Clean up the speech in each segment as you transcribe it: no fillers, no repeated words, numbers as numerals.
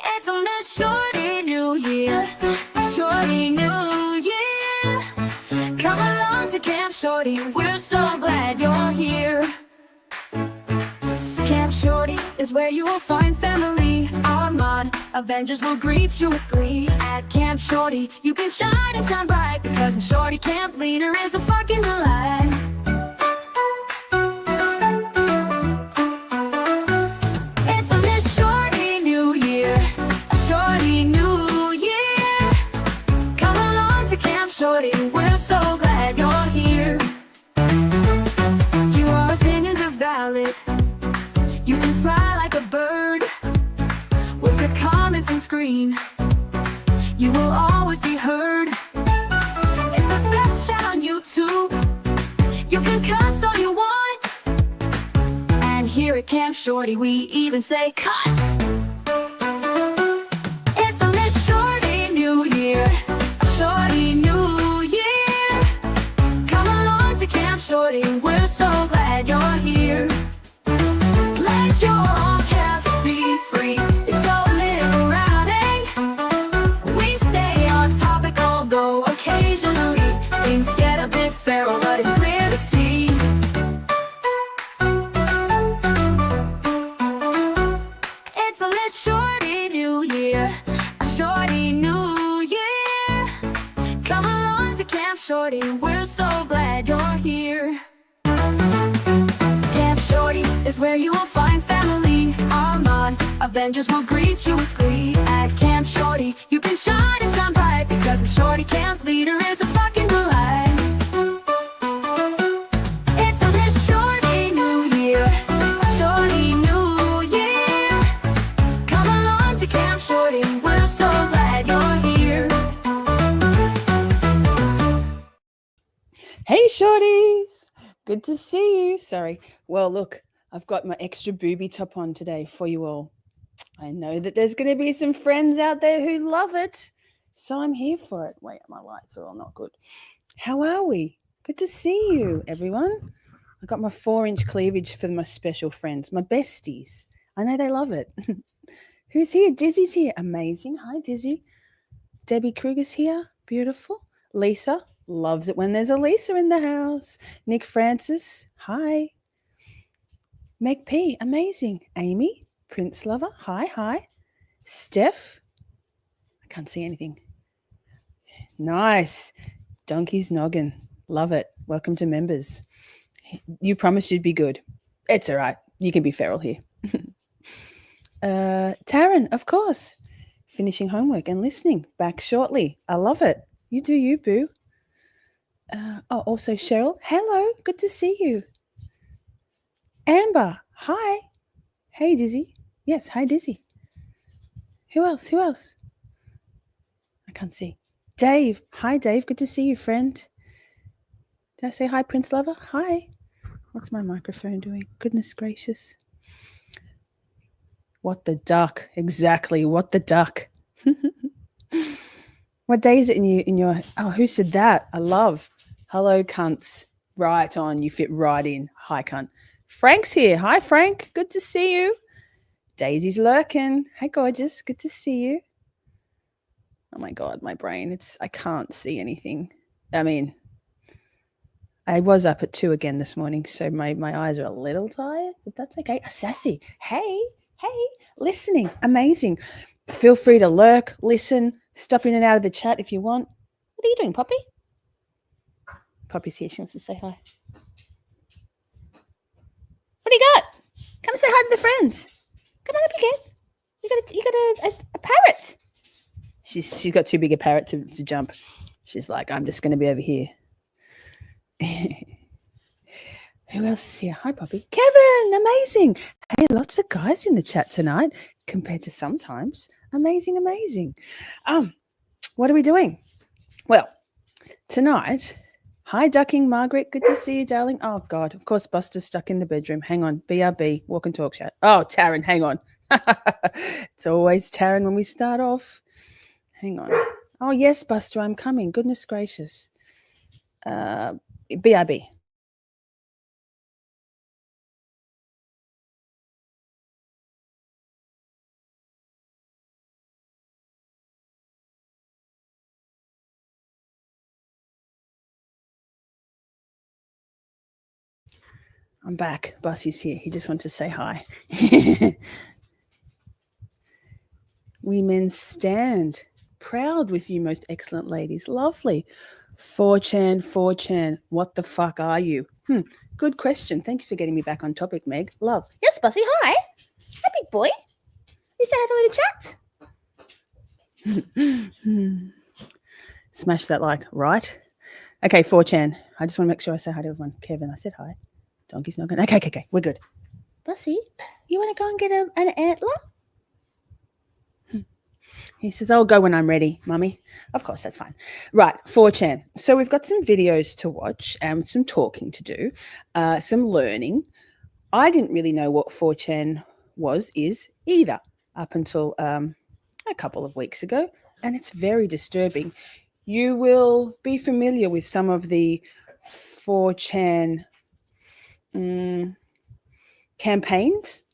It's on a shorty new year, shorty new year. Come along to Camp Shorty, we're so glad you're here. Camp Shorty is where you will find family. Our mod Avengers will greet you with glee. At Camp Shorty, you can shine and shine bright, because the Shorty Camp leader is a fucking delight. It's on this Shorty New Year, a Shorty New Year. Come along to Camp Shorty, we're so glad you're here. Your opinions are valid. You can fly like a bird with your comments and scream. You will always be heard. It's the best chat on YouTube. You can cuss all you want, and here at Camp Shorty we even say cut. It's on this Shorty New Year, a Shorty New Year. Come along to Camp Shorty, we're so glad you're here. Let your cats be free, it's so liberating. We stay on topic, although occasionally things get a bit feral, but it's clear to see. It's a lit Shorty New Year, a Shorty New Year. Come along to Camp Shorty, we're so glad you're here. Camp Shorty is where you will find family. Our mod Avengers will greet you with glee. At Camp Shorty, you can shine and shine bright, because the Shorty Camp leader is a fucking delight. It's on this Shorty New Year, a Shorty New Year. Come along to Camp Shorty, we're so glad you're here. Hey shorties, good to see you. Sorry. Well, look, I've got my extra booby top on today for you all. I know that there's going to be some friends out there who love it, so I'm here for it. Wait, my lights are all not good. How are we? Good to see you, everyone. I got my 4-inch cleavage for my special friends, my besties. I know they love it. Who's here? Dizzy's here. Amazing. Hi, Dizzy. Debbie Kruger's here. Beautiful. Lisa. Loves it when there's a Lisa in the house. Nick Francis. Hi. Meg P. Amazing. Amy. Prince Lover. Hi. Steph. I can't see anything. Nice. Donkey's Noggin. Love it. Welcome to members. You promised you'd be good. It's all right. You can be feral here. Taryn, of course. Finishing homework and listening. Back shortly. I love it. You do you, boo. Also Cheryl. Hello. Good to see you. Amber. Hi. Hey, Dizzy. Yes, hi, Dizzy. Who else? I can't see. Dave. Hi, Dave. Good to see you, friend. Did I say hi, Prince Lover? Hi. What's my microphone doing? Goodness gracious. What the duck? Exactly. What the duck? What day is it in your? Oh, who said that? I love. Hello, cunts. Right on. You fit right in. Hi, cunt. Frank's here. Hi, Frank. Good to see you. Daisy's lurking. Hey, gorgeous. Good to see you. Oh my God, my brain. I can't see anything. I mean, I was up at 2 again this morning, so my eyes are a little tired, but that's okay. Sassy. Hey, listening. Amazing. Feel free to lurk, listen, stop in and out of the chat if you want. What are you doing, Poppy? Poppy's here. She wants to say hi. What do you got? Come and say hi to the friends. Come on up again. You got a parrot. She's got too big a parrot to jump. She's like, I'm just going to be over here. Who else is here? Hi, Poppy. Kevin, amazing. Hey, lots of guys in the chat tonight compared to sometimes. Amazing. What are we doing? Well, tonight, hi, Ducking Margaret. Good to see you, darling. Oh, God. Of course, Buster's stuck in the bedroom. Hang on. BRB, walk and talk chat. Oh, Taryn, hang on. It's always Taryn when we start off. Hang on. Oh, yes, Buster, I'm coming. Goodness gracious. BRB. I'm back. Bussy's here. He just wants to say hi. We men stand proud with you, most excellent ladies. Lovely. 4chan, what the fuck are you? Good question. Thank you for getting me back on topic, Meg. Love. Yes, Bussy, hi. Hi, big boy. You say hi to little chat? Smash that like, right? Okay, 4chan. I just want to make sure I say hi to everyone. Kevin, I said hi. Donkey's not going. Okay. We're good. Bussy, you want to go and get an antler? He says, I'll go when I'm ready, Mummy. Of course, that's fine. Right, 4chan. So we've got some videos to watch and some talking to do, some learning. I didn't really know what 4chan is either up until a couple of weeks ago, and it's very disturbing. You will be familiar with some of the 4chan campaigns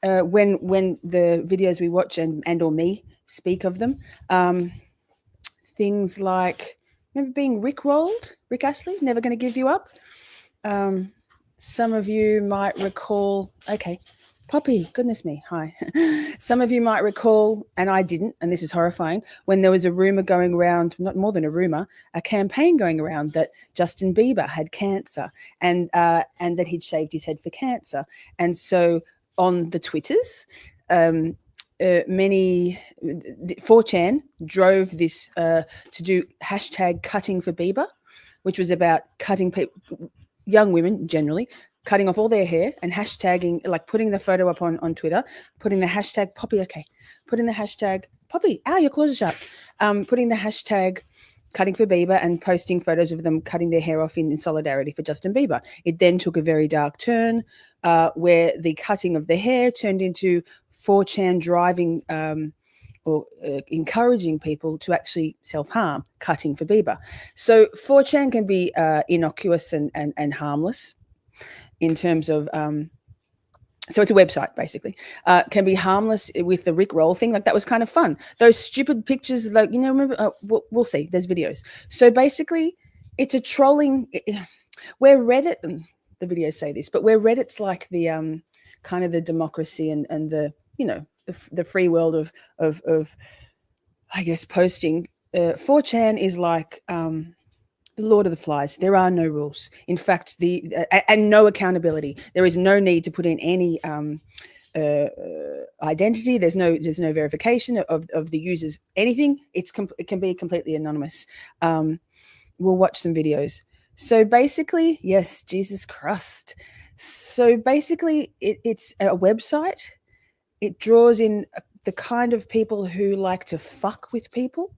when the videos we watch and or me speak of them. Things like, remember being rickrolled? Rick Astley, Never Gonna Give You Up. Some of you might recall, okay, Poppy, goodness me, hi. Some of you might recall, and I didn't, and this is horrifying, when there was a rumor going around, not more than a rumor, a campaign going around that Justin Bieber had cancer and that he'd shaved his head for cancer. And so on the Twitters, many 4chan drove this to do hashtag cutting for Bieber, which was about cutting people, young women generally, cutting off all their hair and hashtagging, like putting the photo up on Twitter, putting the hashtag Poppy, putting the hashtag Poppy, your claws are sharp, putting the hashtag cutting for Bieber and posting photos of them cutting their hair off in solidarity for Justin Bieber. It then took a very dark turn where the cutting of the hair turned into 4chan driving or encouraging people to actually self-harm, cutting for Bieber. So 4chan can be innocuous and harmless in terms of so it's a website, basically. Can be harmless with the Rick Roll thing. Like, that was kind of fun. Those stupid pictures, like, remember, we'll see. There's videos. So basically, it's a trolling, where Reddit, and the videos say this, but where Reddit's like the kind of the democracy and the, the free world of I guess, posting, 4chan is like the Lord of the Flies. There are no rules. In fact, and no accountability. There is no need to put in any identity. There's no verification of the user's anything. It can be completely anonymous. We'll watch some videos. So basically, yes, Jesus Christ. So basically, it's a website. It draws in the kind of people who like to fuck with people.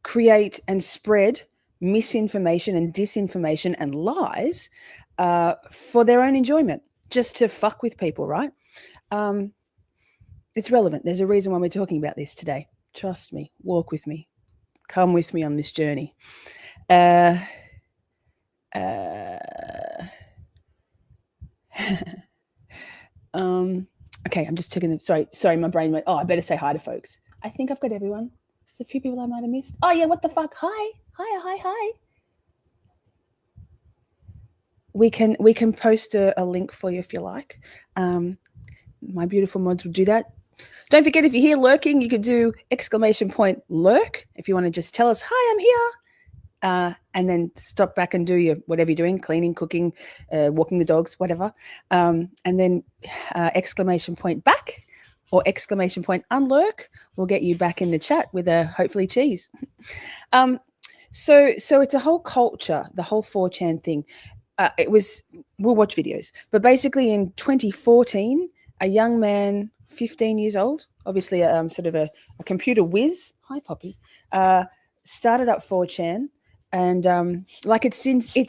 Create and spread misinformation and disinformation and lies for their own enjoyment, just to fuck with people, right? It's relevant. There's a reason why we're talking about this today. Trust me. Walk with me. Come with me on this journey. Okay, I'm just checking them. Sorry, my brain went, I better say hi to folks. I think I've got everyone. There's a few people I might have missed. Oh, yeah, what the fuck? Hi. We can post a link for you if you like. My beautiful mods will do that. Don't forget, if you're here lurking, you could do ! Lurk if you want to just tell us, hi, I'm here. And then stop back and do your whatever you're doing, cleaning, cooking, walking the dogs, whatever. And then ! Back or ! Unlurk will get you back in the chat with hopefully cheese. So it's a whole culture, the whole 4chan thing. We'll watch videos, but basically in 2014, a young man, 15 years old, obviously sort of a computer whiz, hi Poppy, started up 4chan, and like it's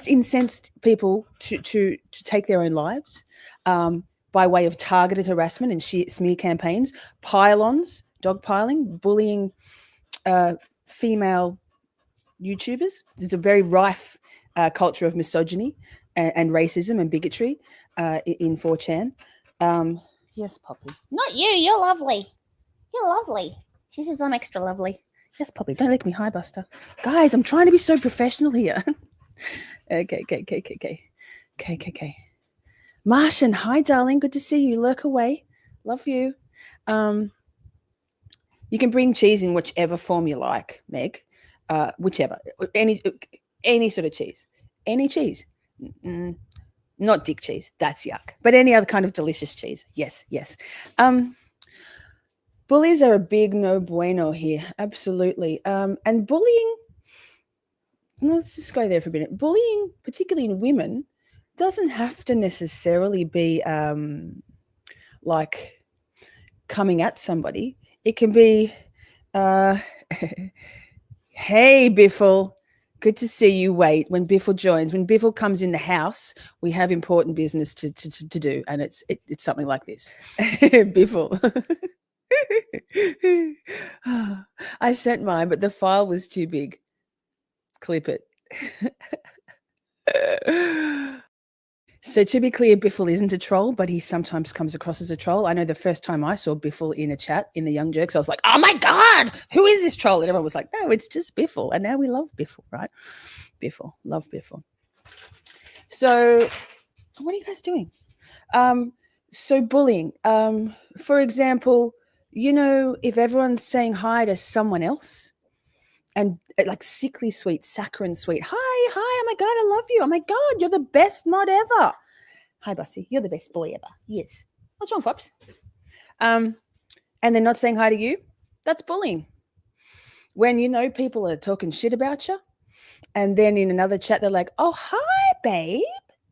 incensed people to take their own lives by way of targeted harassment and smear campaigns, pile-ons, dogpiling, bullying female YouTubers. There's a very rife culture of misogyny and racism and bigotry in 4chan. Yes, Poppy. Not you. You're lovely. You're lovely. She says I'm extra lovely. Yes, Poppy. Don't lick me. Hi, Buster. Guys, I'm trying to be so professional here. Okay. Okay. Martian, hi, darling. Good to see you. Lurk away. Love you. You can bring cheese in whichever form you like, Meg. Whichever. Any sort of cheese. Any cheese. Not dick cheese. That's yuck. But any other kind of delicious cheese. Yes. Bullies are a big no bueno here. Absolutely. And bullying, let's just go there for a minute. Bullying, particularly in women, doesn't have to necessarily be like coming at somebody. It can be, hey, Biffle, good to see you. Wait, when Biffle joins, when Biffle comes in the house, we have important business to do, and it's something like this. Biffle. I sent mine, but the file was too big. Clip it. So to be clear, Biffle isn't a troll, but he sometimes comes across as a troll. I know the first time I saw Biffle in a chat in the Young Jerks, I was like, oh my God, who is this troll? And everyone was like, no, it's just Biffle. And now we love Biffle, right? Biffle, love Biffle. So what are you guys doing? So bullying, for example, you know, if everyone's saying hi to someone else and like sickly sweet, saccharine sweet, hi, oh my God, I love you. Oh my God, you're the best mod ever. Hi, Bussy, you're the best boy ever. Yes. What's wrong, Pops? And they're not saying hi to you, that's bullying. When you know people are talking shit about you, and then in another chat, they're like, oh, hi, babe.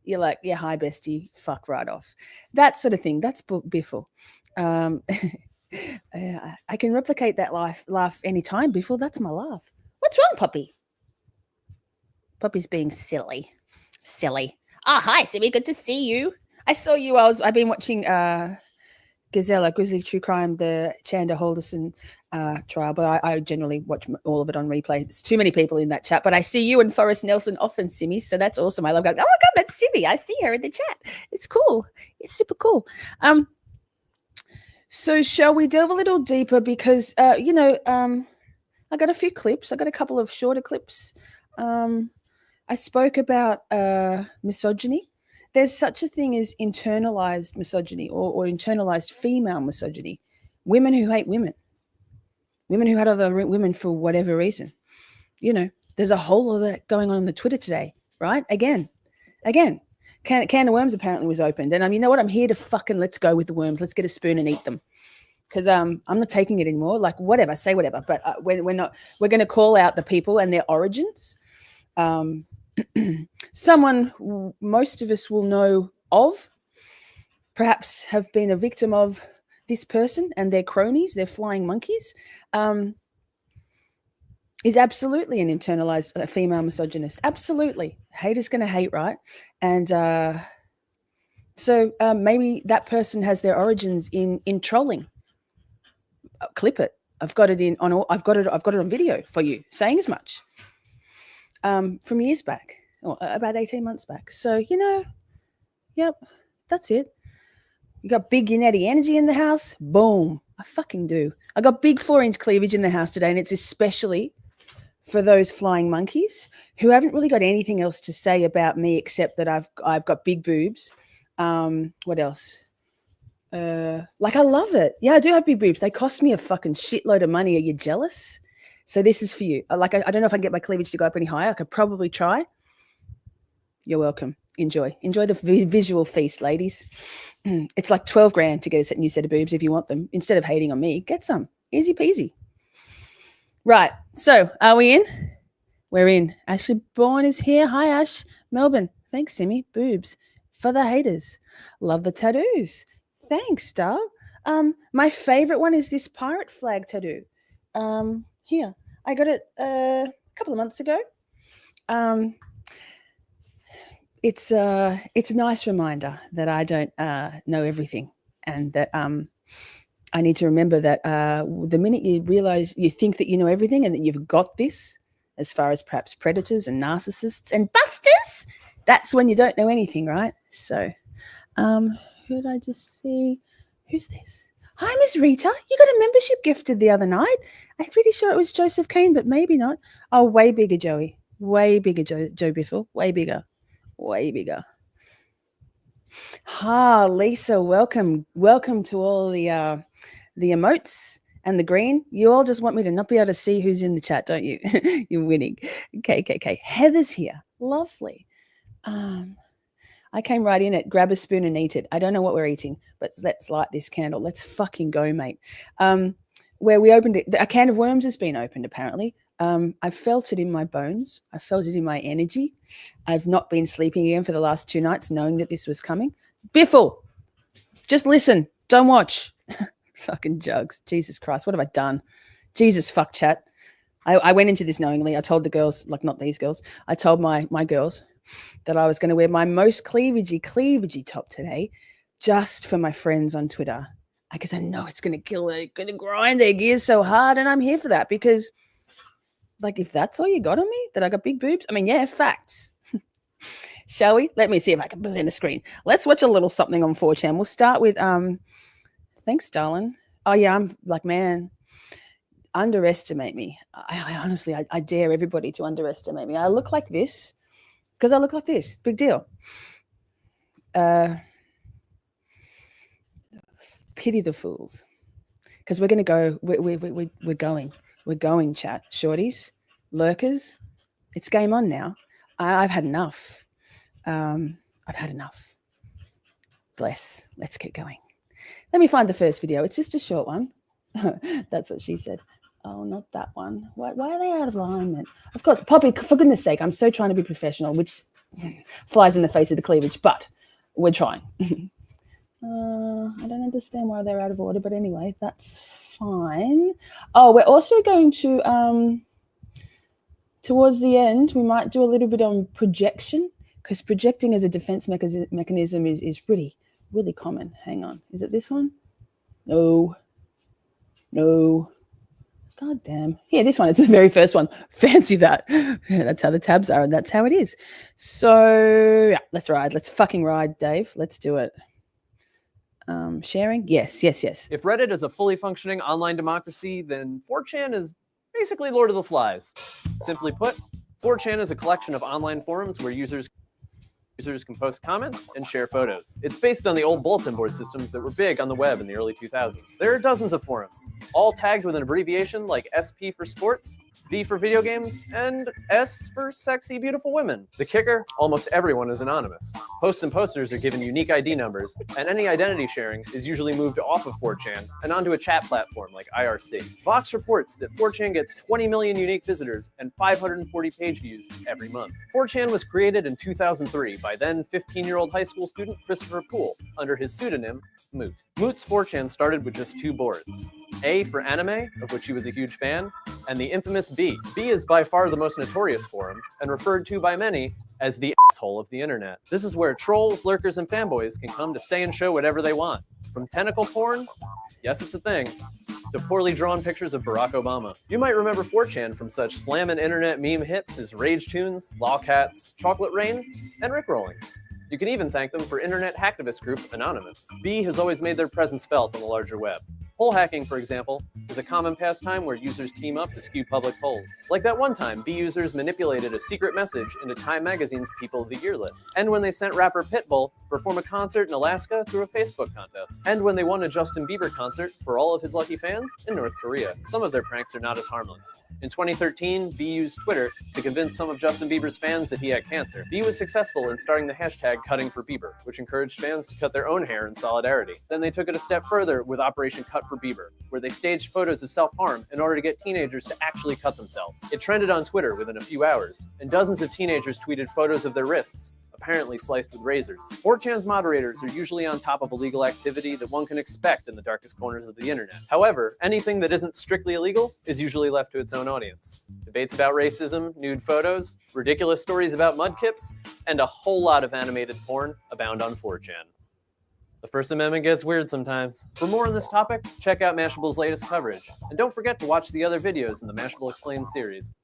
You're like, yeah, hi, bestie, fuck right off. That sort of thing, that's Biffle. I can replicate that laugh anytime, Biffle. That's my laugh. What's wrong, Poppy? Poppy's being silly. Silly. Oh, hi, Simi. Good to see you. I saw you. I've been watching Gazella, Grizzly True Crime, the Chanda Halderson trial, but I generally watch all of it on replay. There's too many people in that chat, but I see you and Forrest Nelson often, Simi, so that's awesome. I love going, oh my God, that's Simi. I see her in the chat. It's cool. It's super cool. So shall we delve a little deeper? Because, I got a few clips. I got a couple of shorter clips. I spoke about misogyny. There's such a thing as internalized misogyny or internalized female misogyny. Women who hate women. Women who hate other women for whatever reason. You know, there's a whole lot of that going on the Twitter today, right? Again. Can of worms apparently was opened. And you know what? I'm here to fucking let's go with the worms. Let's get a spoon and eat them. Because I'm not taking it anymore. Like, whatever, say whatever. But we're going to call out the people and their origins. Someone most of us will know of, perhaps have been a victim of this person and their cronies, their flying monkeys, is absolutely an internalized female misogynist. Absolutely. Haters going to hate, right? And so maybe that person has their origins in trolling. Clip it. I've got it on video for you, saying as much. From years back, or about 18 months back. So, yep, that's it. You got big Unetti energy in the house? Boom. I fucking do. I got big 4-inch cleavage in the house today, and it's especially for those flying monkeys who haven't really got anything else to say about me except that I've got big boobs. What else? I love it. Yeah, I do have big boobs. They cost me a fucking shitload of money. Are you jealous? So this is for you. I don't know if I can get my cleavage to go up any higher. I could probably try. You're welcome. Enjoy the visual feast, ladies. It's like 12 grand to get a new set of boobs if you want them. Instead of hating on me, get some. Easy peasy. Right. So are we in? We're in. Ashley Bourne is here. Hi, Ash. Melbourne. Thanks, Simi. Boobs. For the haters. Love the tattoos. Thanks, Star. My favorite one is this pirate flag tattoo. Here. I got it a couple of months ago. It's a nice reminder that I don't know everything, and that I need to remember that the minute you realize you think that you know everything and that you've got this, as far as perhaps predators and narcissists and busters, that's when you don't know anything, right? So, who did I just see? Who's this? Hi, Miss Rita. You got a membership gifted the other night. I'm pretty sure it was Joseph Kane, but maybe not. Oh, way bigger, Joey. Way bigger, Joe Biffle. Way bigger. Lisa, welcome to all the emotes and the green. You all just want me to not be able to see who's in the chat, don't you? You're winning. Okay. Heather's here. Lovely. I came right in it. Grab a spoon and eat it. I don't know what we're eating, but let's light this candle. Let's fucking go, mate. Where we opened it, a can of worms has been opened, apparently. I felt it in my bones. I felt it in my energy. I've not been sleeping again for the last 2 nights knowing that this was coming. Biffle, just listen. Don't watch. Fucking jugs. Jesus Christ, what have I done? Jesus, fuck chat. I went into this knowingly. I told the girls, like not these girls, I told my girls that I was going to wear my most cleavagey top today just for my friends on Twitter. Because I know it's going to kill it, going to grind their gears so hard, and I'm here for that because, like, if that's all you got on me, that I got big boobs, I mean, yeah, facts. Shall we? Let me see if I can present a screen. Let's watch a little something on 4chan. We'll start with, thanks, darling. Oh, yeah, I'm like, man, underestimate me. I honestly, I dare everybody to underestimate me. I look like this because I look like this. Big deal. Pity the fools. Because we're going to go, we're going, chat. Shorties, lurkers, it's game on now. I've had enough. I've had enough. Bless. Let's keep going. Let me find the first video. It's just a short one. That's what she said. Oh, not that one. Why are they out of alignment? Of course, Poppy, for goodness sake, I'm so trying to be professional, which flies in the face of the cleavage, but we're trying. I don't understand why they're out of order, but anyway, that's fine. Oh, we're also going to, towards the end, we might do a little bit on projection, because projecting as a defense mechanism is really, really common. Hang on. Is it this one? No. God damn. Yeah, this one. It's the very first one. Fancy that. Yeah, that's how the tabs are, and that's how it is. So, yeah, let's ride. Let's fucking ride, Dave. Let's do it. Sharing? Yes. If Reddit is a fully functioning online democracy, then 4chan is basically Lord of the Flies. Simply put, 4chan is a collection of online forums where users can post comments and share photos. It's based on the old bulletin board systems that were big on the web in the early 2000s. There are dozens of forums, all tagged with an abbreviation like SP for sports, V for video games, and S for sexy, beautiful women. The kicker, almost everyone is anonymous. Posts and posters are given unique ID numbers, and any identity sharing is usually moved off of 4chan and onto a chat platform like IRC. Vox reports that 4chan gets 20 million unique visitors and 540 page views every month. 4chan was created in 2003 by then 15-year-old high school student Christopher Poole under his pseudonym Moot. Moot's 4chan started with just 2 boards. A for anime, of which he was a huge fan, and the infamous B. B is by far the most notorious forum, and referred to by many as the asshole of the internet. This is where trolls, lurkers, and fanboys can come to say and show whatever they want. From tentacle porn, yes it's a thing, to poorly drawn pictures of Barack Obama. You might remember 4chan from such slammin' internet meme hits as Rage Tunes, Lawcats, Chocolate Rain, and Rickrolling. You can even thank them for internet hacktivist group Anonymous. B has always made their presence felt on the larger web. Poll hacking, for example, is a common pastime where users team up to skew public polls. Like that one time, B users manipulated a secret message into Time Magazine's People of the Year list. And when they sent rapper Pitbull perform a concert in Alaska through a Facebook contest. And when they won a Justin Bieber concert for all of his lucky fans in North Korea. Some of their pranks are not as harmless. In 2013, B used Twitter to convince some of Justin Bieber's fans that he had cancer. B was successful in starting the hashtag #CuttingForBieber, which encouraged fans to cut their own hair in solidarity. Then they took it a step further with Operation Cut for Bieber, where they staged photos of self-harm in order to get teenagers to actually cut themselves. It trended on Twitter within a few hours, and dozens of teenagers tweeted photos of their wrists, apparently sliced with razors. 4chan's moderators are usually on top of illegal activity that one can expect in the darkest corners of the internet. However, anything that isn't strictly illegal is usually left to its own audience. Debates about racism, nude photos, ridiculous stories about mudkips, and a whole lot of animated porn abound on 4chan. The First Amendment gets weird sometimes. For more on this topic, check out Mashable's latest coverage. And don't forget to watch the other videos in the Mashable Explained series.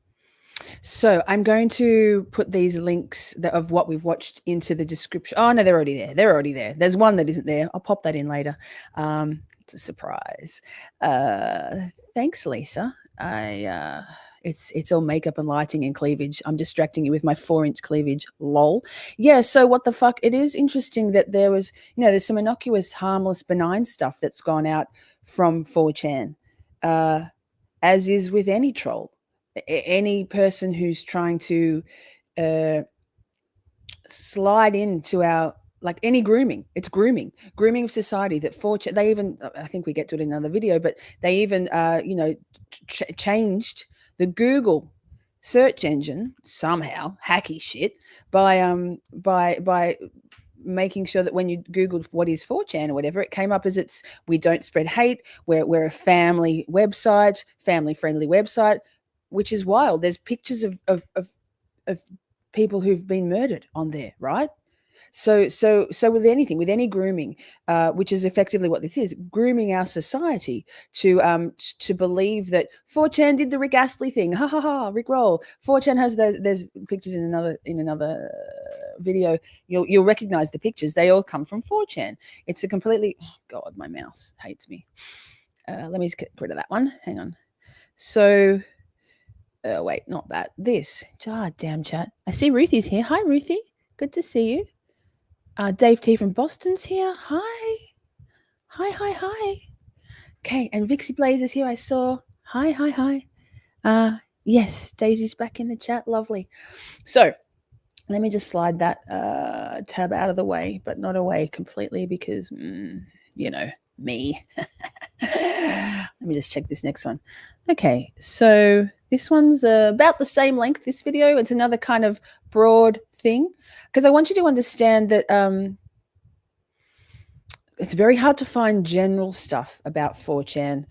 So I'm going to put these links of what we've watched into the description. Oh, no, they're already there. They're already there. There's one that isn't there. I'll pop that in later. It's a surprise. Thanks, Lisa. It's all makeup and lighting and cleavage. I'm distracting you with my 4-inch cleavage. Lol. Yeah. So what the fuck? It is interesting that there was, there's some innocuous, harmless, benign stuff that's gone out from 4chan, as is with any troll, any person who's trying to slide into our, like any grooming. It's grooming of society. That 4chan, they even, I think we get to it in another video, but they even changed the Google search engine somehow, hacky shit, by making sure that when you Googled what is 4chan or whatever, it came up as we don't spread hate. We're a family website, family friendly website, which is wild. There's pictures of people who've been murdered on there, right? So with anything, with any grooming, which is effectively what this is, grooming our society to believe that 4chan did the Rick Astley thing. Ha ha ha, Rick roll. 4chan has those. There's pictures in another video. You'll recognize the pictures. They all come from 4chan. It's a completely. Oh God, my mouse hates me. Let me just get rid of that one. Hang on. So. Wait, not that. This. Damn chat. I see Ruthie's here. Hi, Ruthie. Good to see you. Dave T from Boston's here. Hi. Okay, and Vixie Blaze is here. I saw. Hi. Yes, Daisy's back in the chat. Lovely. So let me just slide that tab out of the way, but not away completely because, me. Let me just check this next one. Okay, so this one's about the same length, this video. It's another kind of broad thing because I want you to understand that it's very hard to find general stuff about 4chan.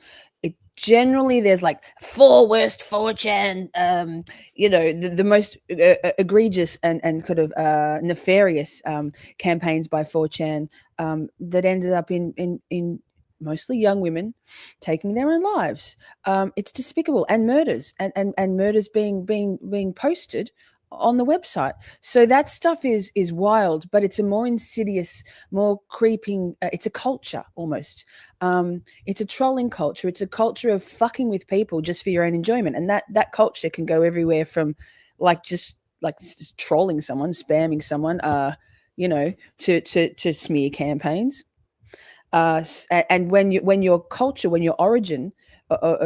Generally, there's like 4 worst 4chan, the most egregious and kind of nefarious campaigns by 4chan that ended up in mostly young women taking their own lives. It's despicable, and murders and murders being posted on the website. So that stuff is wild, but it's a more insidious, more creeping. It's a culture almost. It's a trolling culture. It's a culture of fucking with people just for your own enjoyment, and that culture can go everywhere from just trolling someone, spamming someone, to smear campaigns. And when your culture, when your origin,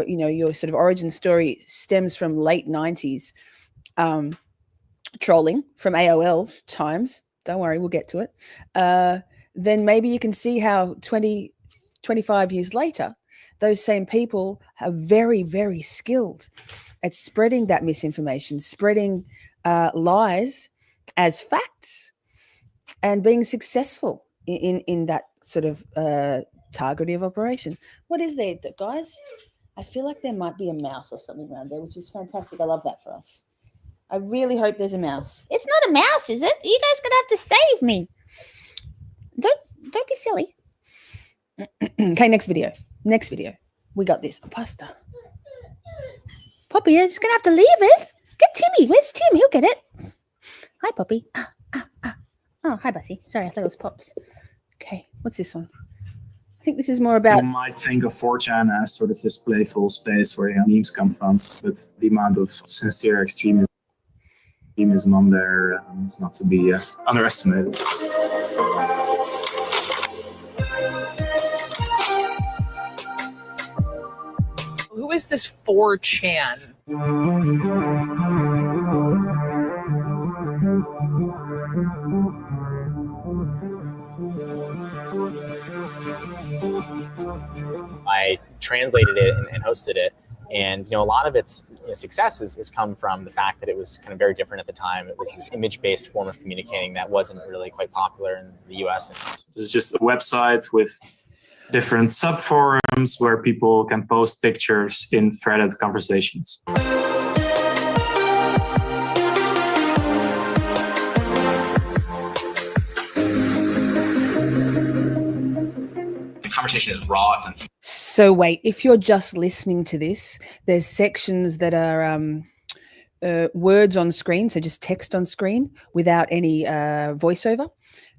your sort of origin story stems from late 90s. Trolling from AOL's times, don't worry, we'll get to it, then maybe you can see how 25 years later, those same people are very, very skilled at spreading that misinformation, spreading lies as facts, and being successful in that sort of targeted operation. What is there, guys? I feel like there might be a mouse or something around there, which is fantastic. I love that for us. I really hope there's a mouse. It's not a mouse, is it? You guys gonna have to save me. Don't be silly. Okay, next video. We got this. Pasta. Poppy is gonna have to leave it. Get Timmy. Where's Tim? He'll get it. Hi, Poppy. Oh, hi, Bussy. Sorry, I thought it was Pops. Okay, what's this one? I think this is more about. You might think of 4chan as sort of this playful space where memes come from, but the amount of sincere extremism on there is not to be underestimated. Who is this 4chan? I translated it and hosted it. And, a lot of its success has come from the fact that it was kind of very different at the time. It was this image-based form of communicating that wasn't really quite popular in the US. It's just a website with different subforums where people can post pictures in threaded conversations. The conversation is raw. So wait, if you're just listening to this, there's sections that are words on screen, so just text on screen without any voiceover.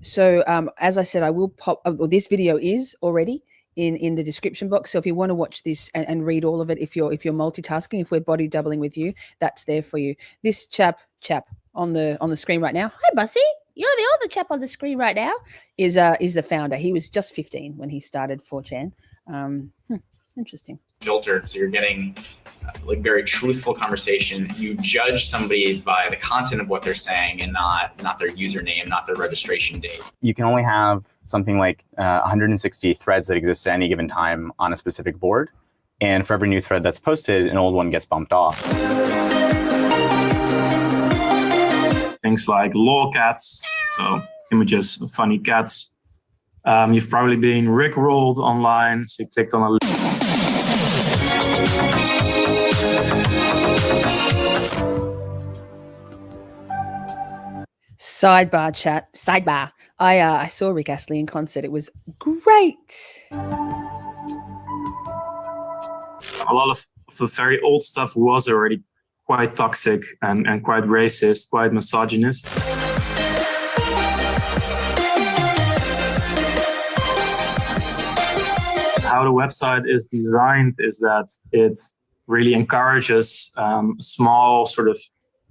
So as I said, I will pop. This video is already in the description box. So if you want to watch this and read all of it, if you're multitasking, if we're body doubling with you, that's there for you. This chap on the screen right now, Hi, Bussy. You're the other chap on the screen right now. is the founder. He was just 15 when he started 4chan. Interesting. Filtered, so you're getting like very truthful conversation. You judge somebody by the content of what they're saying and not their username, not their registration date. You can only have something like 160 threads that exist at any given time on a specific board. And for every new thread that's posted, an old one gets bumped off. Things like lolcats, so images of funny cats. You've probably been rickrolled online, so you clicked on a Sidebar chat. Sidebar. I saw Rick Astley in concert. It was great. a lot of the very old stuff was already quite toxic and quite racist, quite misogynist. How the website is designed is that it really encourages a small sort of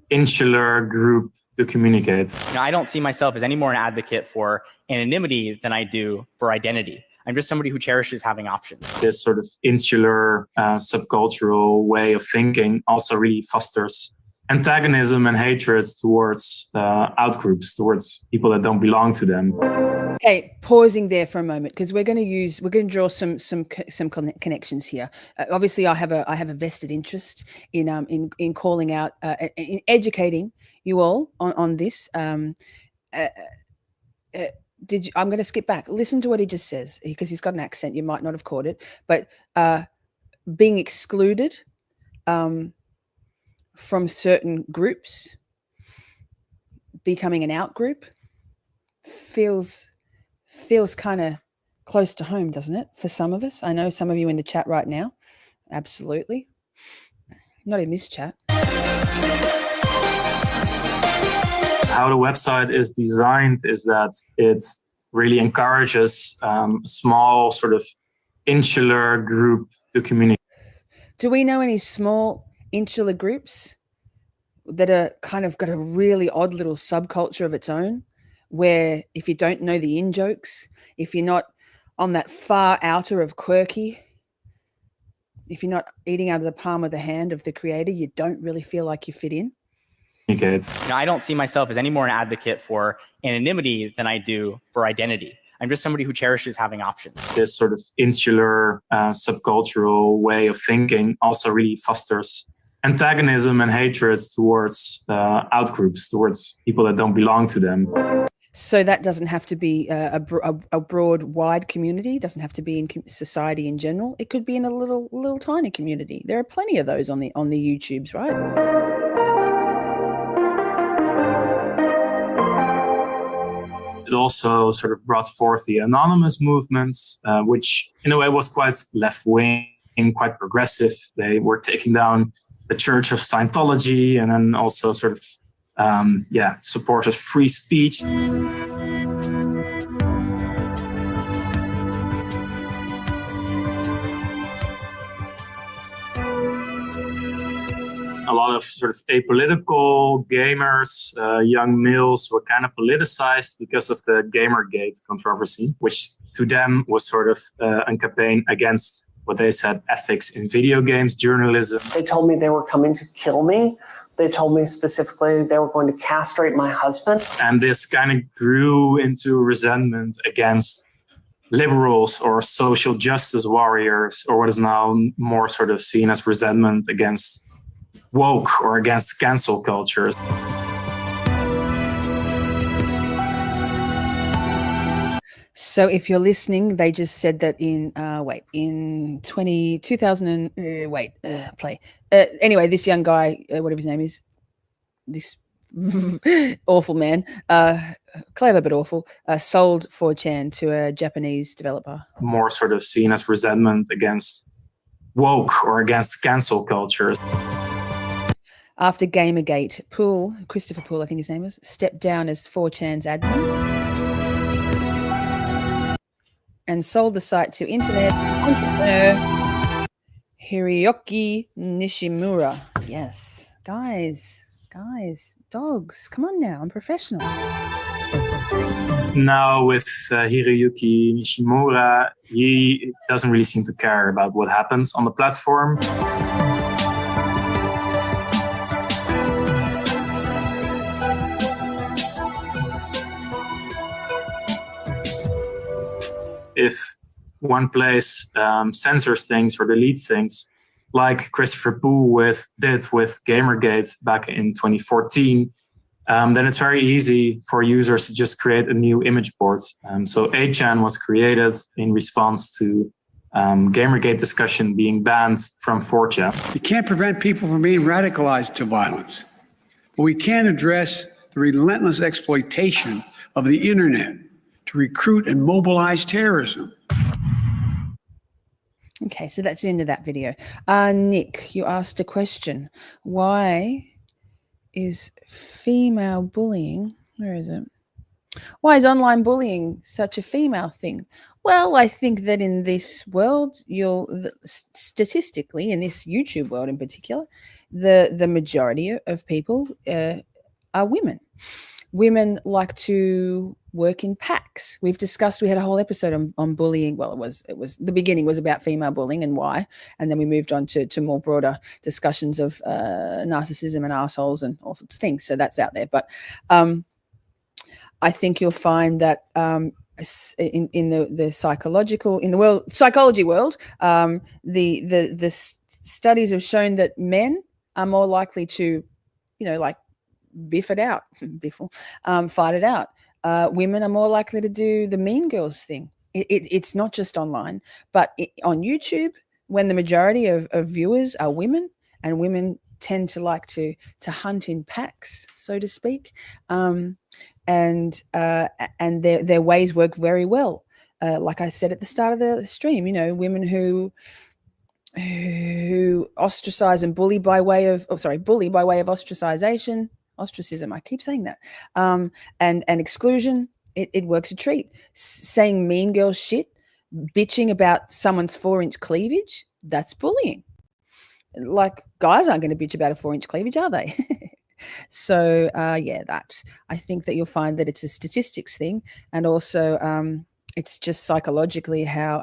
insular group to communicate. I don't see myself as any more an advocate for anonymity than I do for identity. I'm just somebody who cherishes having options. This sort of insular subcultural way of thinking also really fosters antagonism and hatred towards outgroups, towards people that don't belong to them. Okay, pausing there for a moment because we're going to draw some connections here. Obviously, I have a vested interest in calling out, in educating you all on this. I'm going to skip back. Listen to what he just says because he's got an accent. You might not have caught it, but being excluded from certain groups, becoming an out group, feels kind of close to home, doesn't it? For some of us. I know some of you in the chat right now. Absolutely. Not in this chat. How the website is designed is that it really encourages a small sort of insular group to communicate. Do we know any small insular groups that are kind of got a really odd little subculture of its own, where if you don't know the in-jokes, if you're not on that far outer of quirky, if you're not eating out of the palm of the hand of the creator, you don't really feel like you fit in? I don't see myself as any more an advocate for anonymity than I do for identity. I'm just somebody who cherishes having options. This sort of insular subcultural way of thinking also really fosters antagonism and hatred towards outgroups, towards people that don't belong to them. So that doesn't have to be a broad, wide community. It doesn't have to be in society in general. It could be in a little tiny community. There are plenty of those on the YouTubes, right? It also sort of brought forth the anonymous movements, which in a way was quite left-wing, quite progressive. They were taking down the Church of Scientology and then also sort of supported free speech. A lot of sort of apolitical gamers, young males were kind of politicized because of the Gamergate controversy, which to them was sort of a campaign against what they said ethics in video games, journalism. They told me they were coming to kill me. They told me specifically they were going to castrate my husband. And this kind of grew into resentment against liberals or social justice warriors, or what is now more sort of seen as resentment against woke or against cancel culture. So if you're listening, they just said that in 2000 anyway, this young guy, whatever his name is, this awful man, clever but awful, sold 4chan to a Japanese developer. More sort of seen as resentment against woke or against cancel culture. After Gamergate, Christopher Poole, I think his name was, stepped down as 4chan's admin. and sold the site to internet entrepreneur Hiroyuki Nishimura. Yes, guys, dogs, come on now, I'm professional. Now with Hiroyuki Nishimura, he doesn't really seem to care about what happens on the platform. If one place censors things or deletes things, like Christopher Poole did with Gamergate back in 2014, then it's very easy for users to just create a new image board. So 8chan was created in response to Gamergate discussion being banned from 4chan. You can't prevent people from being radicalized to violence, but we can address the relentless exploitation of the internet to recruit and mobilize terrorism. Okay, so that's the end of that video. Nick, you asked a question. Why is female bullying, where is it? Why is online bullying such a female thing? Well, I think that in this world, statistically, in this YouTube world in particular, the majority of people are women. Women like to work in packs. We had a whole episode on bullying. Well, it was the beginning was about female bullying and why, and then we moved on to more broader discussions of narcissism and assholes and all sorts of things. So that's out there. But I think you'll find that in the psychology world, the studies have shown that men are more likely to, like biff it out, fight it out. Women are more likely to do the mean girls thing. It's not just online, but on YouTube, when the majority of viewers are women, and women tend to like to hunt in packs, so to speak, and their ways work very well. Like I said at the start of the stream, women who ostracize and bully by way of ostracism. I keep saying that. And exclusion, it works a treat. Saying mean girl shit, bitching about someone's 4-inch cleavage, that's bullying. Like, guys aren't going to bitch about a 4-inch cleavage, are they? So, that. I think that you'll find that it's a statistics thing, and also it's just psychologically how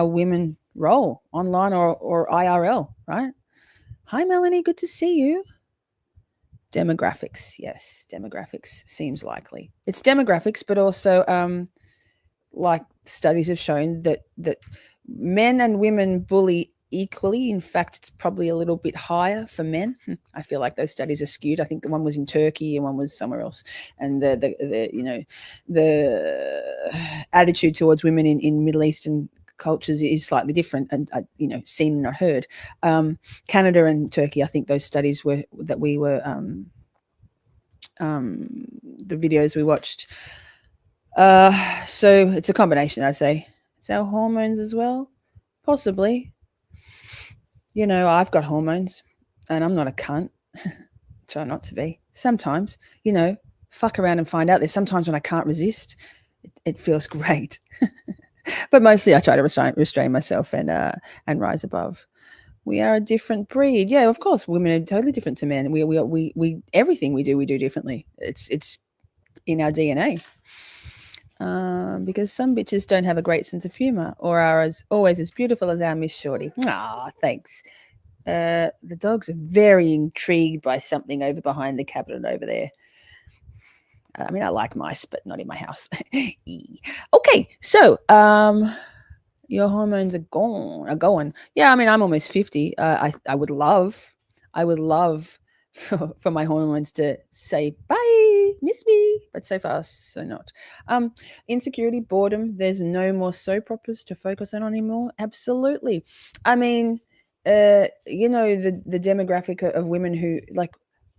women roll online or IRL, right? Hi, Melanie. Good to see you. Demographics. Yes, demographics seems likely. It's demographics, but also like studies have shown that men and women bully equally. In fact, it's probably a little bit higher for men. I feel like those studies are skewed. I think the one was in Turkey and one was somewhere else. And the attitude towards women in Middle Eastern cultures is slightly different, and seen and not heard. Canada and Turkey, I think those studies were the videos we watched. So it's a combination, I'd say. It's our hormones as well, possibly. I've got hormones, and I'm not a cunt. Try not to be. Sometimes, fuck around and find out. There's sometimes when I can't resist. It feels great. But mostly I try to restrain myself and rise above. We are a different breed. Yeah, of course, women are totally different to men. We everything we do differently. It's in our DNA. Because some bitches don't have a great sense of humor or are always as beautiful as our Miss Shorty. Ah, thanks. The dogs are very intrigued by something over behind the cabinet over there. I mean, I like mice, but not in my house. Okay, so your hormones are going. Yeah, I mean, I'm almost 50. I would love for my hormones to say bye, miss me, but so far so not. Insecurity, boredom. There's no more soap operas to focus on anymore. Absolutely. I mean, the demographic of women who like.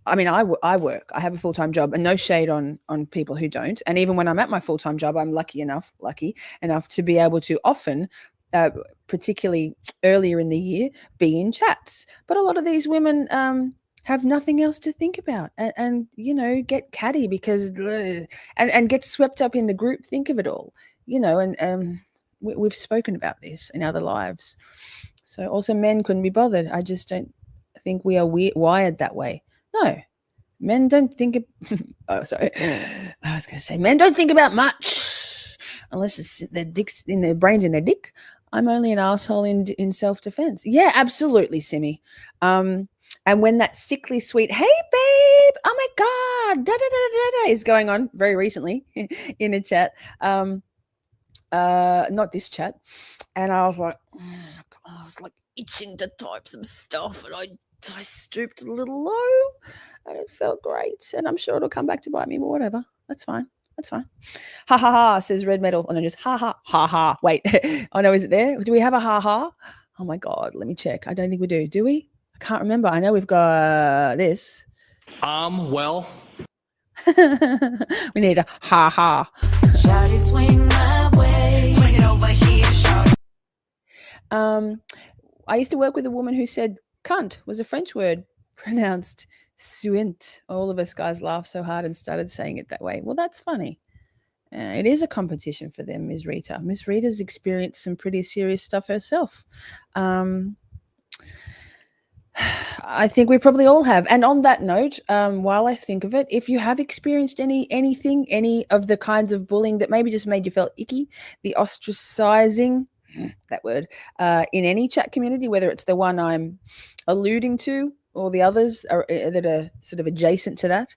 I mean, I work. I have a full-time job, and no shade on people who don't. And even when I'm at my full-time job, I'm lucky enough to be able to often, particularly earlier in the year, be in chats. But a lot of these women have nothing else to think about, and get catty because and get swept up in the group think of it all. and we've spoken about this in other lives. So also men couldn't be bothered. I just don't think we are wired that way. No, men don't think. Oh, sorry. I was going to say men don't think about much unless it's their dicks in their brains in their dick. I'm only an asshole in self-defense. Yeah, absolutely, Simi. And when that sickly sweet, hey babe, oh my god, da da da da da, is going on very recently in a chat, not this chat, and I was like itching to type some stuff, and I stooped a little low, and it felt great, and I'm sure it'll come back to bite me, but whatever, that's fine. That's fine. Ha ha ha, says Red Metal. Oh no, just ha ha ha ha. Wait. Oh no, is it there? Do we have a ha ha? Oh my god, let me check. I don't think we do. Do we? I can't remember. I know we've got this. Well. We need a ha ha. Shawty, swing my way. Swing it over here, shawty. I used to work with a woman who said cunt was a French word pronounced suint. All of us guys laughed so hard and started saying it that way. Well, that's funny. It is a competition for them, Ms. Rita. Ms. Rita's experienced some pretty serious stuff herself. I think we probably all have. And on that note, while I think of it, if you have experienced any of the kinds of bullying that maybe just made you feel icky, the ostracizing, that word, in any chat community, whether it's the one I'm alluding to or the others that are sort of adjacent to that,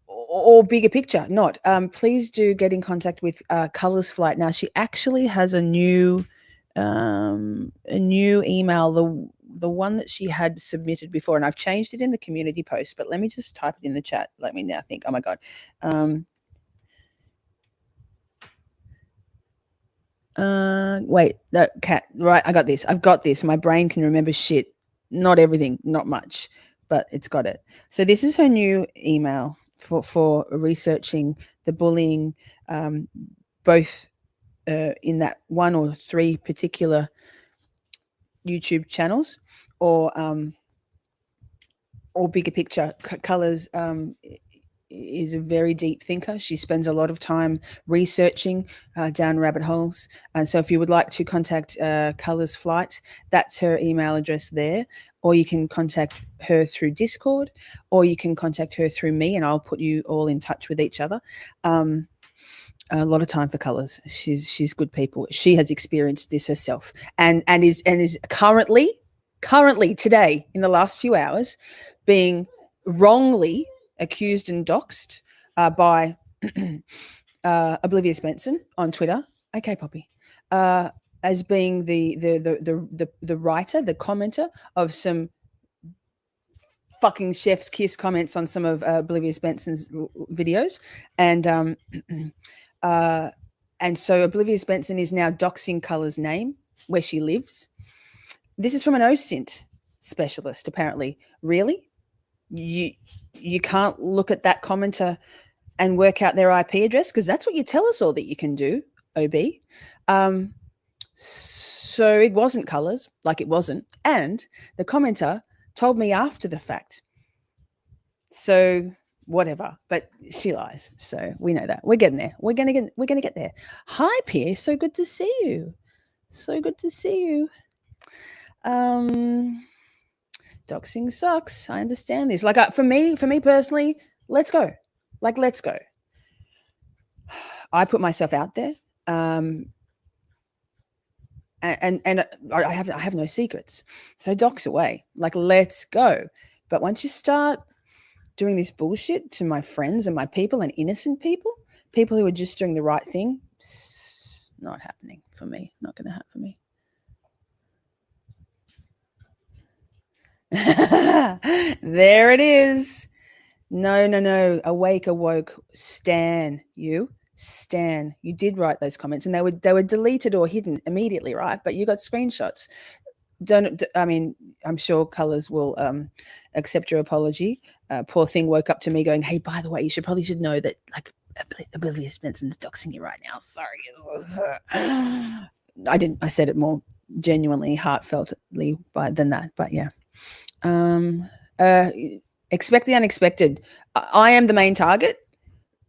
or bigger picture, not, please do get in contact with Colors Flight. Now, she actually has a new email, the one that she had submitted before, and I've changed it in the community post, but let me just type it in the chat. Let me now think. Oh my god. Wait, no, Cat, right, I got this. I've got this. My brain can remember shit. Not everything, not much, but it's got it. So this is her new email for researching the bullying, both in that one or three particular YouTube channels, or bigger picture. Colors is a very deep thinker. She spends a lot of time researching down rabbit holes. And so if you would like to contact Colors Flight, that's her email address there. Or you can contact her through Discord, or you can contact her through me, and I'll put you all in touch with each other. A lot of time for Colors. She's good people. She has experienced this herself, and is currently today, in the last few hours, being wrongly accused and doxxed by Oblivious Benson on Twitter. Okay, Poppy. As being the writer, the commenter of some fucking chef's kiss comments on some of Oblivious Benson's videos, and so Oblivious Benson is now doxing Color's name, where she lives. This is from an OSINT specialist, apparently. Really? You can't look at that commenter and work out their IP address, because that's what you tell us all that you can do, OB. So it wasn't Colors, like it wasn't. And the commenter told me after the fact. So whatever, but she lies. So we know that. We're getting there. We're gonna get there. Hi, Pierre. So good to see you. So good to see you. Doxing sucks. I understand this. Like, for me personally, let's go. Like, let's go. I put myself out there. And I have no secrets. So dox away. Like, let's go. But once you start doing this bullshit to my friends and my people and innocent people who are just doing the right thing, it's not happening for me. Not going to happen for me. There it is. No. Awake, awoke. Stan, you. Stan, you did write those comments, and they were deleted or hidden immediately, right? But you got screenshots. I'm sure Colors will accept your apology. Poor thing woke up to me going, hey, by the way, you probably should know that, like, Oblivious Benson's doxing you right now. Sorry. I didn't. I said it more genuinely, heartfeltly than that. But yeah. Expect the unexpected. I am the main target.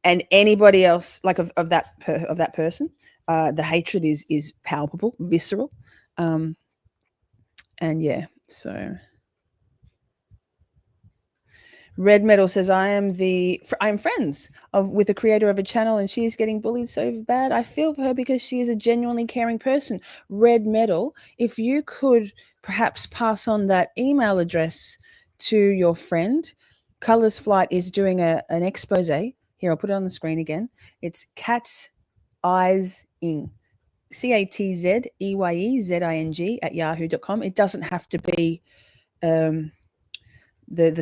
and anybody else like of that person, the hatred is palpable, visceral, and yeah. So Red Metal says, I am friends with the creator of a channel and she is getting bullied so bad. I feel for her because she is a genuinely caring person. Red Metal, if you could perhaps pass on that email address to your friend. Colors Flight is doing an expose. Here, I'll put it on the screen again. It's Cat's Eyes Ing. CATZEYEZING at yahoo.com. It doesn't have to be the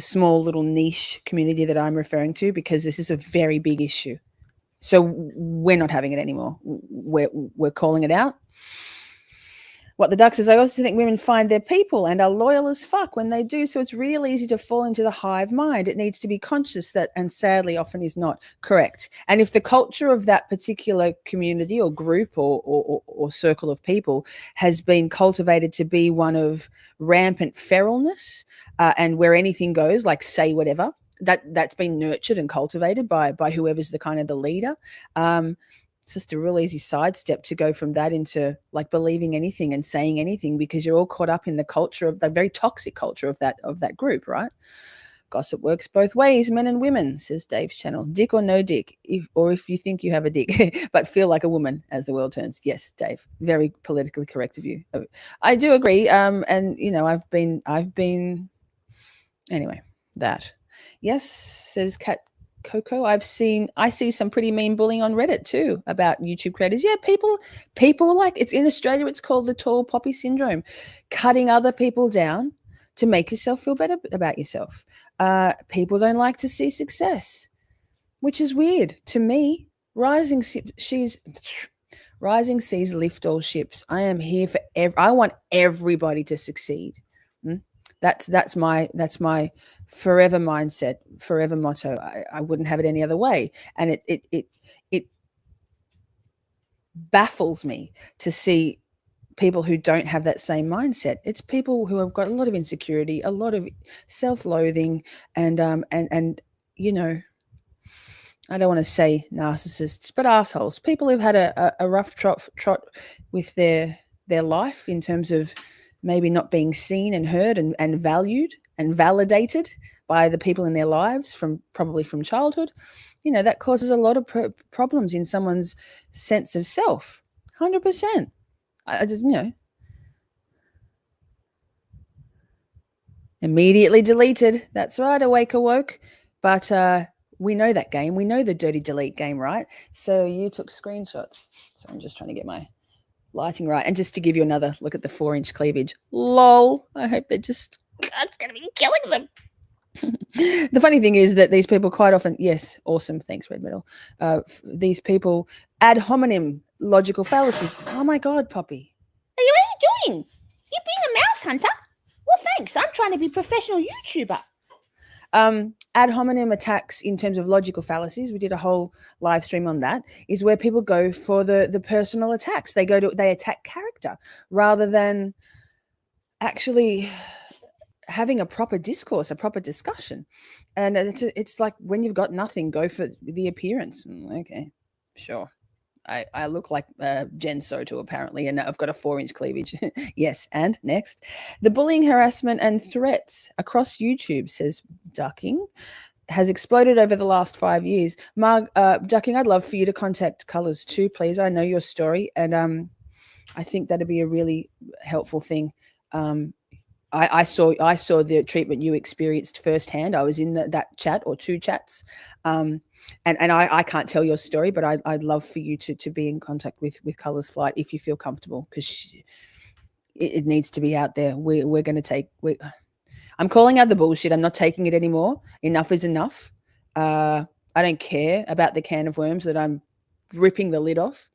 small little niche community that I'm referring to, because this is a very big issue. So we're not having it anymore. We're calling it out. What the duck says, I also think women find their people and are loyal as fuck when they do. So it's real easy to fall into the hive mind. It needs to be conscious that, and sadly often is not correct. And if the culture of that particular community or group or circle of people has been cultivated to be one of rampant feralness and where anything goes, like say whatever, that's been nurtured and cultivated by whoever's the kind of the leader. It's just a real easy sidestep to go from that into like believing anything and saying anything, because you're all caught up in the culture of the very toxic culture of that group, right? Gossip works both ways, men and women, says Dave's channel. Dick or no dick, if you think you have a dick, but feel like a woman as the world turns. Yes, Dave, very politically correct of you. I do agree. And you know, I've been anyway. That yes, says Kat Coco. I see some pretty mean bullying on Reddit too about YouTube creators. Yeah, people like, it's in Australia, it's called the tall poppy syndrome, cutting other people down to make yourself feel better about yourself. People don't like to see success, which is weird to me. Rising seas lift all ships. I am here for I want everybody to succeed. That's my forever mindset, forever motto. I wouldn't have it any other way. And it baffles me to see people who don't have that same mindset. It's people who have got a lot of insecurity, a lot of self-loathing, and you know, I don't want to say narcissists, but assholes. People who've had a rough trot with their life in terms of maybe not being seen and heard and valued and validated by the people in their lives probably from childhood. You know, that causes a lot of problems in someone's sense of self. 100%. I just, you know, immediately deleted. That's right, Awake Awoke. But we know that game. We know the dirty delete game, right? So you took screenshots. So I'm just trying to get my lighting right. And just to give you another look at the 4-inch cleavage. Lol. I hope they're just, God's going to be killing them. The funny thing is that these people quite often, yes, awesome. Thanks, Red Metal. These people ad hominem logical fallacies. Oh my God, Poppy. Hey, what are you doing? You being a mouse hunter? Well, thanks. I'm trying to be a professional YouTuber. Ad hominem attacks in terms of logical fallacies, we did a whole live stream on that, is where people go for the personal attacks. They attack character rather than actually having a proper discourse, a proper discussion. And it's like when you've got nothing, go for the appearance. Okay, sure. I look like Jen Soto, apparently, and I've got a 4-inch cleavage. Yes, and next. The bullying, harassment, and threats across YouTube, says Ducking, has exploded over the last 5 years. Ducking, I'd love for you to contact Colors too, please. I know your story, and I think that'd be a really helpful thing. I saw the treatment you experienced firsthand. I was in that chat or 2 chats. And I can't tell your story, but I'd love for you to be in contact with Colors Flight if you feel comfortable, because it needs to be out there. We're going to take. I'm calling out the bullshit. I'm not taking it anymore. Enough is enough. I don't care about the can of worms that I'm ripping the lid off.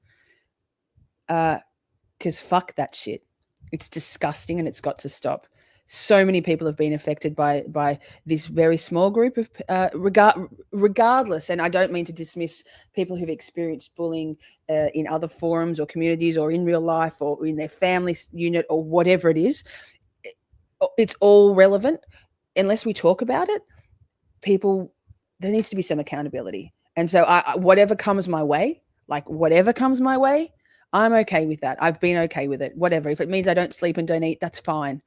Because fuck that shit. It's disgusting and it's got to stop. So many people have been affected by this very small group of regardless. And I don't mean to dismiss people who've experienced bullying in other forums or communities or in real life or in their family unit or whatever it is. It's all relevant. Unless we talk about it, there needs to be some accountability. And so whatever comes my way, I'm okay with that. I've been okay with it. Whatever. If it means I don't sleep and don't eat, that's fine.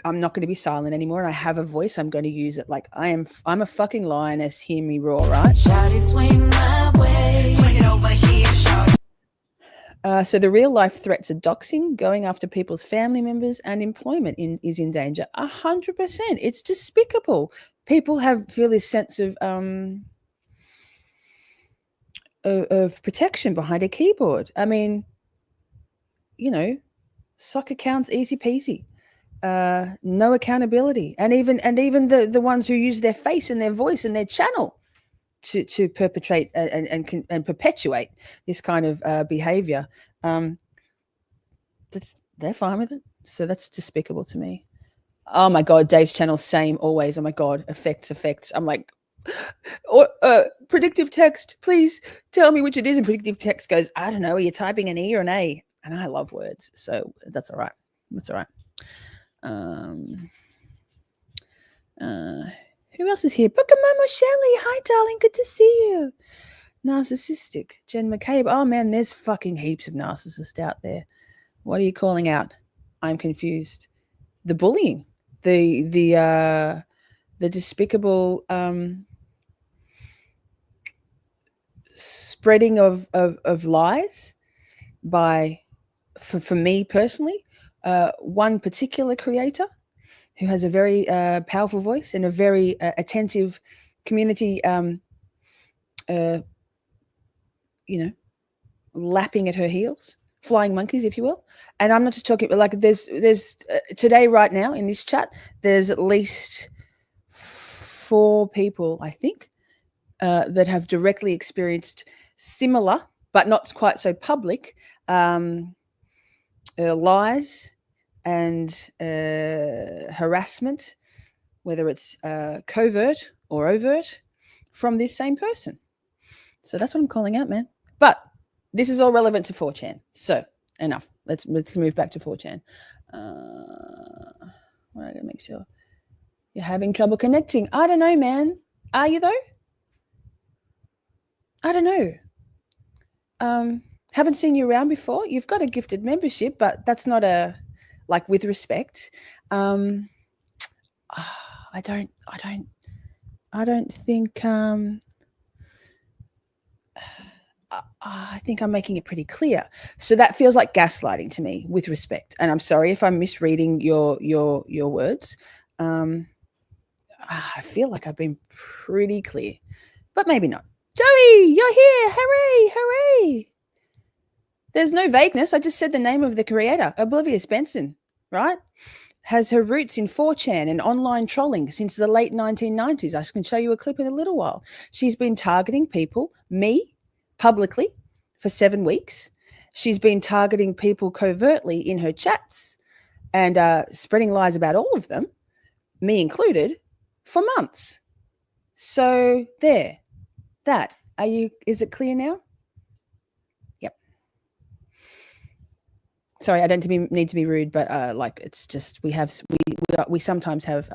I'm not going to be silent anymore. And I have a voice. I'm going to use it. Like I'm a fucking lioness. Hear me roar, right? Shawty, swing my way. Swing it over here, shawty. So the real life threats are doxing, going after people's family members, and employment is in danger. 100%. It's despicable. People feel this sense of protection behind a keyboard. I mean, soccer counts easy peasy. No accountability, and even the ones who use their face and their voice and their channel to perpetrate and perpetuate this kind of behavior, they're fine with it. So that's despicable to me. Oh my god, Dave's channel, same always. Oh my god, effects. I'm like, predictive text, please tell me which it is. And predictive text goes, I don't know, are you typing an E or an A? And I love words, so that's all right. Who else is here? Pokemon Shelly. Hi, darling. Good to see you. Narcissistic. Jen McCabe. Oh, man, there's fucking heaps of narcissists out there. What are you calling out? I'm confused. The bullying. The despicable spreading of lies by, for me personally, one particular creator who has a very powerful voice and a very attentive community, lapping at her heels, flying monkeys, if you will. And I'm not just talking, but like there's today, right now in this chat, there's at least 4 people, I think, that have directly experienced similar, but not quite so public, lies and harassment, whether it's covert or overt, from this same person. So that's what I'm calling out, man. But this is all relevant to 4chan. So enough. Let's move back to 4chan. I gotta make sure you're having trouble connecting. I don't know, man. Are you though? I don't know. Haven't seen you around before. You've got a gifted membership, but that's not a, like, with respect. I don't think. I think I'm making it pretty clear. So that feels like gaslighting to me, with respect. And I'm sorry if I'm misreading your words. I feel like I've been pretty clear, but maybe not. Joey, you're here. Hooray. There's no vagueness. I just said the name of the creator, Oblivious Benson, right? Has her roots in 4chan and online trolling since the late 1990s. I can show you a clip in a little while. She's been targeting people, me, publicly for 7 weeks. She's been targeting people covertly in her chats and spreading lies about all of them, me included, for months. So there. That. Is it clear now? Yep. Sorry, I don't need to be rude, but it's just we sometimes have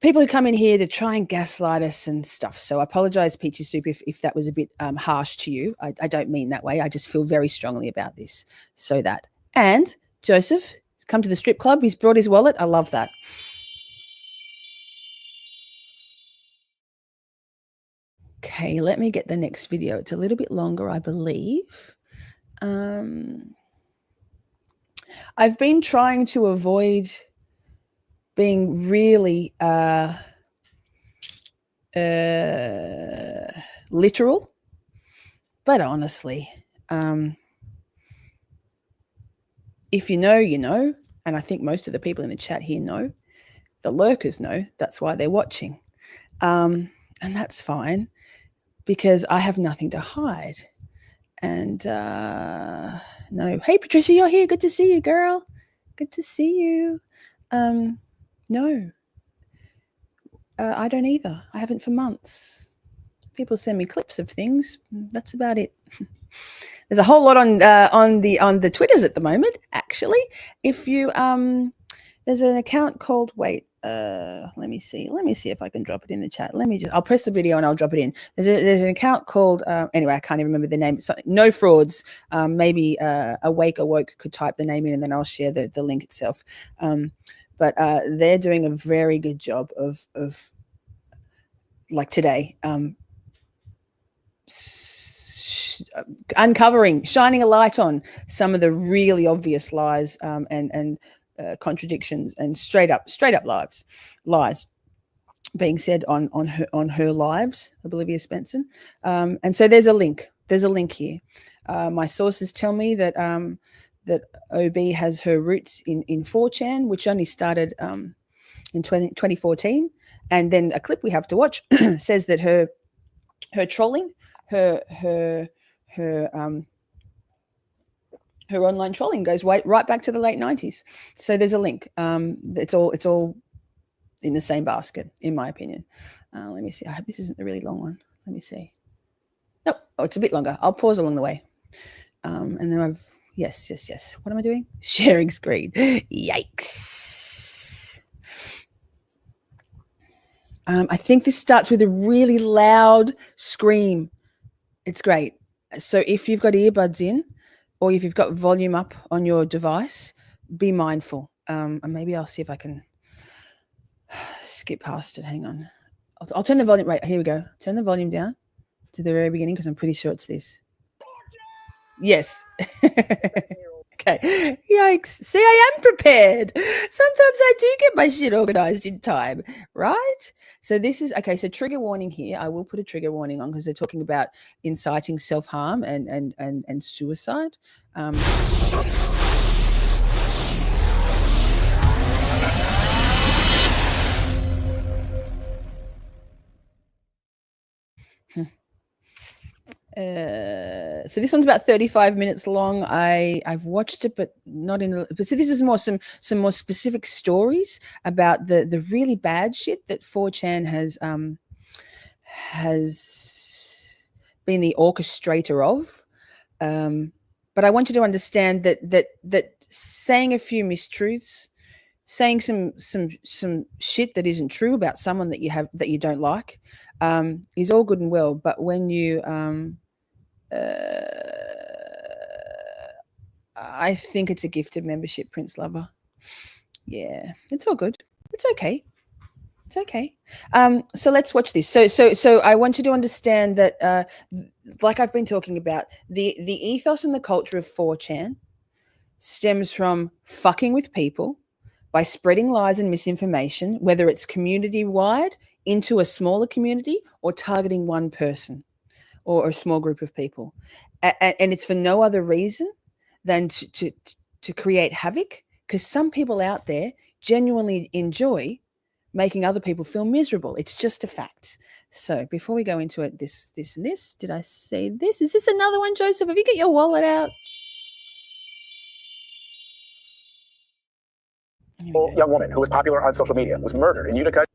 people who come in here to try and gaslight us and stuff. So I apologize, Peachy Soup, if that was a bit harsh to you. I don't mean that way. I just feel very strongly about this. So that. And Joseph has come to the strip club. He's brought his wallet. I love that. Okay, let me get the next video. It's a little bit longer, I believe. I've been trying to avoid being really literal, but honestly, if you know, you know, and I think most of the people in the chat here know, the lurkers know, that's why they're watching, and that's fine, because I have nothing to hide. And no, hey Patricia, you're here. Good to see you, girl. Good to see you. No, I don't either. I haven't for months. People send me clips of things. That's about it. There's a whole lot on the Twitters at the moment. Actually, if you there's an account called, wait, let me see if I can drop it in the chat. I'll press the video and I'll drop it in. There's an account called anyway, I can't even remember the name. It's something, no frauds. Maybe Awoke could type the name in and then I'll share the link itself. But they're doing a very good job of like today, uncovering, shining a light on some of the really obvious lies and contradictions and straight up lies being said on her lives of Olivia Spencer. And so there's a link here. My sources tell me that that OB has her roots in 4chan, which only started in 2014. And then a clip we have to watch says that her trolling, her online trolling goes right back to the late 90s. So there's a link. It's all in the same basket, in my opinion. Let me see. I hope this isn't a really long one. Let me see. Nope. Oh, it's a bit longer. I'll pause along the way. And then yes. What am I doing? Sharing screen. Yikes. I think this starts with a really loud scream. It's great. So if you've got earbuds in or if you've got volume up on your device, be mindful. And maybe I'll see if I can skip past it. Hang on. I'll turn the volume. Right, here we go. Turn the volume down to the very beginning because I'm pretty sure it's this. Yes. Okay. Yikes. See, I am prepared. Sometimes I do get my shit organized in time, right? So this is okay. So trigger warning here. I will put a trigger warning on because they're talking about inciting self-harm and suicide. So this one's about 35 minutes long. I've watched it, but not in. But so this is more some more specific stories about the really bad shit that 4chan has been the orchestrator of. But I want you to understand that saying a few mistruths, saying some shit that isn't true about someone that you don't like, is all good and well. But when you I think it's a gifted membership, Prince Lover. Yeah, it's all good. It's okay. It's okay. So let's watch this. So I want you to understand that, like I've been talking about, the ethos and the culture of 4chan stems from fucking with people by spreading lies and misinformation, whether it's community-wide into a smaller community or targeting one person or a small group of people. And it's for no other reason than to create havoc, because some people out there genuinely enjoy making other people feel miserable. It's just a fact. So before we go into it, this and this, did I say this? Is this another one, Joseph? Have you got your wallet out? Young woman who was popular on social media was murdered in Utica.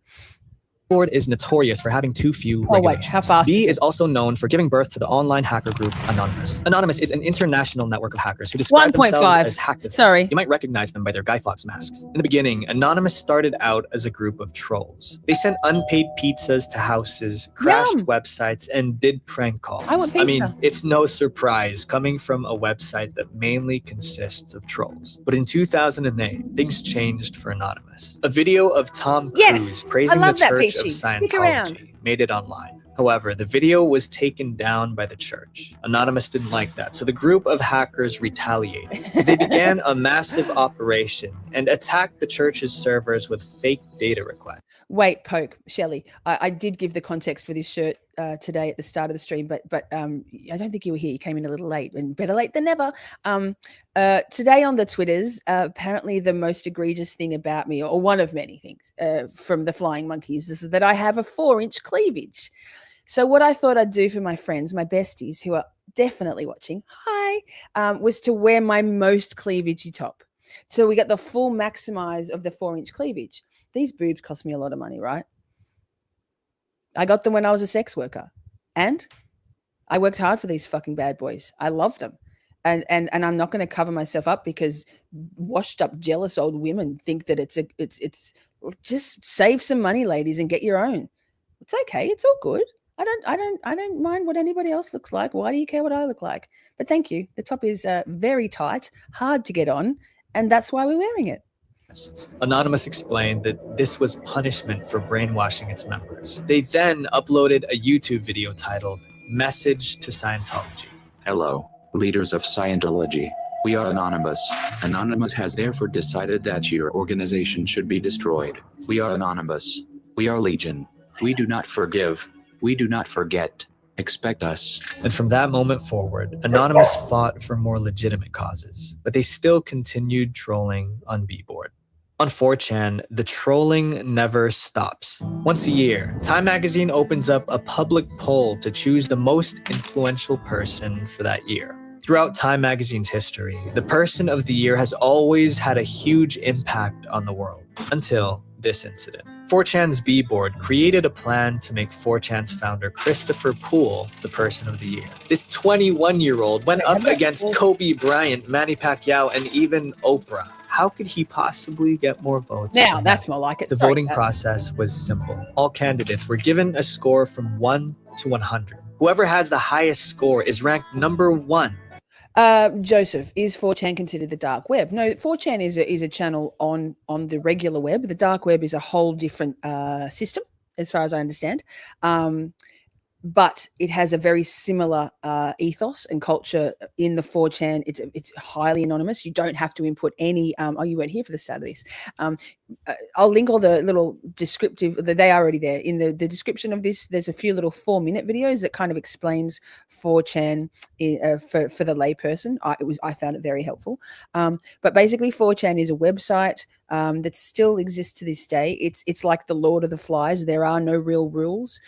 Discord is notorious for having too few regulations. How fast V is also known for giving birth to the online hacker group Anonymous. Anonymous is an international network of hackers who describe themselves as hacktivists. Sorry. You might recognize them by their Guy Fawkes masks. In the beginning, Anonymous started out as a group of trolls. They sent unpaid pizzas to houses, crashed websites, and did prank calls. I want pizza. I mean, it's no surprise coming from a website that mainly consists of trolls. But in 2008, things changed for Anonymous. A video of Tom Cruise praising the Church of Scientology made it online. However, the video was taken down by the church. Anonymous didn't like that, so the group of hackers retaliated. They began a massive operation and attacked the church's servers with fake data requests. Wait, Poke, Shelley, I did give the context for this shirt today at the start of the stream, but I don't think you were here. You came in a little late, and better late than never. Today on the Twitters, apparently the most egregious thing about me, or one of many things from the Flying Monkeys, is that I have a 4-inch cleavage. So what I thought I'd do for my friends, my besties, who are definitely watching, was to wear my most cleavagey top. So we got the full maximize of the 4-inch cleavage. These boobs cost me a lot of money, right? I got them when I was a sex worker. And I worked hard for these fucking bad boys. I love them. and I'm not going to cover myself up because washed up, jealous old women think that it's just save some money, ladies, and get your own. It's okay. It's all good. I don't mind what anybody else looks like. Why do you care what I look like? But thank you. The top is very tight, hard to get on, and that's why we're wearing it. Anonymous explained that this was punishment for brainwashing its members. They then uploaded a YouTube video titled Message to Scientology. Hello, leaders of Scientology. We are Anonymous. Anonymous has therefore decided that your organization should be destroyed. We are Anonymous. We are Legion. We do not forgive. We do not forget. Expect us. And from that moment forward, Anonymous fought for more legitimate causes, but they still continued trolling on B-Board. On 4chan, the trolling never stops. Once a year, Time Magazine opens up a public poll to choose the most influential person for that year. Throughout Time Magazine's history, the person of the year has always had a huge impact on the world, until this incident. 4chan's B-Board created a plan to make 4chan's founder Christopher Poole the person of the year. This 21-year-old went up against Kobe Bryant, Manny Pacquiao, and even Oprah. How could he possibly get more votes? Now, that's more like it. The voting process was simple. All candidates were given a score from 1 to 100. Whoever has the highest score is ranked number 1. Joseph, is 4chan considered the dark web? No, 4chan is a channel on the regular web. The dark web is a whole different system, as far as I understand. But it has a very similar ethos and culture in the 4chan. It's highly anonymous. You don't have to input any. Oh, you weren't here for the start of this. I'll link all the little descriptive. They are already there in the description of this. There's a few little 4-minute videos that kind of explains 4chan for the layperson. I found it very helpful. But basically, 4chan is a website that still exists to this day. It's like the Lord of the Flies. There are no real rules.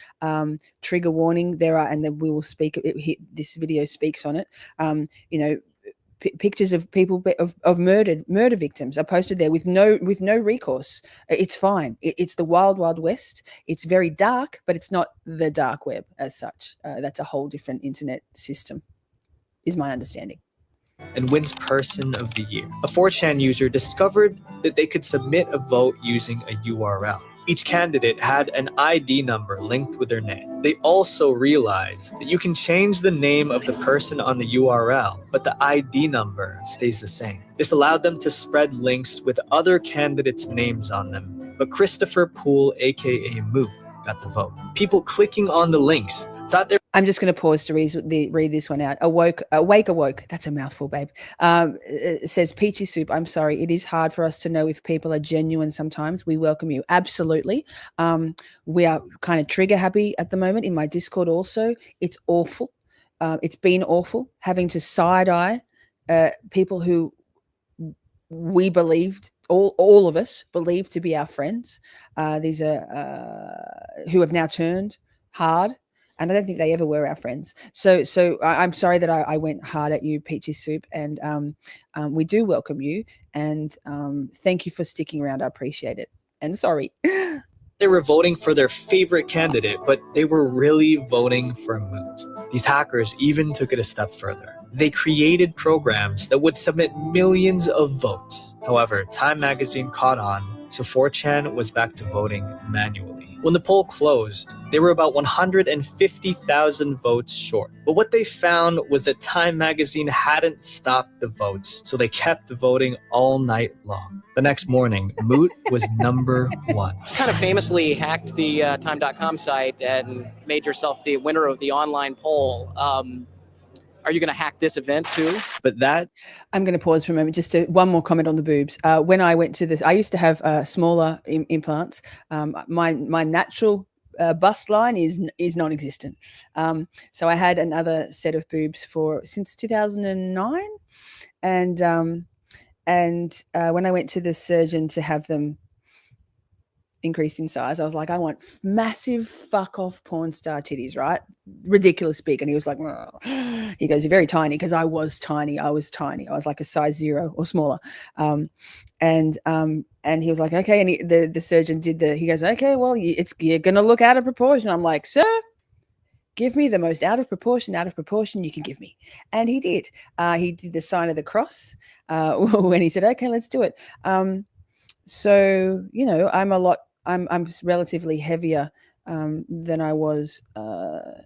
Trigger warning. There are, and then we will speak. This video speaks on it. Pictures of people of murder victims are posted there with no recourse. It's fine. It's the wild west. It's very dark, but it's not the dark web as such. That's a whole different internet system, is my understanding. And wins Person of the Year. A 4chan user discovered that they could submit a vote using a URL. Each candidate had an ID number linked with their name. They also realized that you can change the name of the person on the URL, but the ID number stays the same. This allowed them to spread links with other candidates' names on them, but Christopher Poole, aka Moo, got the vote. People clicking on the links thought they I'm just going to pause to read this one out. Awake. That's a mouthful, babe. It says, Peachy Soup, I'm sorry. It is hard for us to know if people are genuine sometimes. We welcome you. Absolutely. We are kind of trigger happy at the moment in my Discord also. It's awful. It's been awful having to side-eye people who we believed, all of us believed to be our friends. These are who have now turned hard. And I don't think they ever were our friends. So I'm sorry that I went hard at you, Peachy Soup. And we do welcome you. And thank you for sticking around. I appreciate it. And sorry. They were voting for their favorite candidate, but they were really voting for Moot. These hackers even took it a step further. They created programs that would submit millions of votes. However, Time Magazine caught on, so 4chan was back to voting manually. When the poll closed, they were about 150,000 votes short. But what they found was that Time Magazine hadn't stopped the votes, so they kept voting all night long. The next morning, Moot was number 1. Kind of famously hacked the Time.com site and made yourself the winner of the online poll. Are you going to hack this event too? But that... I'm going to pause for a moment. Just one more comment on the boobs. When I went to this, I used to have smaller implants. My natural bust line is non-existent. So I had another set of boobs since 2009. And when I went to the surgeon to have them increased in size, I was like, I want massive fuck off porn star titties, right? Ridiculous big. And he was like, oh. He goes, you're very tiny, because I was tiny. I was like a size 0 or smaller. And he was like, okay. And the surgeon he goes, okay, well, you're going to look out of proportion. I'm like, sir, give me the most out of proportion you can give me. And he did. He did the sign of the cross when he said, okay, let's do it. So, you know, I'm relatively heavier than I was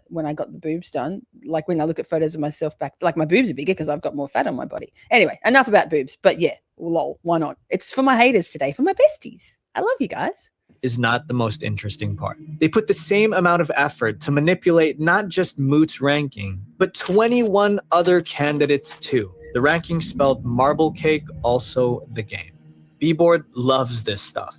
when I got the boobs done. Like when I look at photos of myself back, like my boobs are bigger because I've got more fat on my body. Anyway, enough about boobs. But yeah, lol, why not? It's for my haters today, for my besties. I love you guys. Is not the most interesting part. They put the same amount of effort to manipulate not just Moot's ranking, but 21 other candidates too. The ranking spelled marble cake, also the game. B-Board loves this stuff.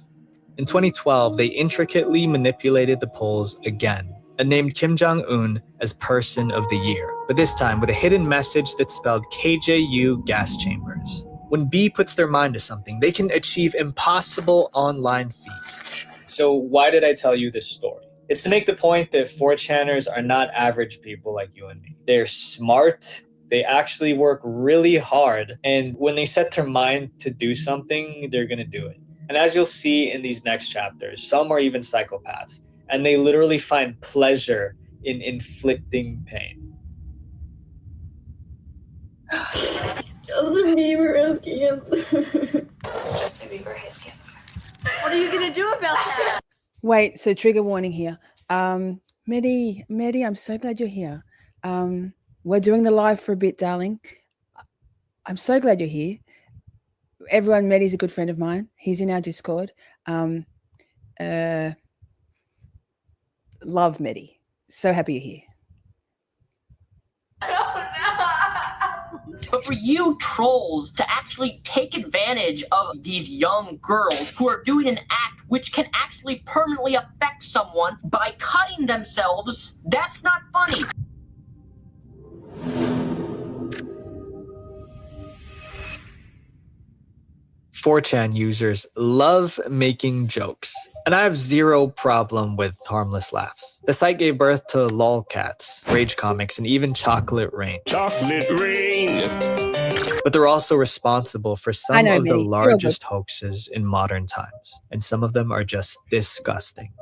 In 2012, they intricately manipulated the polls again and named Kim Jong-un as Person of the Year, but this time with a hidden message that spelled KJU gas chambers. When B puts their mind to something, they can achieve impossible online feats. So why did I tell you this story? It's to make the point that 4chaners are not average people like you and me. They're smart. They actually work really hard. And when they set their mind to do something, they're going to do it. And as you'll see in these next chapters, some are even psychopaths. And they literally find pleasure in inflicting pain. Justin Bieber has cancer. Justin Bieber has cancer. What are you gonna do about that? Wait, so trigger warning here. Medi, I'm so glad you're here. We're doing the live for a bit, darling. I'm so glad you're here. Everyone, Medi's a good friend of mine. He's in our Discord. Love Medi. So happy you're here. But for you trolls to actually take advantage of these young girls who are doing an act which can actually permanently affect someone by cutting themselves, that's not funny. 4chan users love making jokes, and I have zero problem with harmless laughs. The site gave birth to lolcats, rage comics, and even Chocolate Rain. Chocolate Rain! But they're also responsible for some of the largest hoaxes in modern times, and some of them are just disgusting.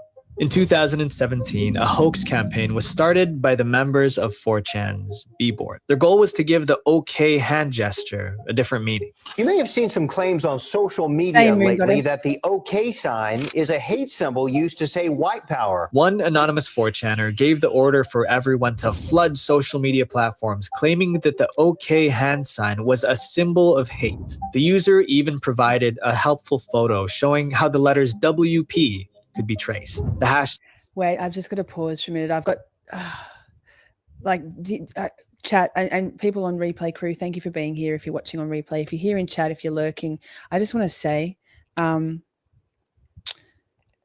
In 2017, a hoax campaign was started by the members of 4chan's B-Board. Their goal was to give the OK hand gesture a different meaning. You may have seen some claims on social media lately that the OK sign is a hate symbol used to say white power. One anonymous 4chaner gave the order for everyone to flood social media platforms, claiming that the OK hand sign was a symbol of hate. The user even provided a helpful photo showing how the letters WP could be traced. The hash. Wait, I've just got to pause for a minute. I've got chat and people on replay crew. Thank you for being here. If you're watching on replay, if you're here in chat, if you're lurking, I just want to say, I've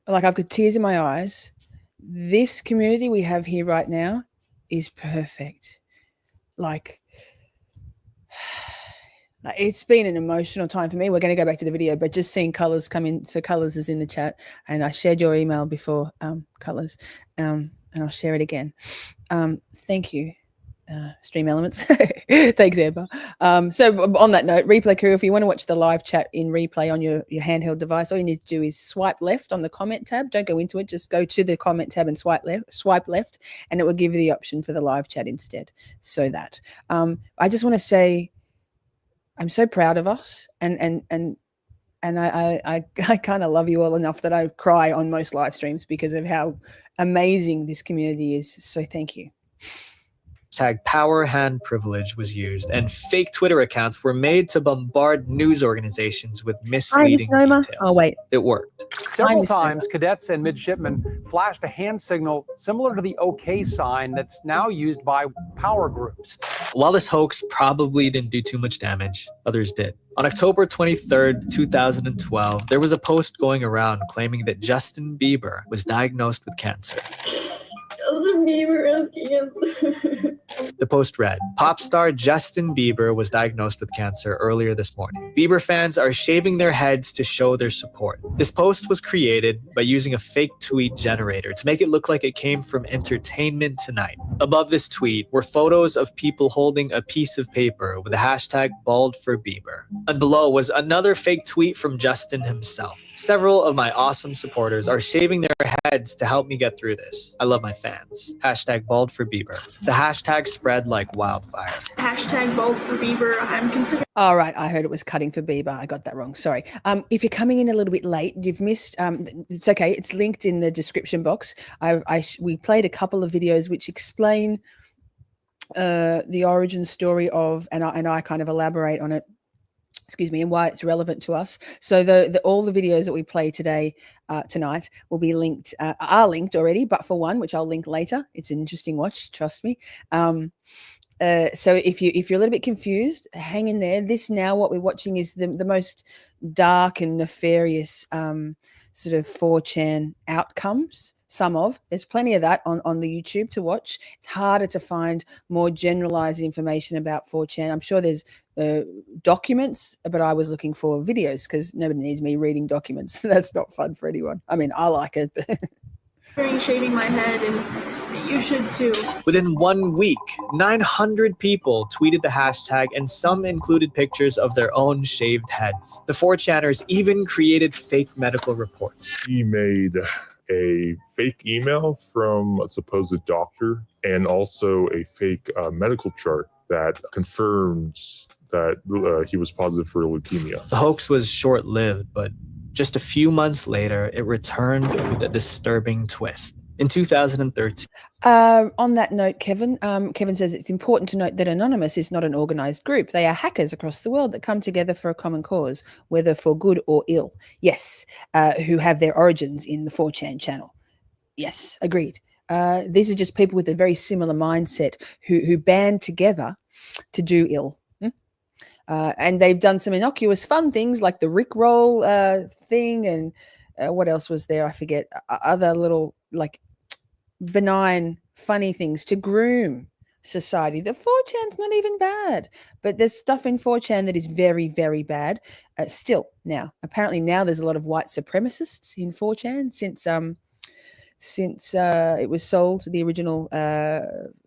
got tears in my eyes. This community we have here right now is perfect. It's been an emotional time for me. We're going to go back to the video, but just seeing Colors come in. So Colors is in the chat, and I shared your email before, Colors, and I'll share it again. Thank you, Stream Elements. Thanks, Amber. So on that note, replay crew, if you want to watch the live chat in replay on your handheld device, all you need to do is swipe left on the comment tab. Don't go into it. Just go to the comment tab and swipe left, and it will give you the option for the live chat instead. So that I just want to say, I'm so proud of us, and I kind of love you all enough that I cry on most live streams because of how amazing this community is. So thank you. Power hand privilege was used, and fake Twitter accounts were made to bombard news organizations with misleading details. Oh wait, it worked. Several times, cadets and midshipmen flashed a hand signal similar to the OK sign that's now used by power groups. While this hoax probably didn't do too much damage, others did. On October 23rd, 2012, there was a post going around claiming that Justin Bieber was diagnosed with cancer. Justin Bieber has cancer. The post read, pop star Justin Bieber was diagnosed with cancer earlier this morning. Bieber fans are shaving their heads to show their support. This post was created by using a fake tweet generator to make it look like it came from Entertainment Tonight. Above this tweet were photos of people holding a piece of paper with the hashtag bald for Bieber. And below was another fake tweet from Justin himself. Several of my awesome supporters are shaving their heads to help me get through this. I love my fans. Hashtag bald for Bieber. The hashtag spread like wildfire. Hashtag bald for Bieber. I'm considering. All right, I heard it was cutting for Bieber. I got that wrong. Sorry. If you're coming in a little bit late, you've missed. It's okay. It's linked in the description box. We played a couple of videos which explain the origin story of, and I kind of elaborate on it. Excuse me, and why it's relevant to us. So all the videos that we play today, tonight, will be linked, are linked already, but for one, which I'll link later. It's an interesting watch, trust me. So if you're a little bit confused, hang in there. What we're watching is the most dark and nefarious sort of 4chan outcomes. There's plenty of that on the YouTube to watch. It's harder to find more generalized information about 4chan. I'm sure there's documents, but I was looking for videos because nobody needs me reading documents. That's not fun for anyone. I mean, I like it. But shaving my head, and you should too. Within 1 week, 900 people tweeted the hashtag, and some included pictures of their own shaved heads. The 4chaners even created fake medical reports. He made a fake email from a supposed doctor and also a fake medical chart that confirms that he was positive for leukemia. The hoax was short-lived, but just a few months later, it returned with a disturbing twist. In 2013. On that note, Kevin says it's important to note that Anonymous is not an organized group. They are hackers across the world that come together for a common cause, whether for good or ill. Yes, who have their origins in the 4chan channel. Yes, agreed. These are just people with a very similar mindset who band together to do ill. And they've done some innocuous fun things like the Rickroll thing, and what else was there? I forget. Other little like benign, funny things to groom society. The 4chan's not even bad, but there's stuff in 4chan that is very, very bad. Still now, apparently now there's a lot of white supremacists in 4chan since it was sold to the original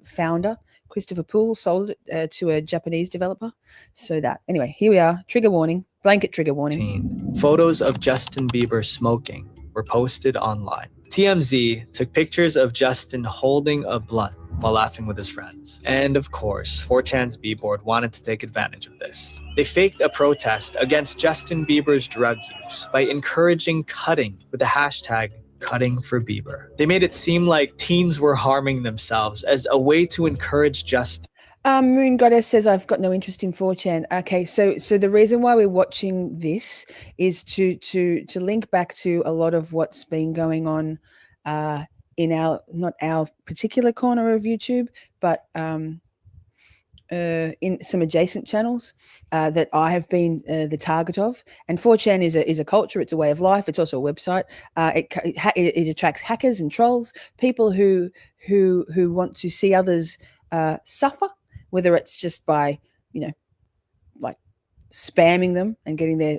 founder. Christopher Poole sold it to a Japanese developer. So that, anyway, here we are. Trigger warning, blanket trigger warning. Photos of Justin Bieber smoking were posted online. TMZ took pictures of Justin holding a blunt while laughing with his friends. And of course, 4chan's B-board wanted to take advantage of this. They faked a protest against Justin Bieber's drug use by encouraging cutting with the hashtag cutting for Bieber. They made it seem like teens were harming themselves as a way to encourage Justin. Moon Goddess says, I've got no interest in 4chan. Okay, so the reason why we're watching this is to link back to a lot of what's been going on in not our particular corner of YouTube, but in some adjacent channels that I have been the target of. And 4chan is a culture, it's a way of life, it's also a website. It attracts hackers and trolls, people who want to see others suffer, whether it's just by, like spamming them and getting their,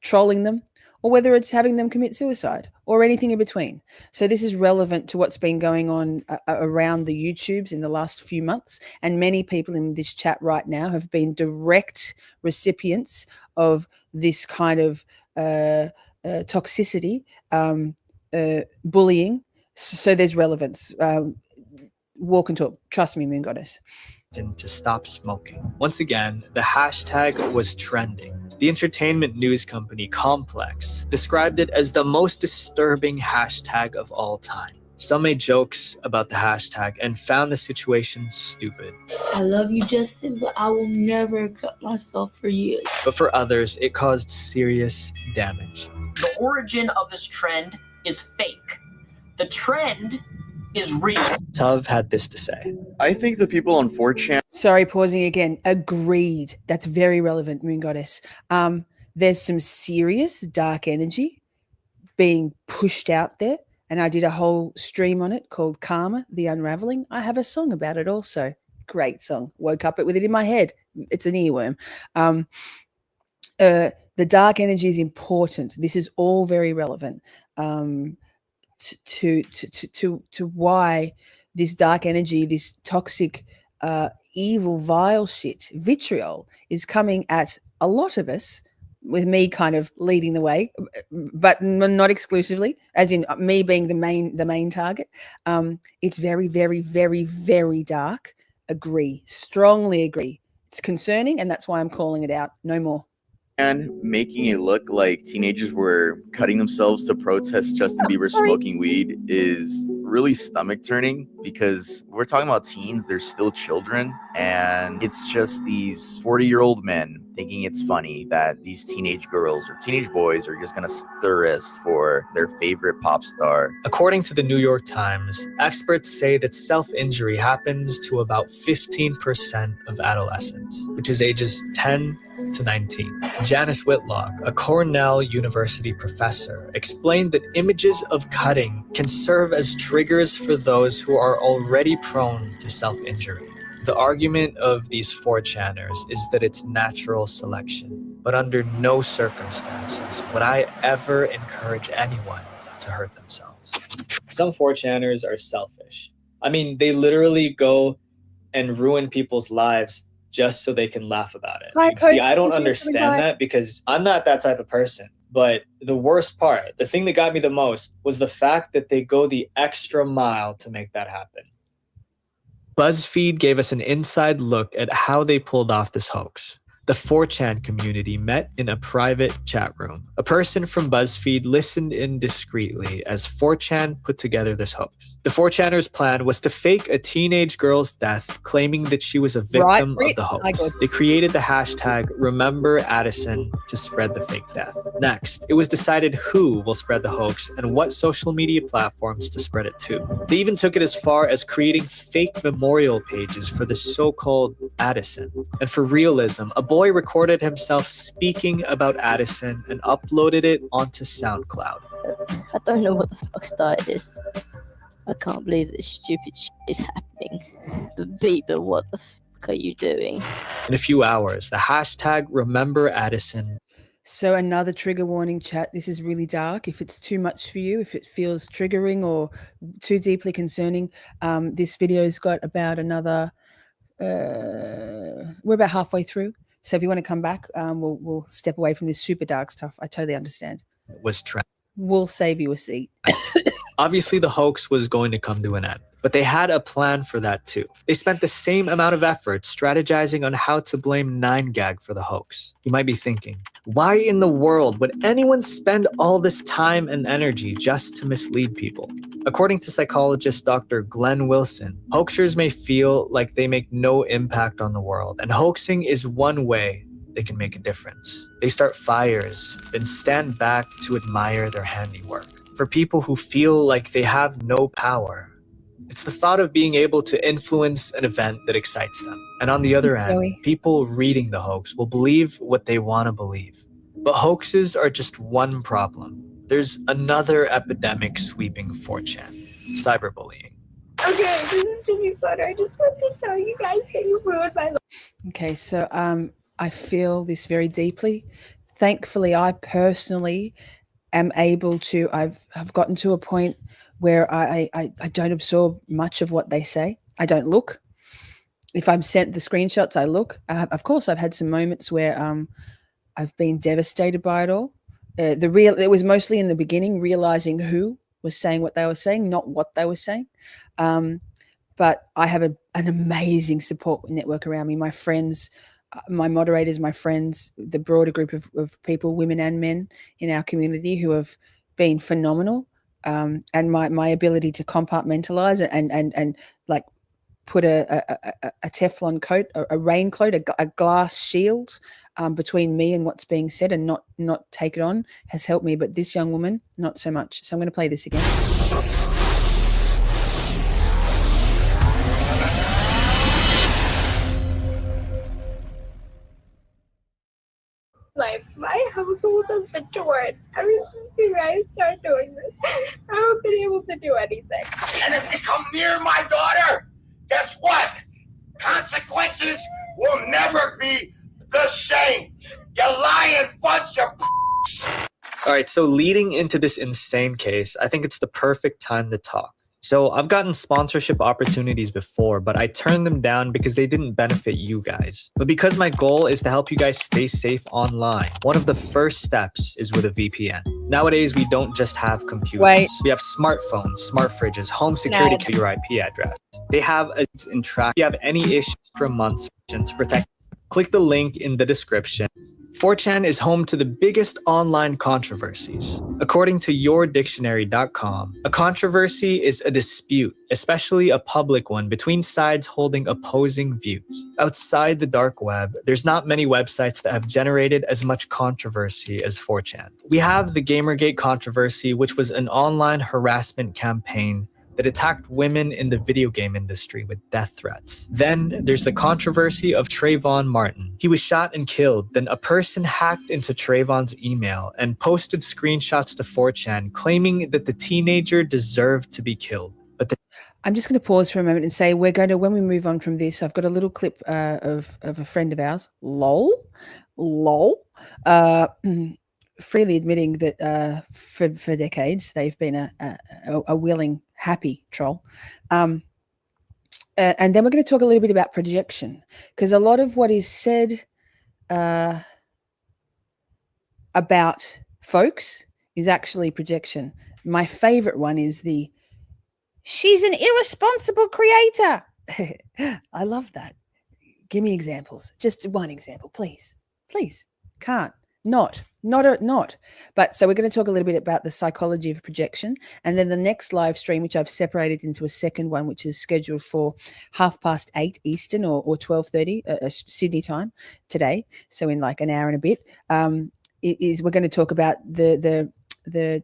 trolling them, or whether it's having them commit suicide or anything in between. So this is relevant to what's been going on around the YouTubes in the last few months. And many people in this chat right now have been direct recipients of this kind of toxicity, bullying. So there's relevance. Walk and talk. Trust me, Moon Goddess. To stop smoking. Once again, the hashtag was trending. The entertainment news company Complex described it as the most disturbing hashtag of all time. Some made jokes about the hashtag and found the situation stupid. I love you, Justin, but I will never cut myself for you. But for others, it caused serious damage. The origin of this trend is fake. The trend is real. Tuv had this to say. I think the people on 4chan... Sorry, pausing again. Agreed. That's very relevant, Moon Goddess. There's some serious dark energy being pushed out there. And I did a whole stream on it called Karma, The Unraveling. I have a song about it also. Great song. Woke up with it in my head. It's an earworm. The dark energy is important. This is all very relevant to why this dark energy, this toxic, evil, vile shit, vitriol, is coming at a lot of us, with me kind of leading the way, but not exclusively, as in me being the main target. It's very, very, very, very dark. Agree. Strongly agree. It's concerning, and that's why I'm calling it out. No more. And making it look like teenagers were cutting themselves to protest Justin Bieber smoking weed is really stomach turning, because we're talking about teens, they're still children, and it's just these 40-year-old men thinking it's funny that these teenage girls or teenage boys are just gonna thirst for their favorite pop star. According to the New York Times, experts say that self-injury happens to about 15% of adolescents, which is ages 10 to 19. Janice Whitlock, a Cornell University professor, explained that images of cutting can serve as triggers for those who are already prone to self-injury. The argument of these 4chaners is that it's natural selection, but under no circumstances would I ever encourage anyone to hurt themselves. Some 4chaners are selfish. I mean, they literally go and ruin people's lives just so they can laugh about it. See, I don't understand that, because I'm not that type of person. But the worst part, the thing that got me the most, was the fact that they go the extra mile to make that happen. BuzzFeed gave us an inside look at how they pulled off this hoax. The 4chan community met in a private chat room. A person from BuzzFeed listened in discreetly as 4chan put together this hoax. The 4chaners' plan was to fake a teenage girl's death, claiming that she was a victim of the hoax. They created the hashtag #RememberAddison to spread the fake death. Next, it was decided who will spread the hoax and what social media platforms to spread it to. They even took it as far as creating fake memorial pages for the so-called Addison. And for realism, a boy recorded himself speaking about Addison and uploaded it onto SoundCloud. I don't know what the fuck started this. I can't believe this stupid shit is happening. But Bieber, what the fuck are you doing? In a few hours, the hashtag #RememberAddison. So another trigger warning, chat. This is really dark. If it's too much for you, if it feels triggering or too deeply concerning, this video's got about another, we're about halfway through. So if you want to come back, we'll step away from this super dark stuff. I totally understand. Was trapped. We'll save you a seat. Obviously, the hoax was going to come to an end, but they had a plan for that too. They spent the same amount of effort strategizing on how to blame 9gag for the hoax. You might be thinking, why in the world would anyone spend all this time and energy just to mislead people? According to psychologist Dr. Glenn Wilson, hoaxers may feel like they make no impact on the world, and hoaxing is one way they can make a difference. They start fires, then stand back to admire their handiwork. For people who feel like they have no power, it's the thought of being able to influence an event that excites them. And on the other end, people reading the hoax will believe what they want to believe. But hoaxes are just one problem. There's another epidemic sweeping 4chan: cyberbullying. Okay, this is Jimmy Flutter. I just want to tell you guys that you ruined my life. Okay, so I feel this very deeply. Thankfully, I personally am able to, I've gotten to a point where I don't absorb much of what they say. I don't look. If I'm sent the screenshots, I look. Of course, I've had some moments where I've been devastated by it all. It was mostly in the beginning, realizing who was saying what they were saying, not what they were saying. But I have an amazing support network around me. My friends, my moderators, my friends, the broader group of people, women and men in our community who have been phenomenal. And my ability to compartmentalize and like put a Teflon coat, a rain coat, a glass shield between me and what's being said and not take it on has helped me. But this young woman, not so much. So I'm going to play this again. My household has been torn ever since you guys started doing this. I haven't been able to do anything. And if you come near my daughter, guess what? consequences will never be the same. You lying bunch of All right, so leading into this insane case, I think it's the perfect time to talk. So I've gotten sponsorship opportunities before, but I turned them down because they didn't benefit you guys. But because my goal is to help you guys stay safe online, one of the first steps is with a VPN. Nowadays, we don't just have computers. We have smartphones, smart fridges, home security to your IP address. They have a in track. If you have any issue for months to protect, click the link in the description. 4chan is home to the biggest online controversies. According to yourdictionary.com, a controversy is a dispute, especially a public one, between sides holding opposing views. Outside the dark web, there's not many websites that have generated as much controversy as 4chan. We have the Gamergate controversy, which was an online harassment campaign that attacked women in the video game industry with death threats. Then there's the controversy of Trayvon Martin. He was shot and killed. Then a person hacked into Trayvon's email and posted screenshots to 4chan claiming that the teenager deserved to be killed. But I'm just going to pause for a moment and say when we move on from this, I've got a little clip of a friend of ours, lol, freely admitting that for decades they've been a willing, happy troll. And then we're going to talk a little bit about projection, because a lot of what is said about folks is actually projection. My favorite one is she's an irresponsible creator. I love that. Give me examples. Just one example, please. Please. Can't. Not. But so we're going to talk a little bit about the psychology of projection, and then the next live stream, which I've separated into a second one, which is scheduled for 8:30 Eastern or 12:30 Sydney time today. So in like an hour and a bit, we're going to talk about the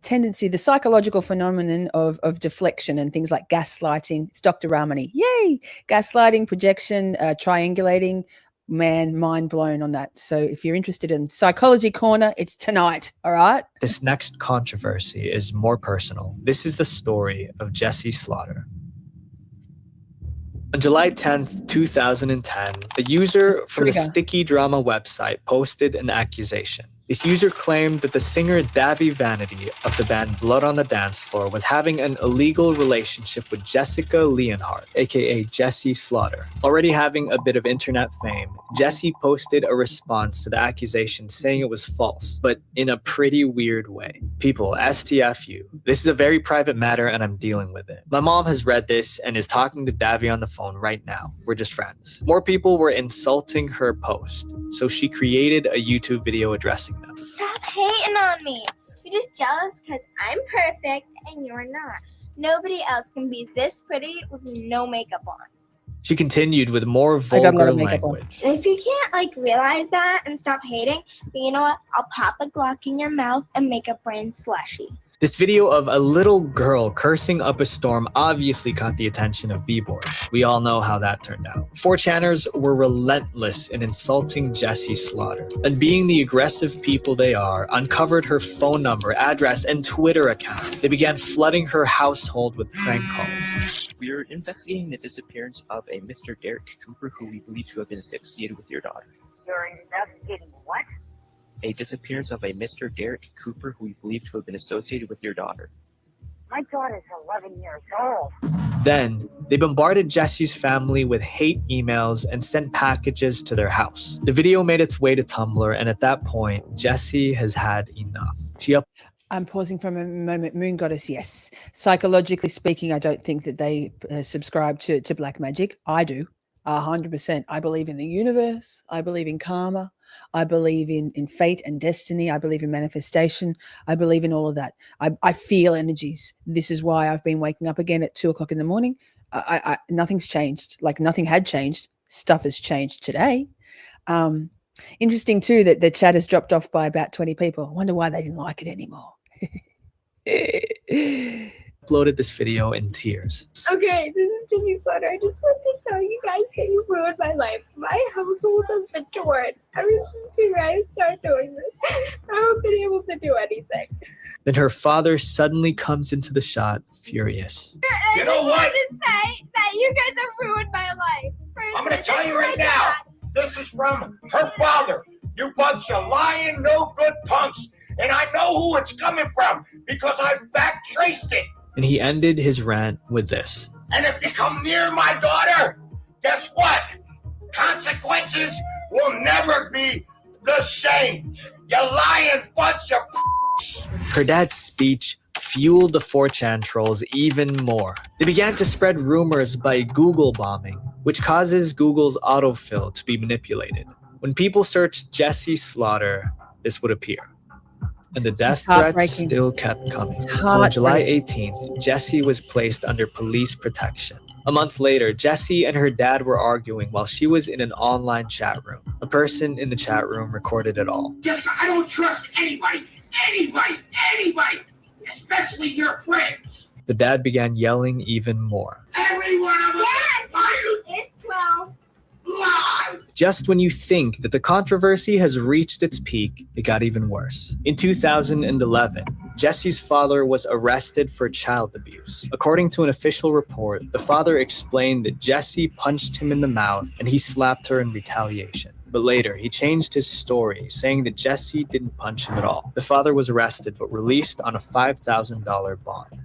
tendency, the psychological phenomenon of deflection and things like gaslighting. It's Dr. Ramani. Yay! Gaslighting, projection, triangulating. Man, mind blown on that. So if you're interested in Psychology Corner, it's tonight. All right. this next controversy is more personal. This is the story of Jesse Slaughter. On July 10th, 2010, a user from the Sticky Drama website posted an accusation. This user claimed that the singer Davy Vanity of the band Blood on the Dance Floor was having an illegal relationship with Jessica Leonhardt, aka Jesse Slaughter. Already having a bit of internet fame, Jesse posted a response to the accusation saying it was false, but in a pretty weird way. People, STFU, this is a very private matter and I'm dealing with it. My mom has read this and is talking to Davy on the phone right now. We're just friends. More people were insulting her post, so she created a YouTube video addressing them. Stop hating on me. You're just jealous because I'm perfect and you're not. Nobody else can be this pretty with no makeup on. She continued with more vulgar language. And if you can't realize that and stop hating, you know what? I'll pop a Glock in your mouth and make a brain slushy. This video of a little girl cursing up a storm obviously caught the attention of B-boys. We all know how that turned out. 4chaners were relentless in insulting Jesse Slaughter, and being the aggressive people they are, uncovered her phone number, address, and Twitter account. They began flooding her household with prank calls. We are investigating the disappearance of a Mr. Derek Cooper who we believe to have been associated with your daughter. You're investigating what? A disappearance of a Mr. Derek Cooper who we believe to have been associated with your daughter. My daughter's 11 years old. Then, they bombarded Jesse's family with hate emails and sent packages to their house. The video made its way to Tumblr, and at that point, Jesse has had enough. I'm pausing for a moment. Moon Goddess, yes. Psychologically speaking, I don't think that they subscribe to black magic. I do, 100%. I believe in the universe. I believe in karma. I believe in fate and destiny. I believe in manifestation. I believe in all of that. I feel energies. This is why I've been waking up again at 2:00 in the morning. Nothing's changed. Like nothing had changed. Stuff has changed today. Interesting too that the chat has dropped off by about 20 people. I wonder why they didn't like it anymore. Uploaded this video in tears. Okay, this is Jesse Slaughter. I just want to tell you guys that you ruined my life. My household has been torn. Ever since you guys started doing this, I haven't been able to do anything. Then her father suddenly comes into the shot, furious. You know what? I just wanted to say that you guys have ruined my life. For I'm gonna tell you right now. This is from her father. You bunch of lying, no good punks. And I know who it's coming from because I've back traced it. And he ended his rant with this. And if you come near my daughter, guess what? Consequences will never be the same. You lying bunch of Her dad's speech fueled the 4chan trolls even more. They began to spread rumors by Google bombing, which causes Google's autofill to be manipulated. When people searched Jesse Slaughter, this would appear. And the death threats still kept coming. So on July 18th, Jessie was placed under police protection. A month later, Jessie and her dad were arguing while she was in an online chat room. A person in the chat room recorded it all. Jessica, I don't trust anybody, especially your friends. The dad began yelling even more. Every one of them. It's 12. Lie. Just when you think that the controversy has reached its peak, it got even worse. In 2011, Jesse's father was arrested for child abuse. According to an official report, the father explained that Jesse punched him in the mouth and he slapped her in retaliation. But later, he changed his story, saying that Jesse didn't punch him at all. The father was arrested but released on a $5,000 bond.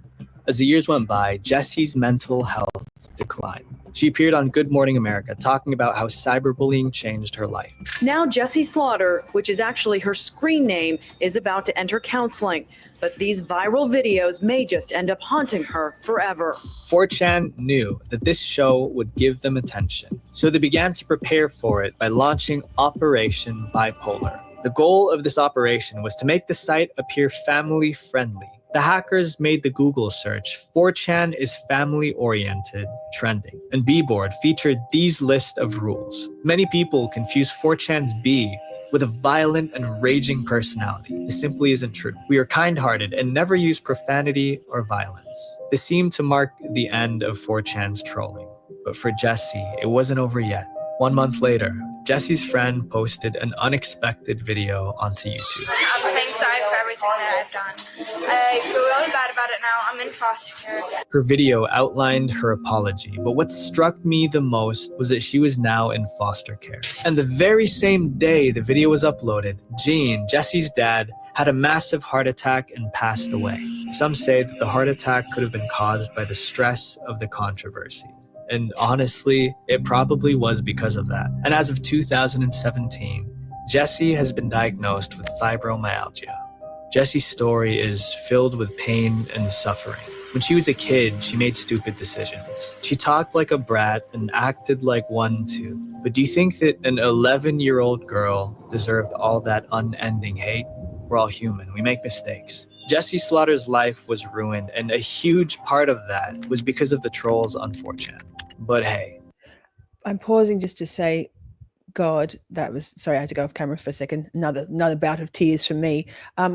As the years went by, Jesse's mental health declined. She appeared on Good Morning America talking about how cyberbullying changed her life. Now Jessie Slaughter, which is actually her screen name, is about to enter counseling. But these viral videos may just end up haunting her forever. 4chan knew that this show would give them attention, so they began to prepare for it by launching Operation Bipolar. The goal of this operation was to make the site appear family-friendly. The hackers made the Google search 4chan is family-oriented trending, and Bboard featured these list of rules. Many people confuse 4chan's B with a violent and raging personality. This simply isn't true. We are kind-hearted and never use profanity or violence. This seemed to mark the end of 4chan's trolling. But for Jessie, it wasn't over yet. 1 month later, Jesse's friend posted an unexpected video onto YouTube. I'm saying sorry for everything that I've done. I feel really bad about it now. I'm in foster care. Her video outlined her apology, but what struck me the most was that she was now in foster care. And the very same day the video was uploaded, Gene, Jesse's dad, had a massive heart attack and passed away. Some say that the heart attack could have been caused by the stress of the controversy. And honestly, it probably was because of that. And as of 2017, Jessie has been diagnosed with fibromyalgia. Jessie's story is filled with pain and suffering. When she was a kid, she made stupid decisions. She talked like a brat and acted like one too. But do you think that an 11-year-old girl deserved all that unending hate? We're all human. We make mistakes. Jessie Slaughter's life was ruined, and a huge part of that was because of the trolls on 4chan. But hey. I'm pausing just to say, God, that was, sorry, I had to go off camera for a second. Another bout of tears from me.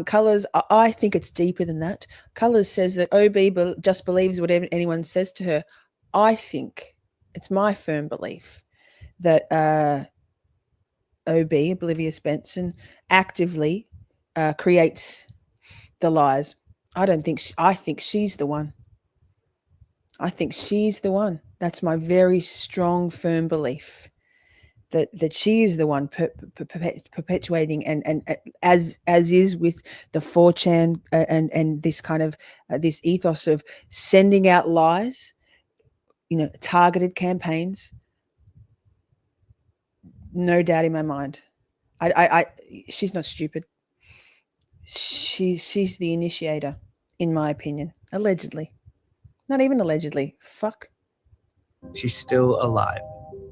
Colors, I think it's deeper than that. Colors says that OB just believes whatever anyone says to her. I think, it's my firm belief, that OB, Oblivious Benson, actively creates the lies. I think she's the one. I think she's the one. That's my very strong, firm belief. That she is the one perpetuating and as is with the 4chan and this kind of this ethos of sending out lies, targeted campaigns. No doubt in my mind. She's not stupid. She's the initiator, in my opinion. Allegedly. Not even allegedly. Fuck. She's still alive.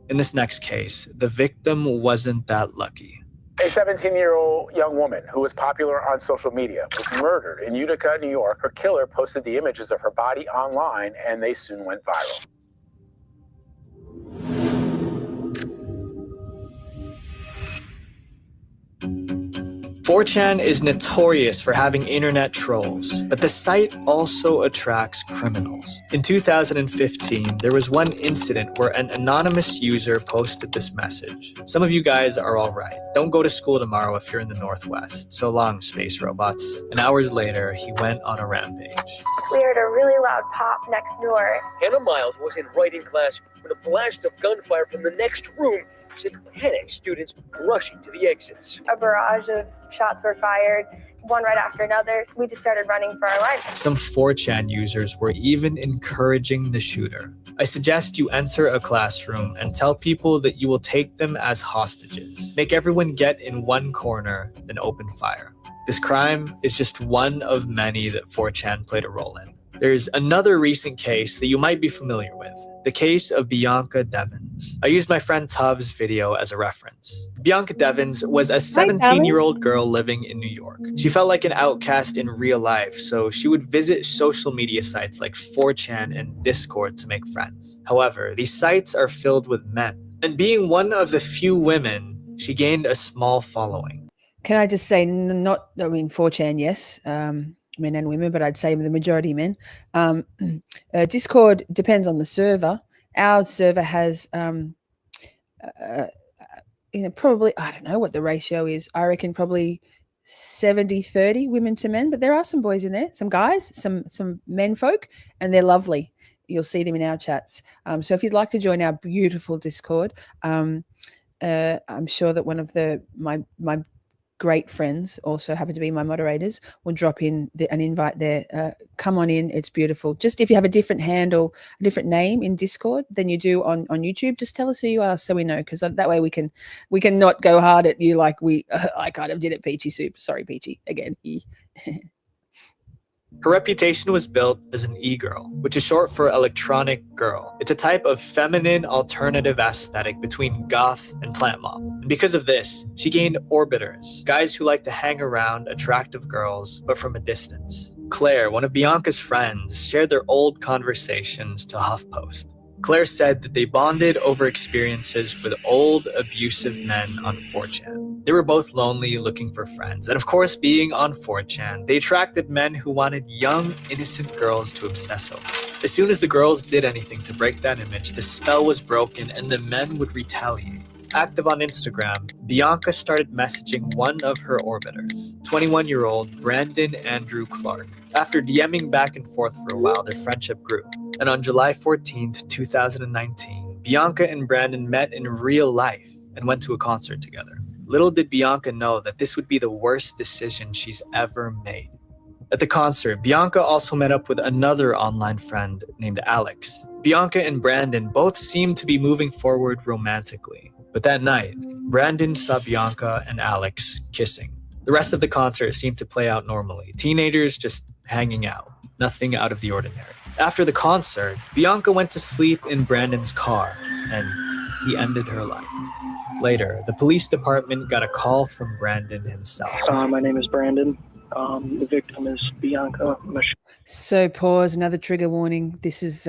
In this next case, the victim wasn't that lucky. A 17-year-old young woman who was popular on social media was murdered in Utica, New York. Her killer posted the images of her body online, and they soon went viral. 4chan is notorious for having internet trolls, but the site also attracts criminals. In 2015, there was one incident where an anonymous user posted this message. Some of you guys are all right. Don't go to school tomorrow if you're in the Northwest. So long, space robots. And hours later, he went on a rampage. We heard a really loud pop next door. Hannah Miles was in writing class when a blast of gunfire from the next room sent panicked students rushing to the exits. A barrage of shots were fired, one right after another. We just started running for our lives. Some 4chan users were even encouraging the shooter. I suggest you enter a classroom and tell people that you will take them as hostages. Make everyone get in one corner, then open fire. This crime is just one of many that 4chan played a role in. There's another recent case that you might be familiar with, the case of Bianca Devins. I used my friend Tuv's video as a reference. Bianca Devins was a 17-year-old girl living in New York. She felt like an outcast in real life, so she would visit social media sites like 4chan and Discord to make friends. However, these sites are filled with men, and being one of the few women, she gained a small following. Can I just say, 4chan, yes, men and women, but I'd say the majority men. Discord depends on the server. Our server has, probably, I don't know what the ratio is. I reckon probably 70-30 women to men, but there are some boys in there, some guys, some men folk, and they're lovely. You'll see them in our chats. So if you'd like to join our beautiful Discord, I'm sure that one of my great friends also happen to be my moderators will drop in an invite there. Come on in, it's beautiful. Just if you have a different handle, a different name in Discord than you do on YouTube, just tell us who you are so we know, because that way we can not go hard at you like I kind of did at Peachy Soup. Sorry, Peachy, again. Her reputation was built as an e-girl, which is short for electronic girl. It's a type of feminine alternative aesthetic between goth and plant mom. And because of this, she gained orbiters, guys who like to hang around attractive girls, but from a distance. Claire, one of Bianca's friends, shared their old conversations to HuffPost. Claire said that they bonded over experiences with old, abusive men on 4chan. They were both lonely, looking for friends. And of course, being on 4chan, they attracted men who wanted young, innocent girls to obsess over. As soon as the girls did anything to break that image, the spell was broken and the men would retaliate. Active on Instagram, Bianca started messaging one of her orbiters, 21-year-old Brandon Andrew Clark. After DMing back and forth for a while, their friendship grew. And on July 14th, 2019, Bianca and Brandon met in real life and went to a concert together. Little did Bianca know that this would be the worst decision she's ever made. At the concert, Bianca also met up with another online friend named Alex. Bianca and Brandon both seemed to be moving forward romantically. But that night, Brandon saw Bianca and Alex kissing. The rest of the concert seemed to play out normally. Teenagers just hanging out. Nothing out of the ordinary. After the concert, Bianca went to sleep in Brandon's car, and he ended her life. Later, the police department got a call from Brandon himself. My name is Brandon. The victim is Bianca. So pause, another trigger warning. This is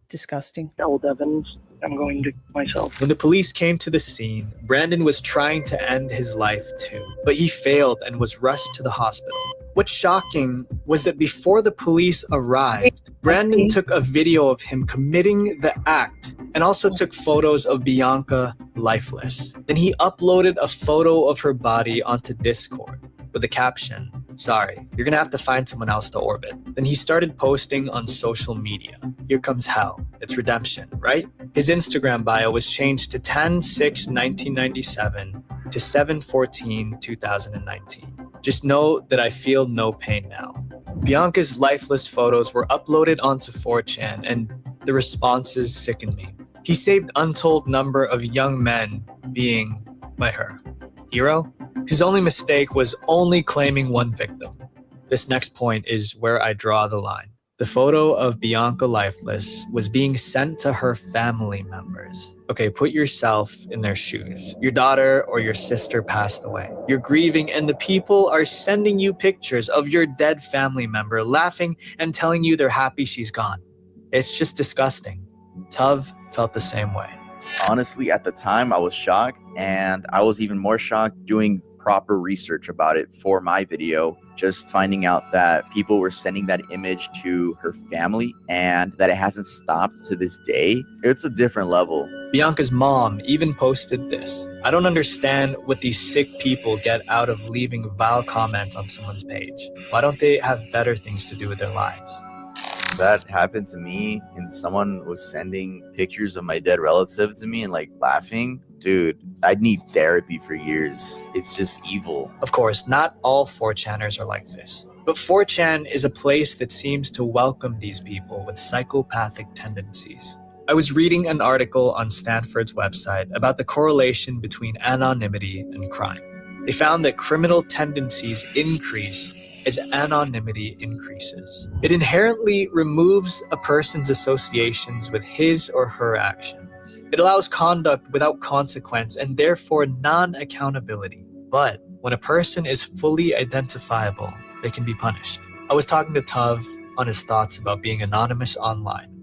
disgusting. Old Evans. I'm going to myself. When the police came to the scene, Brandon was trying to end his life too, but he failed and was rushed to the hospital. What's shocking was that before the police arrived, Brandon took a video of him committing the act and also took photos of Bianca lifeless. Then he uploaded a photo of her body onto Discord with the caption, "Sorry, you're gonna have to find someone else to orbit." Then he started posting on social media. Here comes hell. It's redemption, right? His Instagram bio was changed to 10/6/1997 to 7/14/2019. Just know that I feel no pain now. Bianca's lifeless photos were uploaded onto 4chan and the responses sickened me. He saved untold number of young men being by her. Hero? His only mistake was only claiming one victim. This next point is where I draw the line. The photo of Bianca lifeless was being sent to her family members. Okay, put yourself in their shoes. Your daughter or your sister passed away. You're grieving and the people are sending you pictures of your dead family member, laughing and telling you they're happy she's gone. It's just disgusting. Tuv felt the same way. Honestly, at the time, I was shocked, and I was even more shocked doing proper research about it for my video, just finding out that people were sending that image to her family and that it hasn't stopped to this day, it's a different level. Bianca's mom even posted this. I don't understand what these sick people get out of leaving vile comments on someone's page. Why don't they have better things to do with their lives? That happened to me, and someone was sending pictures of my dead relative to me and like laughing. Dude, I'd need therapy for years. It's just evil. Of course, not all 4chaners are like this. But 4chan is a place that seems to welcome these people with psychopathic tendencies. I was reading an article on Stanford's website about the correlation between anonymity and crime. They found that criminal tendencies increase as anonymity increases. It inherently removes a person's associations with his or her actions. It allows conduct without consequence and therefore non-accountability. But when a person is fully identifiable, they can be punished. I was talking to Tav on his thoughts about being anonymous online.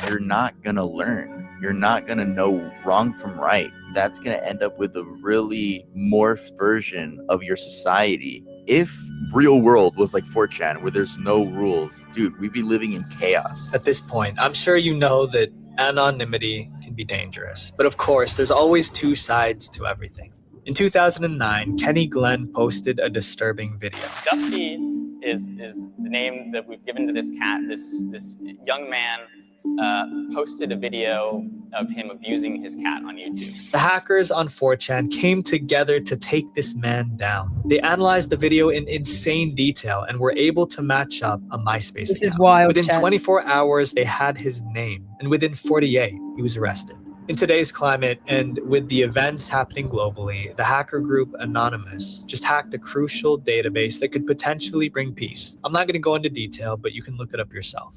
You're not gonna learn. You're not gonna know wrong from right. That's gonna end up with a really morphed version of your society. If real world was like 4chan, where there's no rules, dude, we'd be living in chaos. At this point, I'm sure you know that anonymity can be dangerous. But of course, there's always two sides to everything. In 2009, Kenny Glenn posted a disturbing video. Dusky is the name that we've given to this cat. This young man posted a video of him abusing his cat on YouTube. The hackers on 4chan came together to take this man down. They analyzed the video in insane detail and were able to match up a MySpace This account. is wild, Within chat. 24 hours, they had his name, and within 48, he was arrested. In today's climate, and with the events happening globally, the hacker group Anonymous just hacked a crucial database that could potentially bring peace. I'm not going to go into detail, but you can look it up yourself.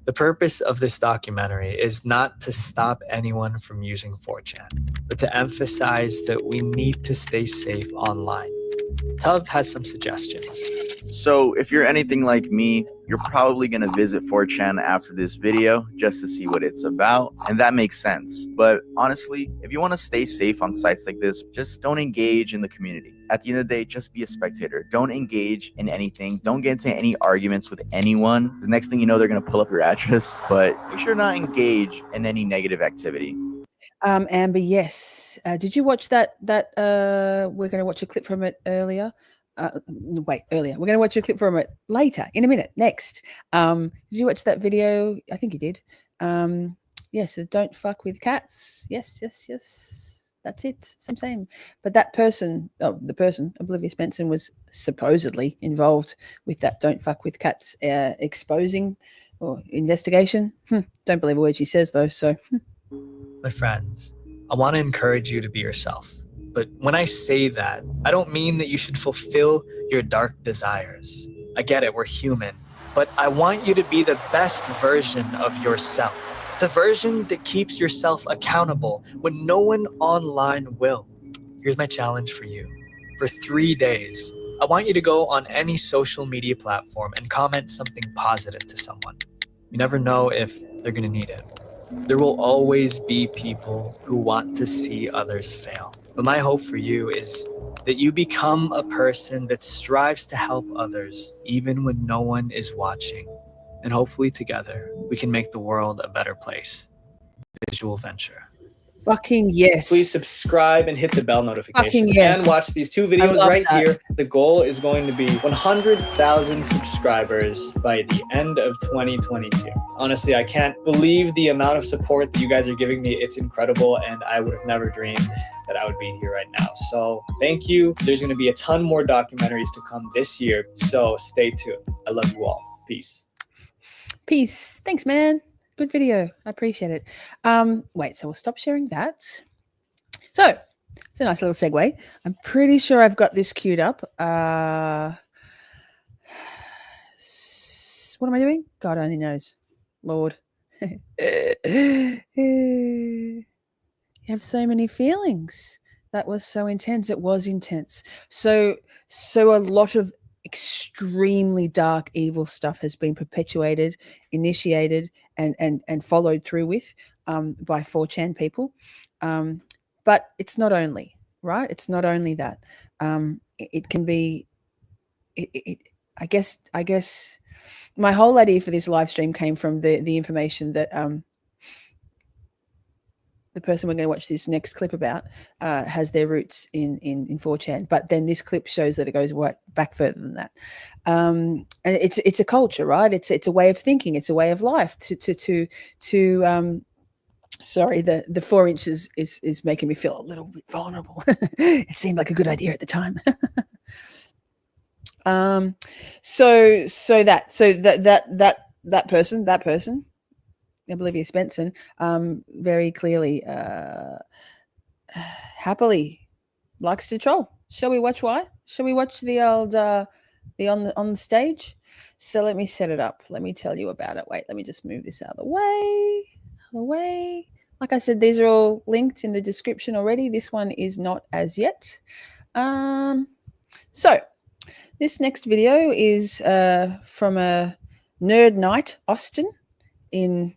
The purpose of this documentary is not to stop anyone from using 4chan, but to emphasize that we need to stay safe online. Tav has some suggestions. So if you're anything like me, you're probably going to visit 4chan after this video just to see what it's about, and that makes sense. But honestly, if you want to stay safe on sites like this, just don't engage in the community. At the end of the day, just be a spectator. Don't engage in anything. Don't get into any arguments with anyone. The next thing you know, they're going to pull up your address, but you should not engage in any negative activity. Amber, yes. Did you watch that? We're going to watch a clip from it earlier. Earlier. We're going to watch a clip from it later, in a minute, next. Did you watch that video? I think you did. Yes, so don't fuck with cats. Yes. That's it. Same. But that person, the person, Oblivious Benson, was supposedly involved with that don't fuck with cats exposing or investigation. Don't believe a word she says, though, so... My friends, I want to encourage you to be yourself. But when I say that, I don't mean that you should fulfill your dark desires. I get it, we're human. But I want you to be the best version of yourself. The version that keeps yourself accountable when no one online will. Here's my challenge for you. For 3 days, I want you to go on any social media platform and comment something positive to someone. You never know if they're going to need it. There will always be people who want to see others fail. But my hope for you is that you become a person that strives to help others even when no one is watching. And hopefully together, we can make the world a better place. Visual Venture. Fucking yes. Please subscribe and hit the bell notification. Fucking yes. And watch these two videos right here. The goal is going to be 100,000 subscribers by the end of 2022. Honestly, I can't believe the amount of support that you guys are giving me. It's incredible, and I would have never dreamed that I would be here right now. So thank you. There's going to be a ton more documentaries to come this year, so stay tuned. I love you all. Peace. Peace. Thanks, man. Good video. I appreciate it. Wait, so we'll stop sharing that. So it's a nice little segue. I'm pretty sure I've got this queued up. What am I doing? God only knows. Lord. You have so many feelings. That was so intense. It was intense. So a lot of extremely dark, evil stuff has been perpetuated, initiated, and followed through with by 4chan people. But it's not only, right? It's not only that. it can be. I guess my whole idea for this live stream came from the information that the person we're going to watch this next clip about has their roots in 4chan, but then this clip shows that it goes back further than that. And it's a culture, right? It's a way of thinking. It's a way of life. Sorry, the 4 inches is making me feel a little bit vulnerable. It seemed like a good idea at the time. So that person, Olivia Spencer, very clearly happily likes to troll. Shall we watch why? Shall we watch the old the on the stage? So let me set it up. Let me tell you about it. Wait, let me just move this out of the way. Like I said, these are all linked in the description already. This one is not as yet. So this next video is from a Nerd Night Austin in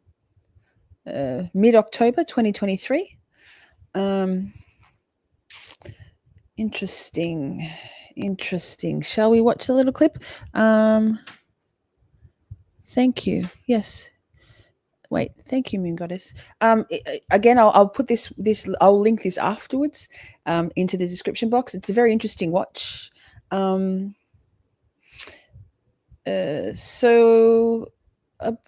mid-October 2023. Interesting. Shall we watch the little clip? Thank you. Yes. Wait, thank you, Moon Goddess. Again, I'll put this. I'll link this afterwards into the description box. It's a very interesting watch. So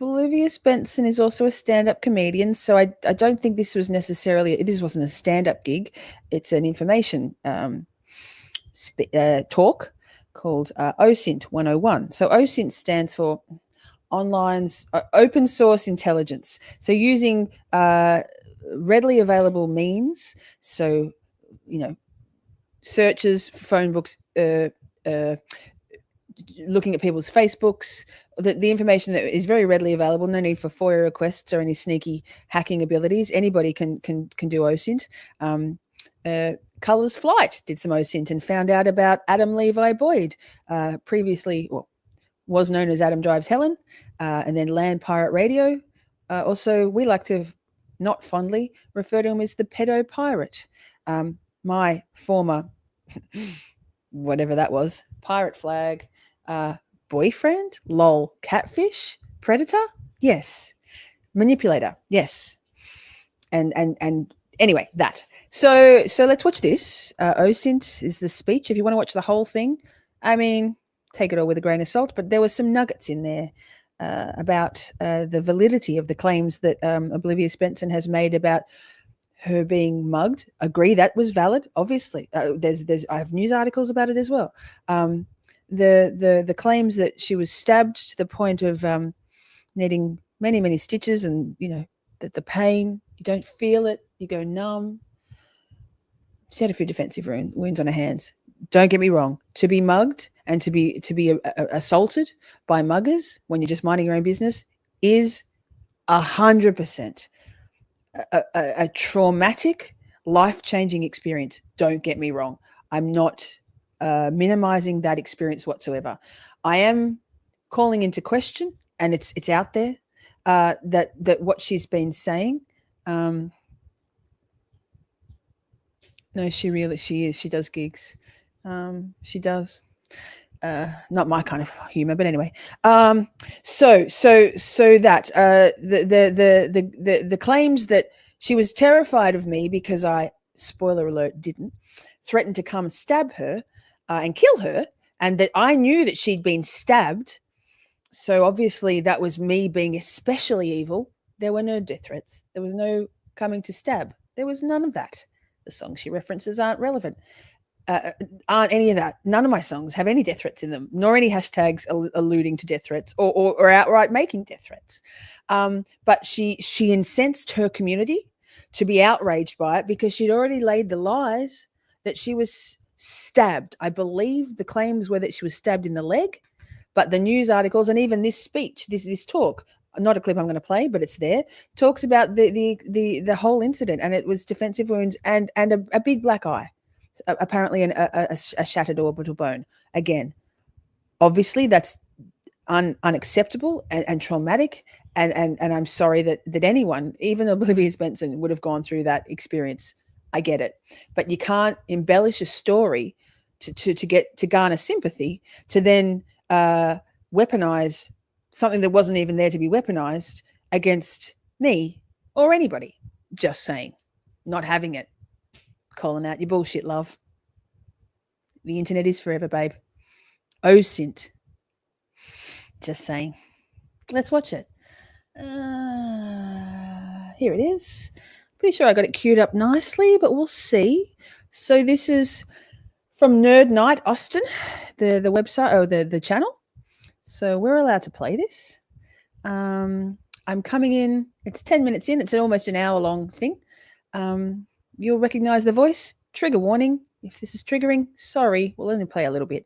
Olivia Spencer is also a stand-up comedian. So I don't think this was necessarily. This wasn't a stand-up gig. It's an information talk called OSINT 101. So OSINT stands for online's open source intelligence. So using readily available means, so searches, phone books, looking at people's Facebooks, the information that is very readily available. No need for FOIA requests or any sneaky hacking abilities. Anybody can do OSINT. Colors Flight did some OSINT and found out about Adam Levi Boyd, previously was known as Adam Drives Helen, and then Land Pirate Radio. Also, we like to not fondly refer to him as the pedo pirate. My former, whatever that was, pirate flag, boyfriend, lol, catfish, predator, yes, manipulator, yes, and anyway, that. So let's watch this. OSINT is the speech. If you want to watch the whole thing, I mean, take it all with a grain of salt, but there were some nuggets in there about the validity of the claims that Olivia Spencer has made about her being mugged. Agree that was valid, obviously. There's I have news articles about it as well. The claims that she was stabbed to the point of needing many stitches, and that the pain, you don't feel it, you go numb. She had a few defensive wounds on her hands. Don't get me wrong. To be mugged and to be assaulted by muggers when you're just minding your own business is 100% a traumatic, life-changing experience. Don't get me wrong. I'm not minimizing that experience whatsoever. I am calling into question, and it's out there that what she's been saying. No, she is. She does gigs. She does. Not my kind of humor, but anyway. So that the claims that she was terrified of me because I, spoiler alert, didn't threaten to come stab her and kill her, and that I knew that she'd been stabbed. So obviously that was me being especially evil. There were no death threats. There was no coming to stab. There was none of that. The songs she references aren't relevant. Aren't any of that. None of my songs have any death threats in them, nor any hashtags alluding to death threats or outright making death threats. But she incensed her community to be outraged by it because she'd already laid the lies that she was stabbed. I believe the claims were that she was stabbed in the leg, but the news articles and even this speech, this talk, not a clip I'm going to play, but it's there, talks about the whole incident, and it was defensive wounds and a big black eye. Apparently a shattered orbital bone. Again, obviously that's unacceptable and traumatic, and I'm sorry that anyone, even Olivia Spencer, would have gone through that experience. I get it, but you can't embellish a story to garner sympathy, to then weaponize something that wasn't even there to be weaponized against me or anybody. Just saying. Not having it. Calling out your bullshit, love. The internet is forever, babe. OSINT. Just saying. Let's watch it. Here it is. Pretty sure I got it queued up nicely, but we'll see. So this is from Nerd Night Austin, the website, or the channel. So we're allowed to play this. I'm coming in. It's 10 minutes in. It's almost an hour long thing. You'll recognize the voice. Trigger warning. If this is triggering, sorry. We'll only play a little bit.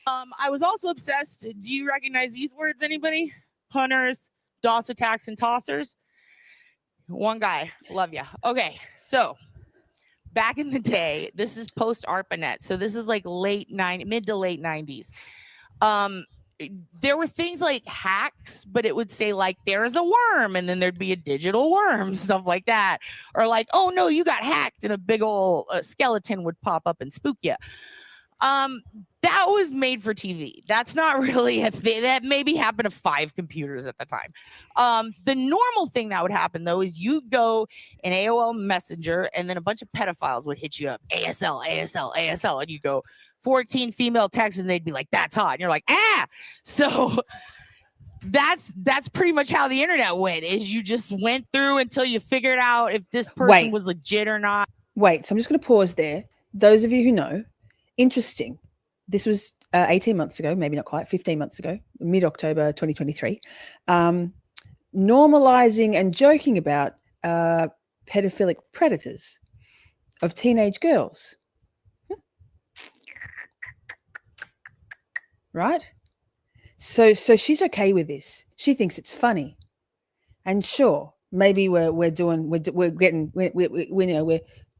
I was also obsessed. Do you recognize these words, anybody? Hunters, DOS attacks, and tossers. One guy. Love ya. Okay, so back in the day, this is post ARPANET. So this is like mid to late 90s. There were things like hacks, but it would say like, there's a worm, and then there'd be a digital worm, stuff like that. Or like, oh no, you got hacked, and a big old skeleton would pop up and spook you. That was made for TV. That's not really a thing. That maybe happened to 5 computers at the time. The normal thing that would happen, though, is you go in AOL Messenger, and then a bunch of pedophiles would hit you up. ASL, ASL, ASL. And you go 14 female texts, and they'd be like, that's hot. And you're like, ah! So that's pretty much how the internet went, is you just went through until you figured out if this person was legit or not. Wait, so I'm just going to pause there. Those of you who know, interesting. This was 18 months ago, maybe not quite, 15 months ago, mid-October 2023. Normalizing and joking about pedophilic predators of teenage girls. Right? So she's okay with this. She thinks it's funny. And sure, maybe we're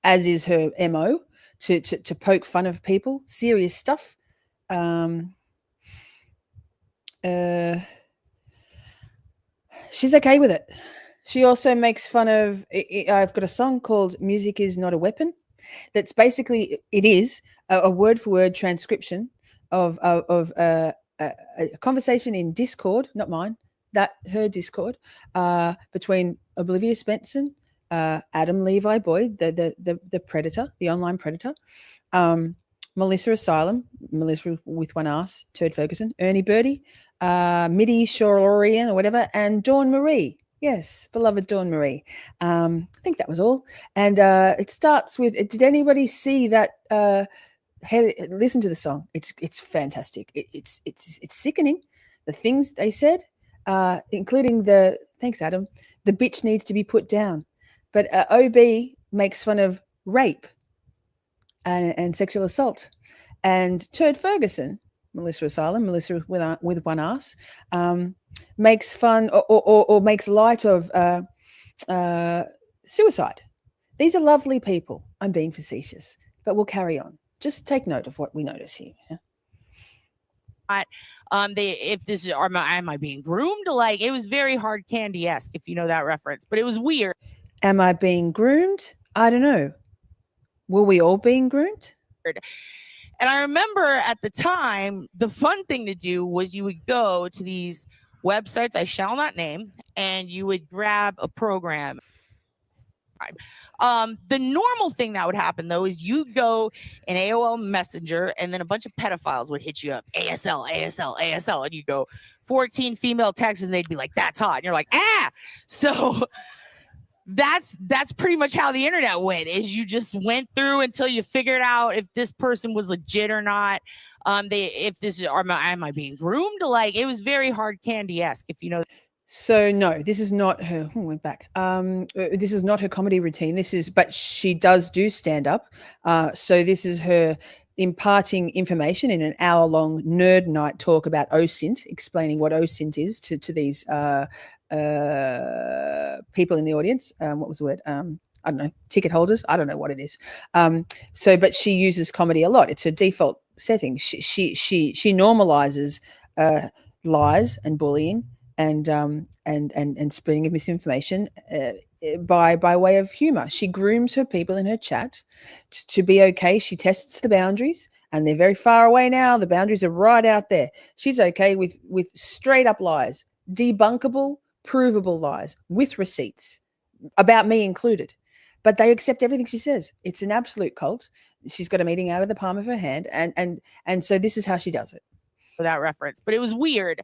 as is her MO, to poke fun of people, serious stuff. She's okay with it. She also makes fun of, I've got a song called Music Is Not a Weapon. That's basically, it is a word-for-word transcription of a conversation in Discord, not mine, her Discord, between Oblivious Benson, Adam Levi Boyd, the predator, the online predator, Melissa Asylum, Melissa with one ass, Turd Ferguson, Ernie Birdie, Midi Shororian or whatever, and Dawn Marie. Yes, beloved Dawn Marie. I think that was all. And it starts with, did anybody see that? Listen to the song. It's fantastic. It's sickening. The things they said, including thanks Adam, the bitch needs to be put down. But OB makes fun of rape and sexual assault. And Turd Ferguson, Melissa Asylum, Melissa with one ass, makes fun or makes light of suicide. These are lovely people. I'm being facetious, but we'll carry on. Just take note of what we notice here. Yeah? If this is, am I being groomed? Like, it was very Hard Candy-esque, if you know that reference, but it was weird. Am I being groomed? I don't know. Were we all being groomed? And I remember at the time, the fun thing to do was you would go to these websites I shall not name, and you would grab a program. The normal thing that would happen, though, is you go in AOL Messenger, and then a bunch of pedophiles would hit you up. ASL, ASL, ASL. And you go 14 female texts, and they'd be like, that's hot. And you're like, ah! So that's pretty much how the internet went, is you just went through until you figured out if this person was legit or not. Am I being groomed? Like, it was very Hard Candy-esque, if you know. So no, this is not her. Went back. This is not her comedy routine. But she does do stand up. So this is her imparting information in an hour-long nerd night talk about OSINT, explaining what OSINT is to these people in the audience. What was the word? I don't know, ticket holders. I don't know what it is. But she uses comedy a lot. It's her default setting. She normalizes lies and bullying and spreading of misinformation by way of humor. She grooms her people in her chat to be okay. She tests the boundaries and they're very far away now. The boundaries are right out there. She's okay with straight up lies, debunkable, provable lies with receipts, about me included. But they accept everything she says. It's an absolute cult. She's got a meeting out of the palm of her hand, and so this is how she does it. That reference, but it was weird.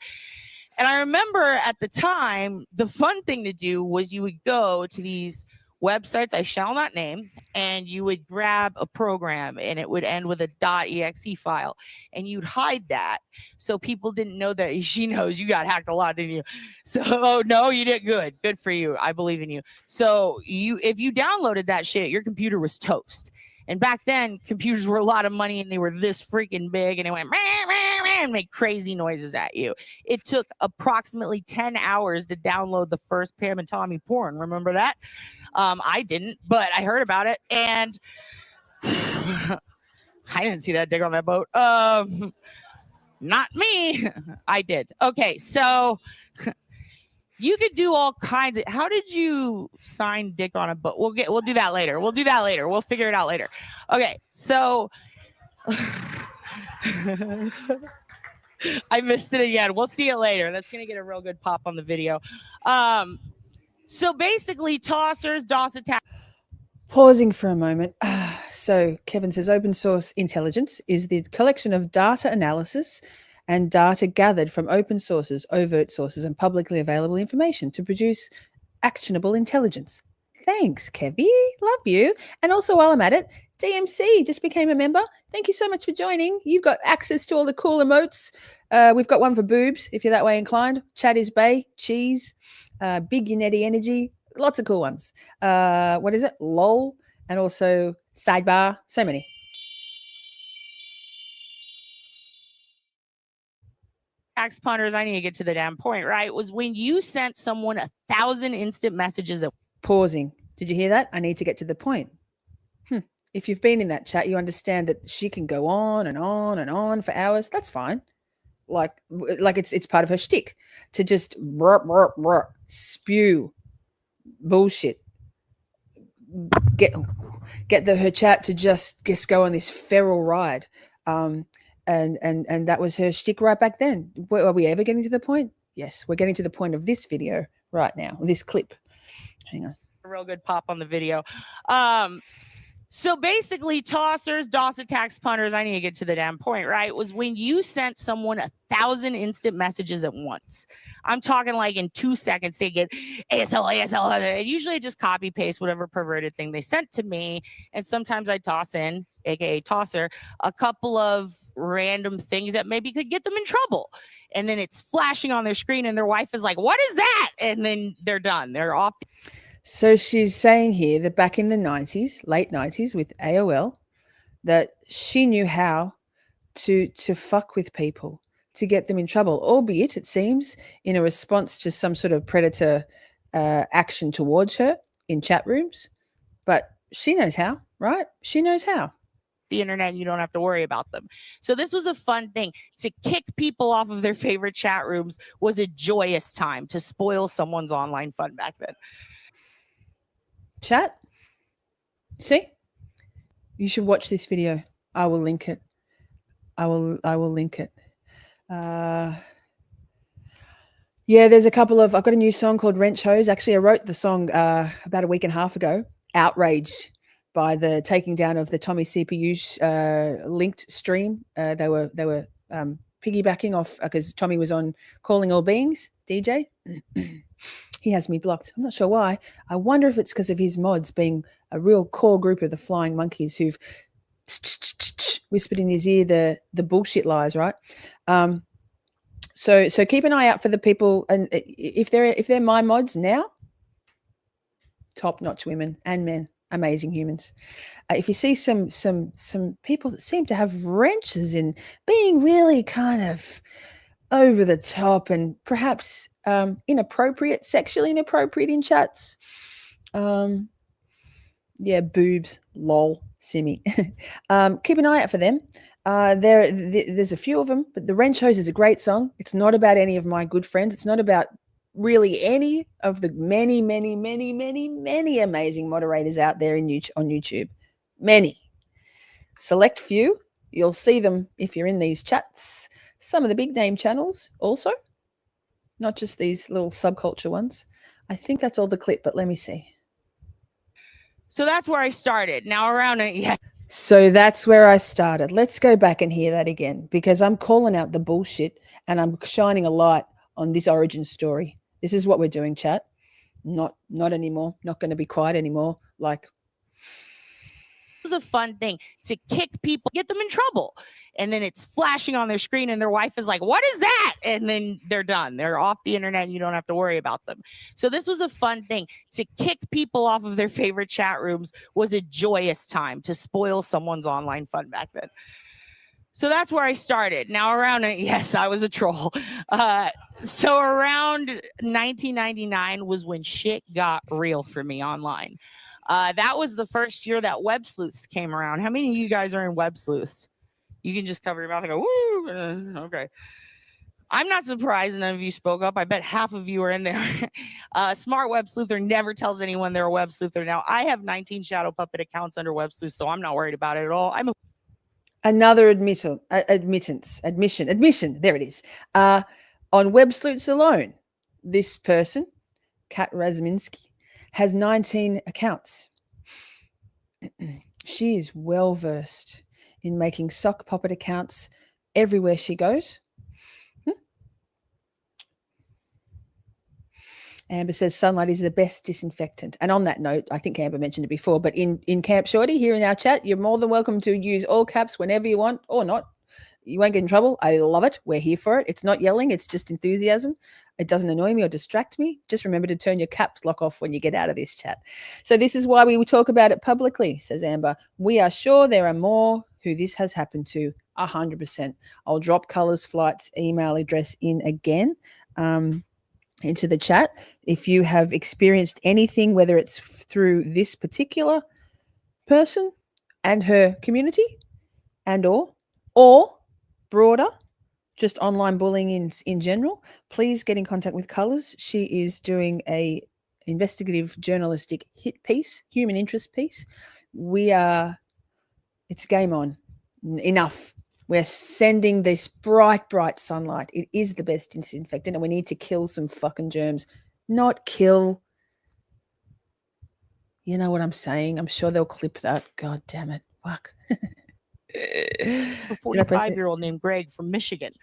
And I remember at the time, the fun thing to do was you would go to these websites I shall not name, and you would grab a program and it would end with a .exe file, and you'd hide that so people didn't know that. She knows you got hacked a lot, didn't you? So, oh no, you did good for you. I believe in you. So if you downloaded that shit, your computer was toast. And back then, computers were a lot of money, and they were this freaking big, and they went and make crazy noises at you. It took approximately 10 hours to download the first Pam and Tommy porn. Remember that? I didn't, but I heard about it, and I didn't see that dick on that boat. Not me. I did. Okay, so you could do all kinds of. How did you sign dick on a boat? We'll do that later. We'll figure it out later. Okay, so I missed it again. We'll see it later. That's gonna get a real good pop on the video. So basically, tossers, DOS attack. Pausing for a moment. So Kevin says open source intelligence is the collection of data analysis and data gathered from open sources, overt sources, and publicly available information to produce actionable intelligence. Thanks, Kevy. Love you. And also, while I'm at it, DMC just became a member. Thank you so much for joining. You've got access to all the cool emotes. We've got one for boobs, if you're that way inclined. Chat is Bay, cheese, Big Unetti Energy, lots of cool ones. What is it? LOL, and also sidebar. So many. Axe punters, I need to get to the damn point, right? Was when you sent someone 1,000 instant messages at Pausing. Did you hear that? I need to get to the point. If you've been in that chat, you understand that she can go on and on and on for hours. That's fine. Like it's part of her shtick to just spew bullshit. Get her chat to just go on this feral ride. And that was her shtick right back then. Are we ever getting to the point? Yes, we're getting to the point of this video right now, this clip. Hang on. A real good pop on the video. So basically, tossers, DOS attacks, punters, I need to get to the damn point, right? Was when you sent someone 1,000 instant messages at once. I'm talking like in 2 seconds, they get ASL, and usually I just copy paste whatever perverted thing they sent to me. And sometimes I toss in, AKA tosser, a couple of random things that maybe could get them in trouble. And then it's flashing on their screen and their wife is like, what is that? And then they're done. They're off. So she's saying here that back in the 90s, late 90s with AOL, that she knew how to fuck with people, to get them in trouble, albeit it seems in a response to some sort of predator action towards her in chat rooms. But she knows how, right? She knows how. The internet, and you don't have to worry about them. So this was a fun thing. To kick people off of their favorite chat rooms was a joyous time to spoil someone's online fun back then. Chat, see, you should watch this video. I will link it. I will link it. Yeah, there's a couple of. I've got a new song called Wrench Hose. Actually, I wrote the song about a week and a half ago. Outraged by the taking down of the Tommy CPU linked stream. They were piggybacking off because Tommy was on Calling All Beings DJ. He has me blocked. I'm not sure why. I wonder if it's because of his mods being a real core group of the Flying Monkeys who've whispered in his ear the bullshit lies, right? So keep an eye out for the people, and if they're my mods now, top-notch women and men, amazing humans. If you see some people that seem to have wrenches in being really kind of over the top and perhaps inappropriate, sexually inappropriate in chats. Yeah, boobs, lol, simmy. Keep an eye out for them. There's a few of them, but the Wrench Hose is a great song. It's not about any of my good friends. It's not about really any of the many amazing moderators out there on YouTube. Many. Select few You'll see them if you're in these chats. Some of the big name channels also, not just these little subculture ones. I think that's all the clip, but let me see. So that's where I started. Now around it, yeah. So that's where I started. Let's go back and hear that again, because I'm calling out the bullshit and I'm shining a light on this origin story. This is what we're doing, chat. Not anymore. Not going to be quiet anymore. Like, was a fun thing to kick people, get them in trouble. And then it's flashing on their screen and their wife is like, what is that? And then they're done. They're off the internet and you don't have to worry about them. So this was a fun thing. To kick people off of their favorite chat rooms was a joyous time to spoil someone's online fun back then. So that's where I started. Now around it, yes, I was a troll. So around 1999 was when shit got real for me online. That was the first year that web sleuths came around. How many of you guys are in web sleuths? You can just cover your mouth and go, woo, okay. I'm not surprised none of you spoke up. I bet half of you are in there. Smart web sleuther never tells anyone they're a web sleuther. Now, I have 19 Shadow Puppet accounts under web sleuth, so I'm not worried about it at all. Another admission. There it is. On web sleuths alone, this person, Kat Razminski, has 19 accounts. She is well versed in making sock puppet accounts everywhere she goes. Amber says sunlight is the best disinfectant. And on that note, I think Amber mentioned it before, but in Camp Shorty here in our chat, you're more than welcome to use all caps whenever you want or not. You won't get in trouble. I love it. We're here for it. It's not yelling. It's just enthusiasm. It doesn't annoy me or distract me. Just remember to turn your caps lock off when you get out of this chat. So this is why we talk about it publicly, says Amber. We are sure there are more who this has happened to, 100%. I'll drop Colors Flight's email address in again into the chat. If you have experienced anything, whether it's through this particular person and her community and or broader, just online bullying in general, please get in contact with Colors. She is doing a investigative journalistic hit piece, human interest piece. It's game on. Enough. We're sending this bright sunlight. It is the best disinfectant, and we need to kill some fucking germs. Not kill. You know what I'm saying? I'm sure they'll clip that. God damn it. Fuck. A 45-year-old named Greg from Michigan.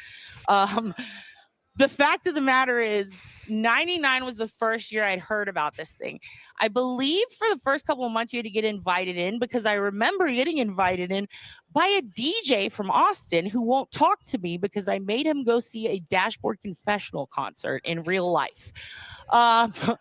The fact of the matter is 99 was the first year I'd heard about this thing. I believe for the first couple of months you had to get invited in, because I remember getting invited in by a DJ from Austin who won't talk to me because I made him go see a Dashboard Confessional concert in real life. But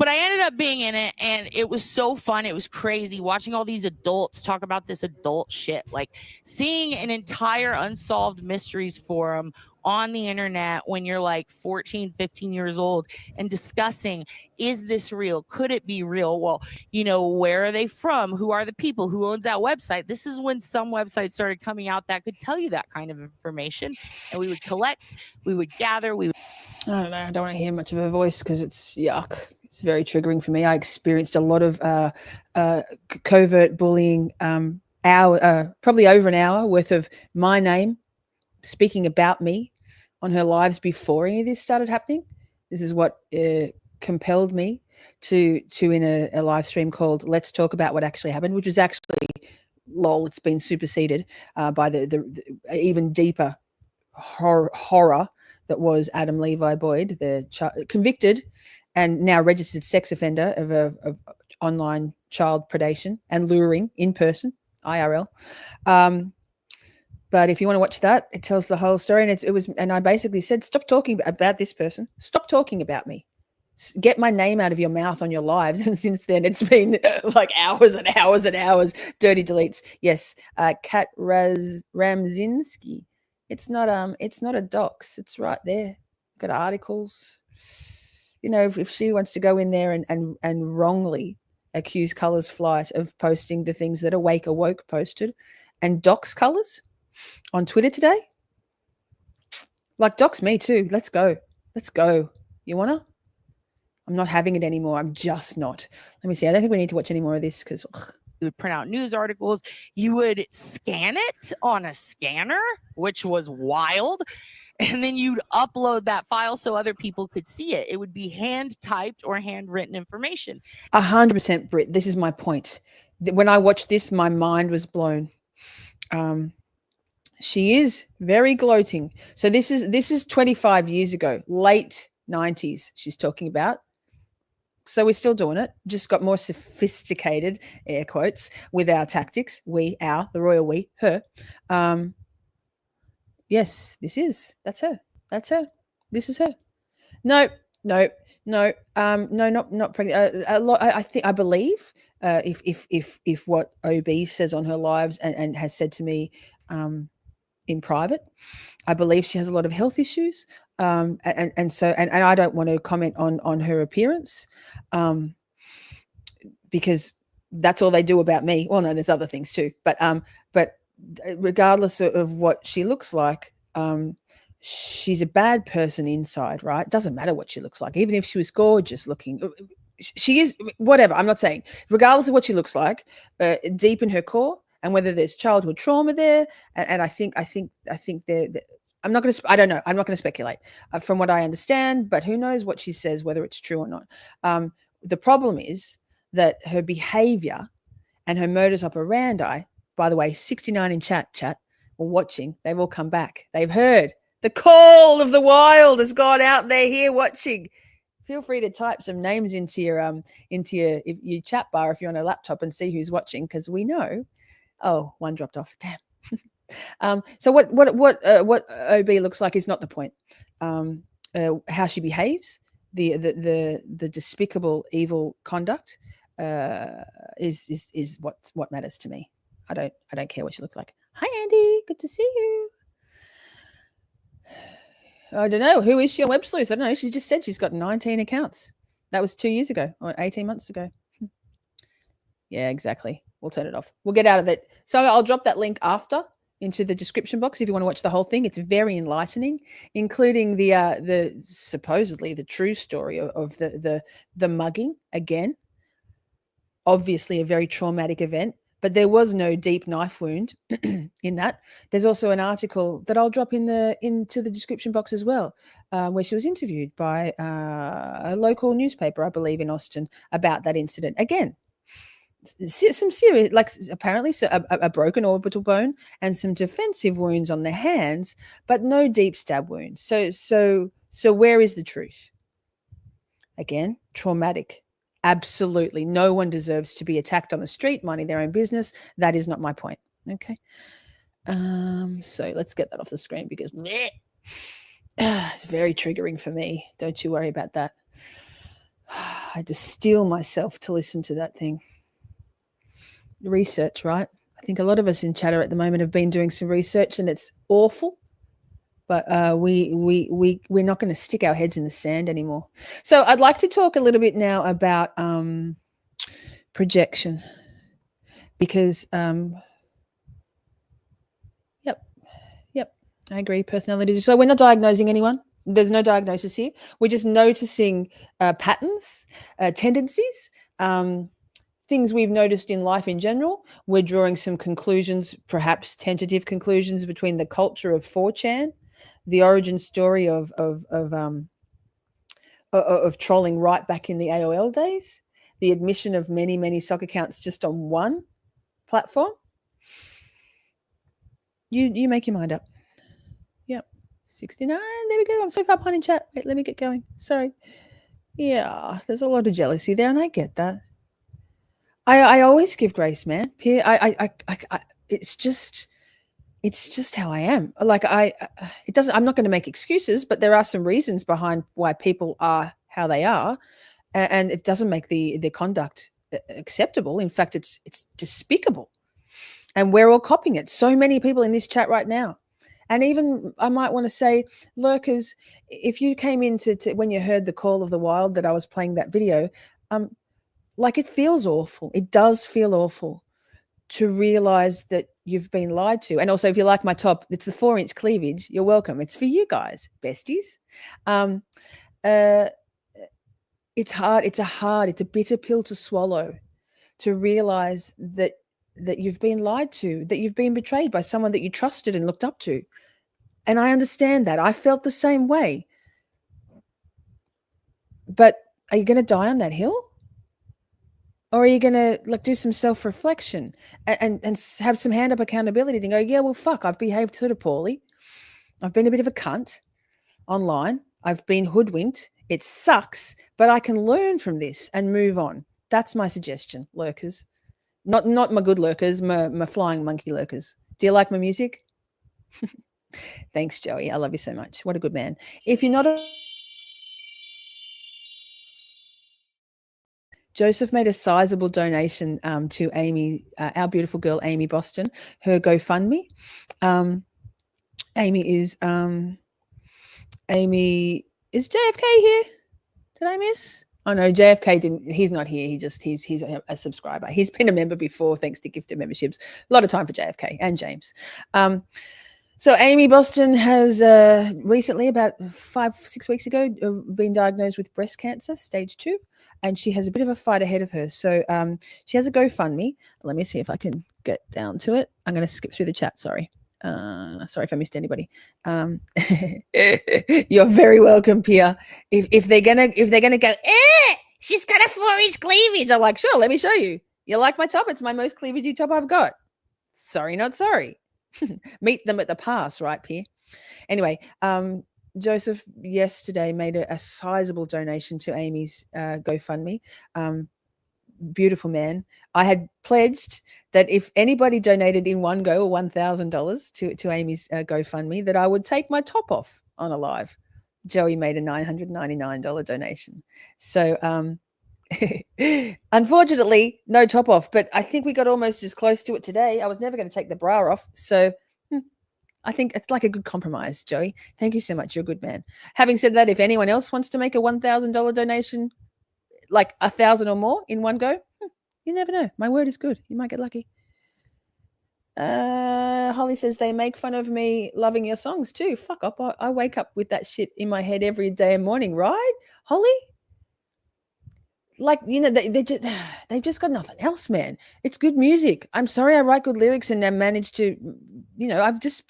I ended up being in it, and it was so fun. It was crazy watching all these adults talk about this adult shit, like seeing an entire unsolved mysteries forum on the internet when you're like 14, 15 years old and discussing, is this real? Could it be real? Well, you know, where are they from? Who are the people? Who owns that website? This is when some websites started coming out that could tell you that kind of information. And we would collect, we would gather, I don't know. I don't want to hear much of her voice because it's yuck. It's very triggering for me. I experienced a lot of covert bullying, probably over an hour worth of my name speaking about me on her lives before any of this started happening. This is what compelled me to in a live stream called Let's Talk About What Actually Happened, which was actually, lol, it's been superseded by the even deeper horror that was Adam Levi Boyd, the convicted and now registered sex offender of online child predation and luring in person, IRL. But if you want to watch that, it tells the whole story. And I basically said, stop talking about this person. Stop talking about me. Get my name out of your mouth on your lives. And since then, it's been like hours and hours and hours. Dirty deletes. Yes, Kat Ramzinski. It's not a dox. It's right there. Got articles. You know, if she wants to go in there and wrongly accuse Colors Flight of posting the things that Awake Awoke posted and dox Colors on Twitter today, like dox me too. Let's go. You wanna? I'm not having it anymore. I'm just not. Let me see. I don't think we need to watch any more of this because You would print out news articles. You would scan it on a scanner, which was wild. And then you'd upload that file so other people could see it. It would be hand typed or handwritten information. 100%, Britt. This is my point. When I watched this, my mind was blown. She is very gloating. So this is 25 years ago, late 90s. She's talking about. So we're still doing it. Just got more sophisticated, air quotes, with our tactics. We, our, the royal we, her. Yes, that's her. That's her. This is her. No, not pregnant. I believe if what OB says on her lives and has said to me in private, I believe she has a lot of health issues. And I don't want to comment on her appearance because that's all they do about me. Well, no, there's other things too, but regardless of what she looks like, she's a bad person inside, right? Doesn't matter what she looks like. Even if she was gorgeous looking, she is, whatever. I'm not saying, regardless of what she looks like, deep in her core, and whether there's childhood trauma there. And I think they're I'm not going to, I don't know. I'm not going to speculate from what I understand, but who knows what she says, whether it's true or not. The problem is that her behavior and her modus operandi, by the way, 69 in chat or watching, they've all come back. They've heard the call of the wild has gone out there here watching. Feel free to type some names into your chat bar if you're on a laptop and see who's watching, because we know. Oh, one dropped off. Damn. So what OB looks like is not the point. How she behaves, the despicable, evil conduct is what matters to me. I don't care what she looks like. Hi, Andy. Good to see you. I don't know. Who is she on Web Sleuth? I don't know. She's just said she's got 19 accounts. That was 2 years ago or 18 months ago. Yeah, exactly. We'll turn it off. We'll get out of it. So I'll drop that link after into the description box if you want to watch the whole thing. It's very enlightening, including the supposedly the true story of the mugging again. Obviously a very traumatic event, but there was no deep knife wound in that. There's also an article that I'll drop into the description box as well, where she was interviewed by a local newspaper, I believe, in Austin about that incident. Again, some serious, like apparently a broken orbital bone and some defensive wounds on the hands, but no deep stab wounds. So where is the truth? Again, traumatic. Absolutely. No one deserves to be attacked on the street, minding their own business. That is not my point. Okay. So let's get that off the screen because it's very triggering for me. Don't you worry about that. I had to steel myself to listen to that thing. Research, right? I think a lot of us in chatter at the moment have been doing some research and it's awful, but we're not going to stick our heads in the sand anymore. So I'd like to talk a little bit now about projection, because yep, I agree. Personality. So we're not diagnosing anyone. There's no diagnosis here. We're just noticing patterns, tendencies, things we've noticed in life in general. We're drawing some conclusions, perhaps tentative conclusions, between the culture of 4chan, the origin story of trolling right back in the AOL days, the admission of many sock accounts just on one platform. You make your mind up. Yep. 69. There we go. I'm so far behind in chat. Wait, let me get going. Sorry. Yeah, there's a lot of jealousy there, and I get that. I always give grace, man. It's just how I am. Like I'm not going to make excuses, but there are some reasons behind why people are how they are, and it doesn't make the conduct acceptable. In fact, it's despicable, and we're all copying it. So many people in this chat right now, and even I might want to say, lurkers, if you came into when you heard the call of the wild that I was playing that video, like it feels awful. It does feel awful to realize that you've been lied to. And also, if you like my top, it's the 4-inch cleavage. You're welcome. It's for you guys, besties. It's hard. It's a bitter pill to swallow, to realize that you've been lied to, that you've been betrayed by someone that you trusted and looked up to. And I understand that. I felt the same way. But are you going to die on that hill? Or are you going to like do some self-reflection and have some hand-up accountability and go, yeah, well, fuck, I've behaved sort of poorly. I've been a bit of a cunt online. I've been hoodwinked. It sucks, but I can learn from this and move on. That's my suggestion, lurkers. Not my good lurkers, my flying monkey lurkers. Do you like my music? Thanks, Joey. I love you so much. What a good man. If you're not Joseph made a sizable donation to Amy, our beautiful girl, Amy Boston, her GoFundMe. Amy is JFK here? Did I miss? Oh no, JFK didn't. He's not here. He's a subscriber. He's been a member before, thanks to gifted memberships. A lot of time for JFK and James. So Amy Boston has recently, about 5-6 weeks ago, been diagnosed with breast cancer, stage 2, and she has a bit of a fight ahead of her. So she has a GoFundMe. Let me see if I can get down to it. I'm going to skip through the chat. Sorry. Sorry if I missed anybody. You're very welcome, Pia. If they're gonna go, she's got a 4-inch cleavage. I'm like, sure, let me show you. You like my top? It's my most cleavagey top I've got. Sorry, not sorry. Meet them at the pass, right, Pia? Anyway, Joseph yesterday made a sizable donation to Amy's GoFundMe. Beautiful man. I had pledged that if anybody donated in one go $1,000 to Amy's GoFundMe, that I would take my top off on a live. Joey made a $999 donation. So unfortunately, no top off, but I think we got almost as close to it today. I was never going to take the bra off. So I think it's like a good compromise, Joey. Thank you so much. You're a good man. Having said that, if anyone else wants to make a $1,000 donation, like 1,000 or more in one go, you never know. My word is good. You might get lucky. Holly says they make fun of me loving your songs too. Fuck up. I wake up with that shit in my head every day and morning, right, Holly? Like, you know, they've just got nothing else, man. It's good music. I'm sorry I write good lyrics and then manage to, you know,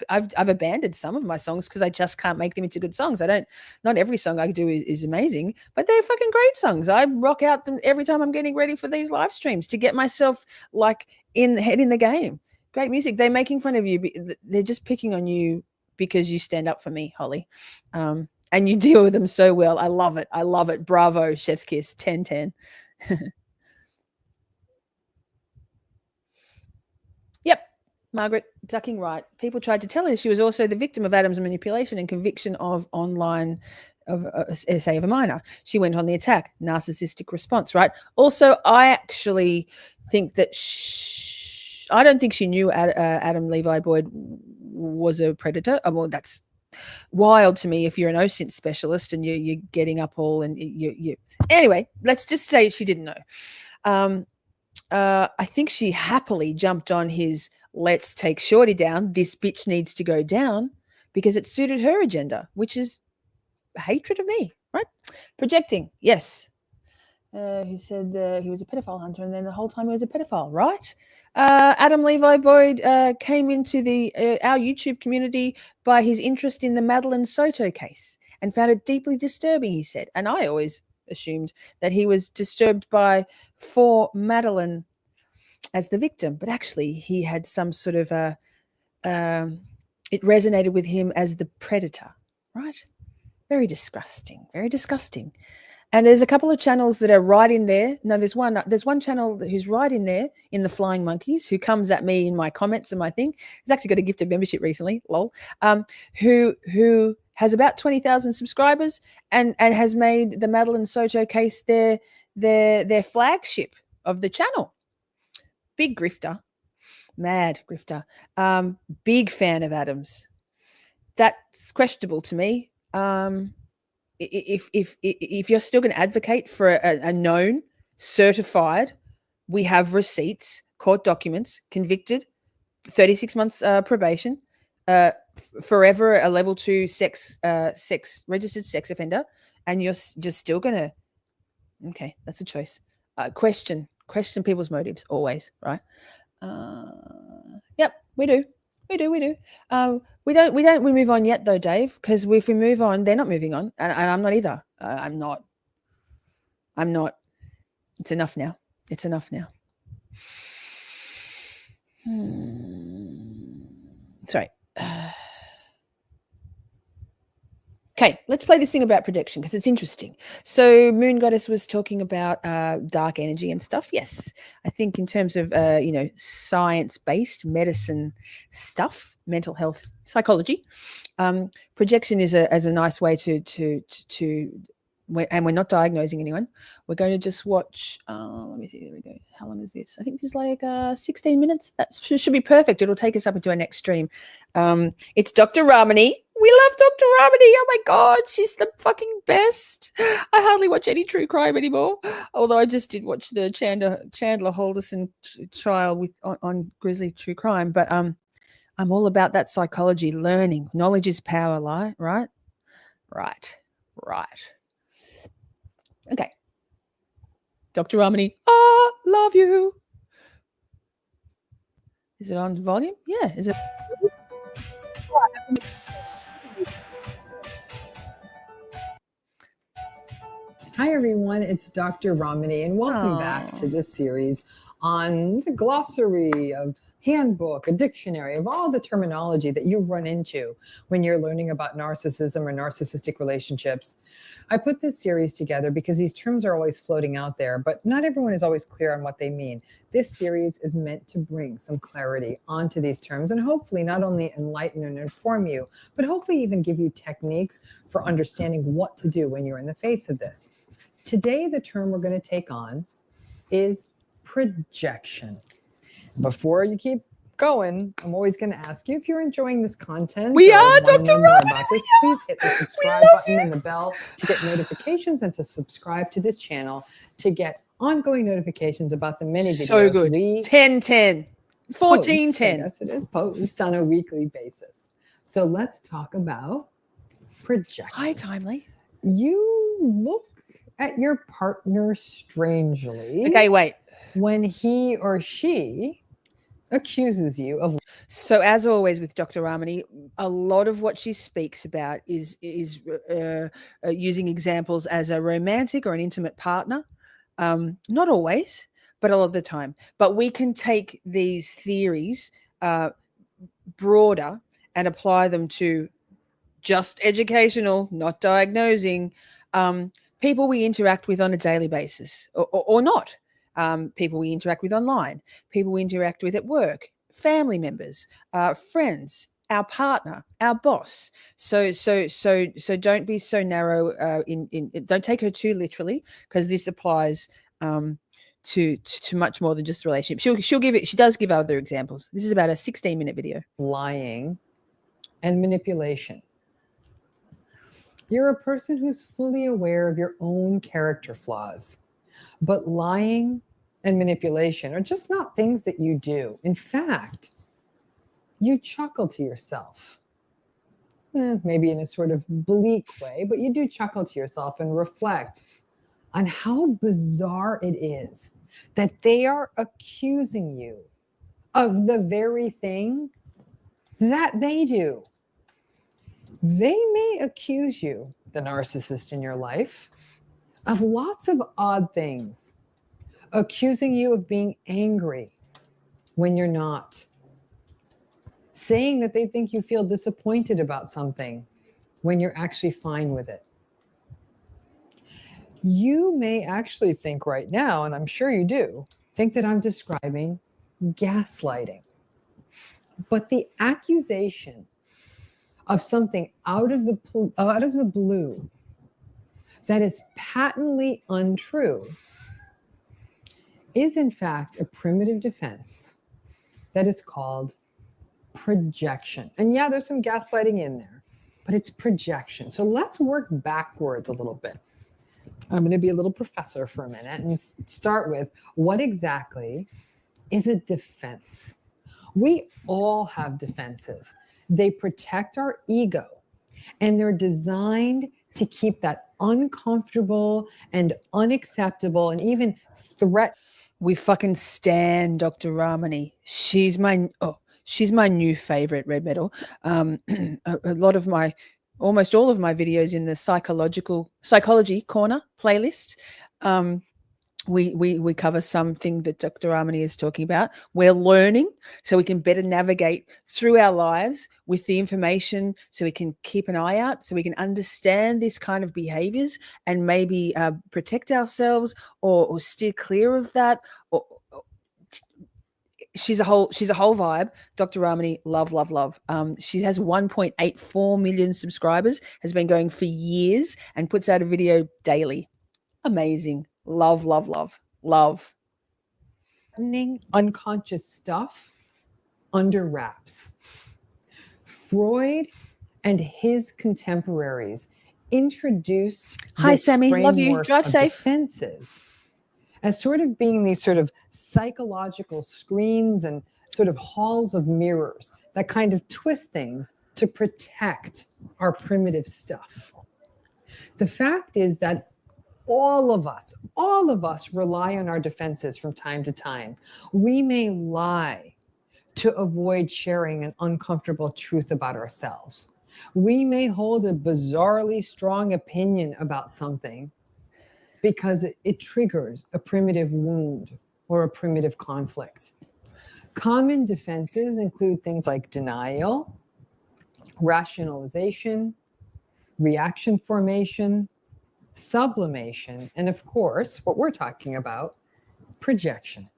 I've abandoned some of my songs because I just can't make them into good songs. Not every song I do is amazing, but they're fucking great songs. I rock out them every time I'm getting ready for these live streams to get myself like in the game. Great music. They're making fun of you. They're just picking on you because you stand up for me, Holly. And you deal with them so well. I love it. I love it. Bravo, chef's kiss. 10-10. Yep. Margaret, ducking right. People tried to tell her she was also the victim of Adam's manipulation and conviction of online of essay of a minor. She went on the attack. Narcissistic response, right? Also, I actually think that I don't think she knew Adam Levi Boyd was a predator. Well, that's wild to me if you're an OSINT specialist and you're getting up all and you anyway, let's just say she didn't know. I think she happily jumped on his let's take Shorty down, this bitch needs to go down, because it suited her agenda, which is hatred of me, right? Projecting, yes. He said he was a pedophile hunter, and then the whole time he was a pedophile, right? Adam Levi Boyd came into our YouTube community by his interest in the Madeline Soto case and found it deeply disturbing, he said. And I always assumed that he was disturbed for Madeline as the victim, but actually he had some sort of it resonated with him as the predator, right? Very disgusting, very disgusting. And there's a couple of channels that are right in there. No, there's one channel who's right in there in the Flying Monkeys, who comes at me in my comments and my thing. He's actually got a gifted membership recently, lol. Who has about 20,000 subscribers and has made the Madeline Soto case their flagship of the channel. Big grifter, mad grifter. Big fan of Adam's. That's questionable to me. If you're still going to advocate for a known, certified, we have receipts, court documents, convicted, 36 months probation, forever a level 2 sex registered sex offender, and you're just still going to, okay, that's a choice. Question, Question people's motives always, right? Yep, we do. We do. We move on yet though, Dave, because if we move on, they're not moving on, and I'm not either. I'm not. It's enough now. Sorry. Okay, let's play this thing about projection because it's interesting. So Moon Goddess was talking about dark energy and stuff. Yes, I think in terms of science-based medicine stuff, mental health, psychology, projection is a nice way to and we're not diagnosing anyone. We're going to just watch. Let me see. There we go. How long is this? I think this is like 16 minutes. That should be perfect. It'll take us up into our next stream. It's Dr. Ramani. We love Dr. Ramani. Oh my God, she's the fucking best. I hardly watch any true crime anymore. Although I just did watch the Chandler Halderson trial on Grizzly True Crime. But I'm all about that psychology, learning. Knowledge is power, right? Right. Okay. Dr. Ramani, I love you. Is it on volume? Yeah. Is it? Hi, everyone. It's Dr. Ramani, and welcome back to this series on the glossary of handbook, a dictionary of all the terminology that you run into when you're learning about narcissism or narcissistic relationships. I put this series together because these terms are always floating out there, but not everyone is always clear on what they mean. This series is meant to bring some clarity onto these terms and hopefully not only enlighten and inform you, but hopefully even give you techniques for understanding what to do when you're in the face of this. Today, the term we're going to take on is projection. Before you keep going, I'm always going to ask you if you're enjoying this content. We are, Dr. Ramani. About this, please hit the subscribe button and the bell to get notifications and to subscribe to this channel to get ongoing notifications about the many videos. So good. 10-10. 14-10. Yes, it is post on a weekly basis. So let's talk about projection. Hi, Timely. You look at your partner strangely. Okay, wait. When he or she accuses you of. So as always with Dr. Ramani, a lot of what she speaks about is using examples as a romantic or an intimate partner. Not always, but a lot of the time. But we can take these theories broader and apply them to just educational, not diagnosing, people we interact with on a daily basis or not. People we interact with online, people we interact with at work, family members, friends, our partner, our boss. So don't be so narrow. Don't take her too literally, because this applies to much more than just relationship. She'll give it. She does give other examples. This is about a 16-minute video. Lying and manipulation. You're a person who's fully aware of your own character flaws, but lying and manipulation are just not things that you do. In fact, you chuckle to yourself. Maybe in a sort of bleak way, but you do chuckle to yourself and reflect on how bizarre it is that they are accusing you of the very thing that they do. They may accuse you, the narcissist in your life, of lots of odd things, accusing you of being angry when you're not, saying that they think you feel disappointed about something when you're actually fine with it. You may actually think right now, and I'm sure you do, think that I'm describing gaslighting. But the accusation of something out of the blue that is patently untrue is in fact a primitive defense that is called projection. And yeah, there's some gaslighting in there, but it's projection. So let's work backwards a little bit. I'm going to be a little professor for a minute and start with what exactly is a defense? We all have defenses. They protect our ego, and they're designed to keep that uncomfortable and unacceptable and even threat. We fucking stan Dr. Ramani. She's my new favorite, Red Metal. A lot of my, almost all of my videos in the psychology corner playlist. We cover something that Dr. Ramani is talking about. We're learning so we can better navigate through our lives with the information, so we can keep an eye out, so we can understand this kind of behaviors and maybe protect ourselves or steer clear of that. She's a whole vibe. Dr. Ramani, love. She has 1.84 million subscribers, has been going for years, and puts out a video daily. Amazing. Love. Unconscious stuff under wraps. Freud and his contemporaries introduced Hi, this Sammy. Love you. framework Drive of safe. defenses as sort of being these sort of psychological screens and sort of halls of mirrors that kind of twist things to protect our primitive stuff. The fact is that all of us rely on our defenses from time to time. We may lie to avoid sharing an uncomfortable truth about ourselves. We may hold a bizarrely strong opinion about something because it triggers a primitive wound or a primitive conflict. Common defenses include things like denial, rationalization, reaction formation, sublimation, and of course, what we're talking about, projection.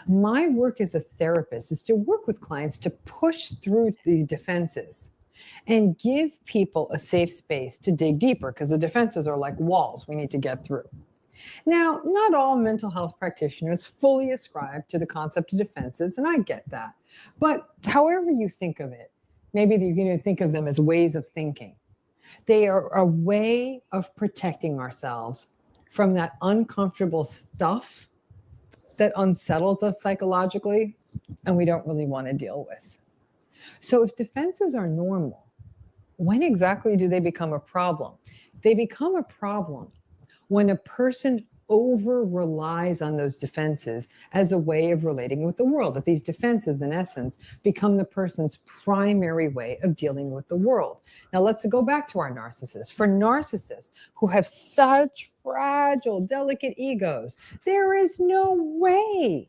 My work as a therapist is to work with clients to push through these defenses and give people a safe space to dig deeper, because the defenses are like walls we need to get through. Now, not all mental health practitioners fully ascribe to the concept of defenses, and I get that. But however you think of it, maybe you're going to think of them as ways of thinking. They are a way of protecting ourselves from that uncomfortable stuff that unsettles us psychologically and we don't really want to deal with. So if defenses are normal, when exactly do they become a problem? They become a problem when a person over relies on those defenses as a way of relating with the world, that these defenses, in essence, become the person's primary way of dealing with the world. Now, let's go back to our narcissists. For narcissists who have such fragile, delicate egos, there is no way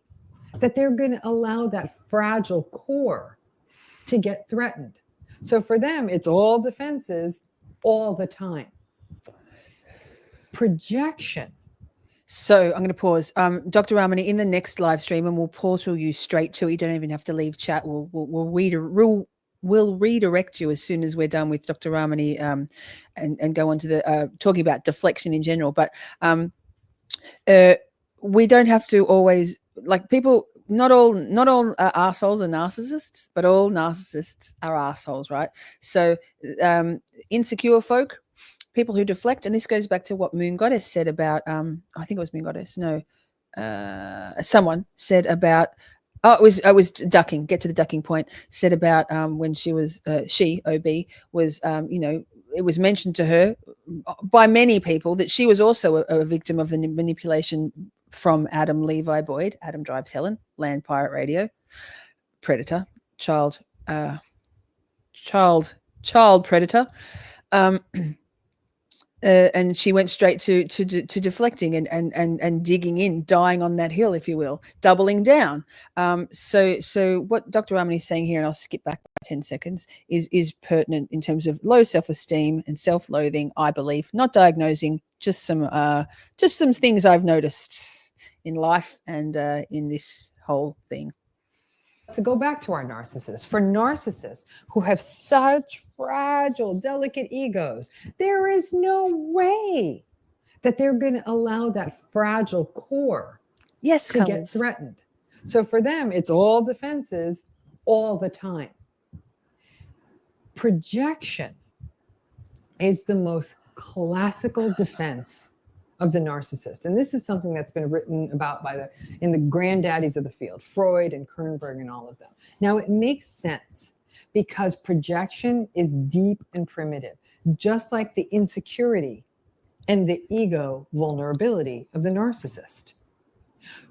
that they're going to allow that fragile core to get threatened. So for them, it's all defenses all the time. Projection. So I'm going to pause. Dr. Ramani, in the next live stream, and we'll portal you straight to it. You don't even have to leave chat. We'll redirect you as soon as we're done with Dr. Ramani, and go on to the talking about deflection in general. But we don't have to always, like, people. Not all assholes are narcissists, but all narcissists are assholes, right? So insecure folk, people who deflect, and this goes back to what Moon Goddess said about, I think it was Moon Goddess, someone said about, it was ducking, get to the ducking point, said about when she was, OB, was, it was mentioned to her by many people that she was also a victim of the manipulation from Adam Levi Boyd. Adam Drives Helen, Land Pirate Radio, predator, child predator. And she went straight to deflecting and digging in, dying on that hill, if you will, doubling down. So what Dr. Ramani is saying here, and I'll skip back by 10 seconds, is pertinent in terms of low self-esteem and self-loathing, I believe, not diagnosing, just some things I've noticed in life and in this whole thing. So go back to our narcissists. For narcissists who have such fragile, delicate egos, there is no way that they're going to allow that fragile core to get threatened. So for them, it's all defenses all the time. Projection is the most classical defense of the narcissist. And this is something that's been written about in the granddaddies of the field, Freud and Kernberg and all of them. Now, it makes sense because projection is deep and primitive, just like the insecurity and the ego vulnerability of the narcissist.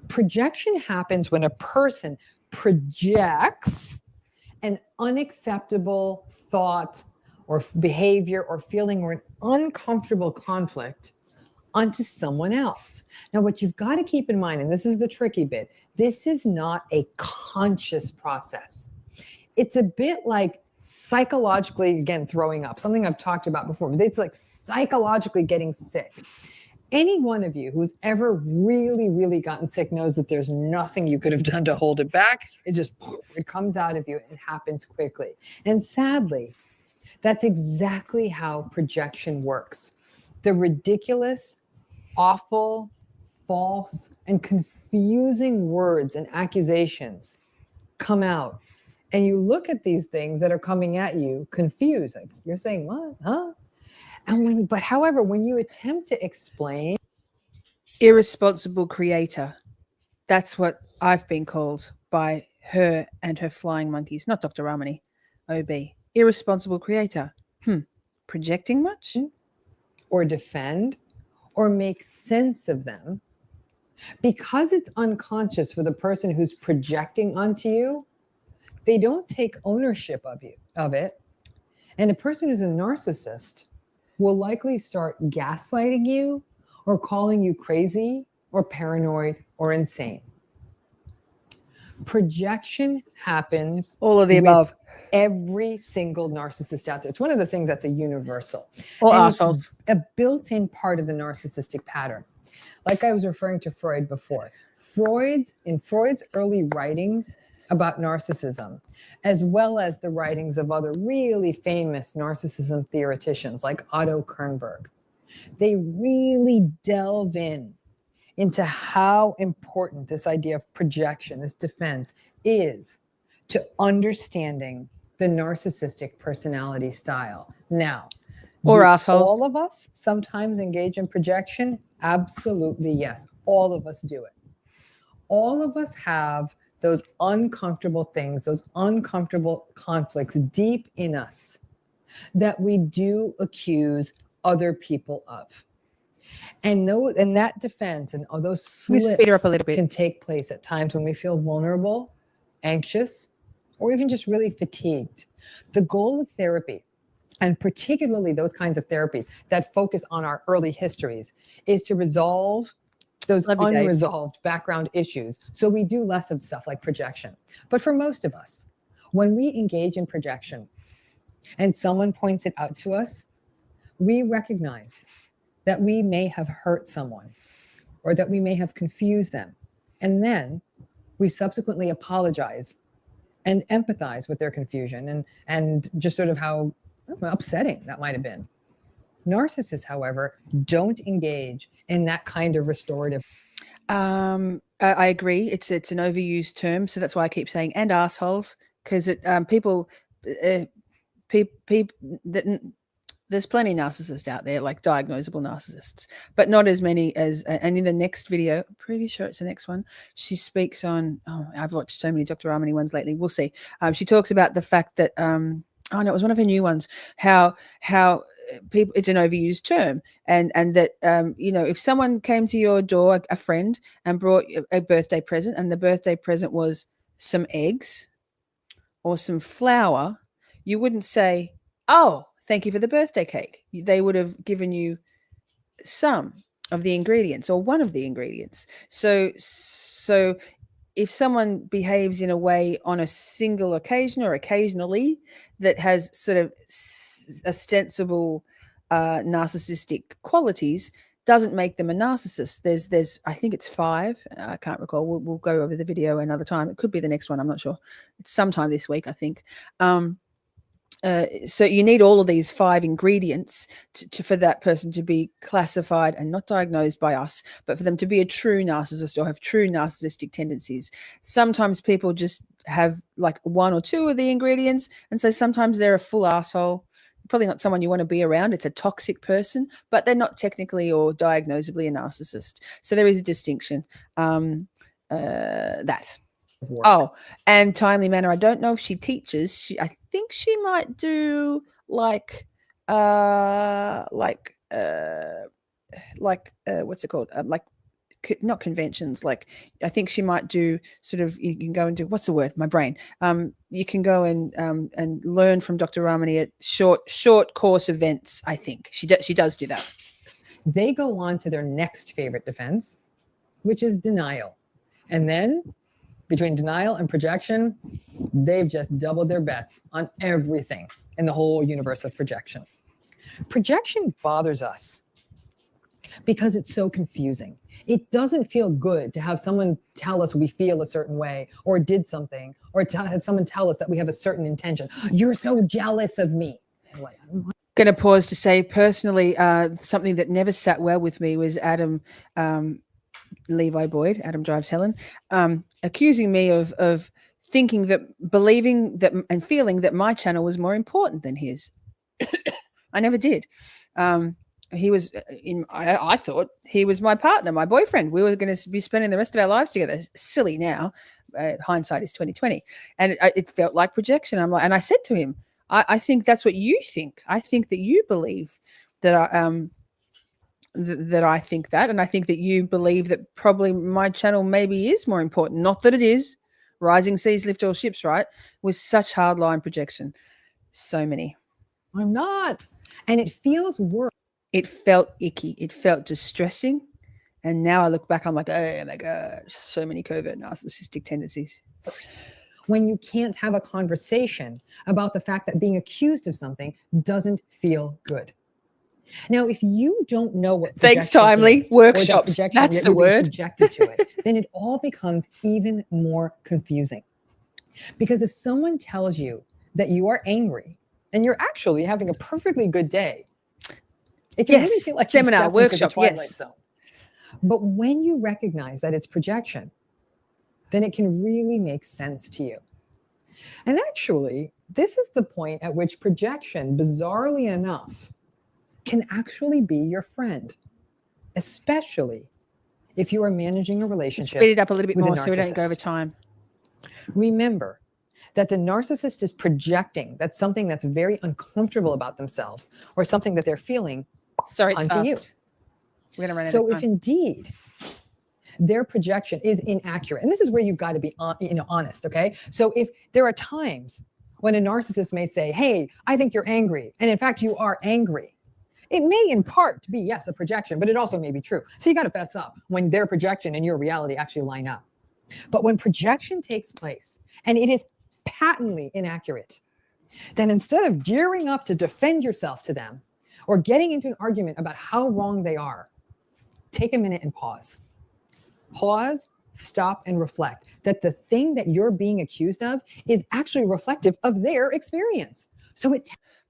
Projection happens when a person projects an unacceptable thought or behavior or feeling or an uncomfortable conflict onto someone else. Now, what you've got to keep in mind, and this is the tricky bit, this is not a conscious process. It's a bit like psychologically, again, throwing up, something I've talked about before, but it's like psychologically getting sick. Any one of you who's ever really, really gotten sick knows that there's nothing you could have done to hold it back. It just, it comes out of you and happens quickly. And sadly, that's exactly how projection works. The ridiculous, awful, false, and confusing words and accusations come out. And you look at these things that are coming at you confused. Like, you're saying, what? Huh? And however, when you attempt to explain. Irresponsible creator. That's what I've been called by her and her flying monkeys, not Dr. Ramani, OB. Irresponsible creator. Projecting much? Or defend or make sense of them. Because it's unconscious for the person who's projecting onto you, they don't take ownership of it. And a person who's a narcissist will likely start gaslighting you or calling you crazy or paranoid or insane. Projection happens all of the above. Every single narcissist out there. It's one of the things that's a universal. Or and assholes. It's a built-in part of the narcissistic pattern. Like I was referring to Freud before. In Freud's early writings about narcissism, as well as the writings of other really famous narcissism theoreticians like Otto Kernberg, they really delve into how important this idea of projection, this defense, is to understanding the narcissistic personality style. Now, or do assholes. all of us sometimes engage in projection? Absolutely, yes. All of us do it. All of us have those uncomfortable things, those uncomfortable conflicts deep in us that we do accuse other people of. And that defense and all those slips speed her up a little bit. Can take place at times when we feel vulnerable, anxious, or even just really fatigued. The goal of therapy, and particularly those kinds of therapies that focus on our early histories, is to resolve those unresolved background issues so we do less of stuff like projection. But for most of us, when we engage in projection and someone points it out to us, we recognize that we may have hurt someone or that we may have confused them. And then we subsequently apologize and empathize with their confusion and just sort of how upsetting that might have been. Narcissists, however, don't engage in that kind of restorative. I agree. It's an overused term, so that's why I keep saying "and assholes" because people there's plenty of narcissists out there, like diagnosable narcissists, but not as many as. And in the next video, I'm pretty sure it's the next one, she speaks on. Oh, I've watched so many Dr. Ramani ones lately. We'll see. She talks about the fact that. Oh no, it was one of her new ones. How people, it's an overused term, and that if someone came to your door, a friend, and brought a birthday present, and the birthday present was some eggs or some flour, you wouldn't say, "Oh, thank you for the birthday cake." They would have given you some of the ingredients or one of the ingredients. So if someone behaves in a way on a single occasion or occasionally that has sort of ostensible narcissistic qualities, doesn't make them a narcissist. There's I think it's 5. I can't recall. We'll go over the video another time. It could be the next one. I'm not sure. It's sometime this week, I think. So you need all of these 5 ingredients for that person to be classified and not diagnosed by us, but for them to be a true narcissist or have true narcissistic tendencies. Sometimes people just have like 1 or 2 of the ingredients, and so sometimes they're a full asshole. Probably not someone you want to be around. It's a toxic person, but they're not technically or diagnosably a narcissist. So there is a distinction. That. Oh, and timely manner. I don't know if she teaches. I think she might do what's it called? Like not conventions. Like I think she might do sort of, you can go and do, what's the word? My brain. You can go and learn from Dr. Ramani at short course events. I think she does do that. They go on to their next favorite defense, which is denial. And then between denial and projection, they've just doubled their bets on everything in the whole universe of projection. Projection bothers us because it's so confusing. It doesn't feel good to have someone tell us we feel a certain way or did something, or to have someone tell us that we have a certain intention. You're so jealous of me. Like, Going to pause to say personally, something that never sat well with me was Adam Levi Boyd, Adam Drives Helen, accusing me of thinking that, believing that, and feeling that my channel was more important than his. I never did. He was I thought he was my partner, my boyfriend. We were going to be spending the rest of our lives together. Silly now. Hindsight is 2020. And it felt like projection. I'm like, and I said to him, I think that's what you think. I think that you believe that that I think that, and I think that you believe that probably my channel maybe is more important. Not that it is. Rising seas lift all ships, right? Was such hardline projection. So many. I'm not. And it feels worse. It felt icky. It felt distressing. And now I look back, I'm like, oh my gosh, so many covert narcissistic tendencies. When you can't have a conversation about the fact that being accused of something doesn't feel good. Now, if you don't know what thanks, Timely workshops, that's the word, subjected to it, then it all becomes even more confusing. Because if someone tells you that you are angry and you're actually having a perfectly good day, it can really feel like seminar, workshop, into the twilight zone. But when you recognize that it's projection, then it can really make sense to you. And actually, this is the point at which projection, bizarrely enough, can actually be your friend, especially if you are managing a relationship. Speed it up a little bit with more a so we don't go narcissist. over time. Remember that the narcissist is projecting that something that's very uncomfortable about themselves or something that they're feeling onto you. We're gonna run out So of time. if indeed their projection is inaccurate, and this is where you've got to be honest, okay? So if there are times when a narcissist may say, hey, I think you're angry, and in fact you are angry, it may in part be, yes, a projection, but it also may be true. So you got to fess up when their projection and your reality actually line up. But when projection takes place and it is patently inaccurate, then instead of gearing up to defend yourself to them or getting into an argument about how wrong they are, take a minute and pause. Pause, stop, and reflect that the thing that you're being accused of is actually reflective of their experience. So it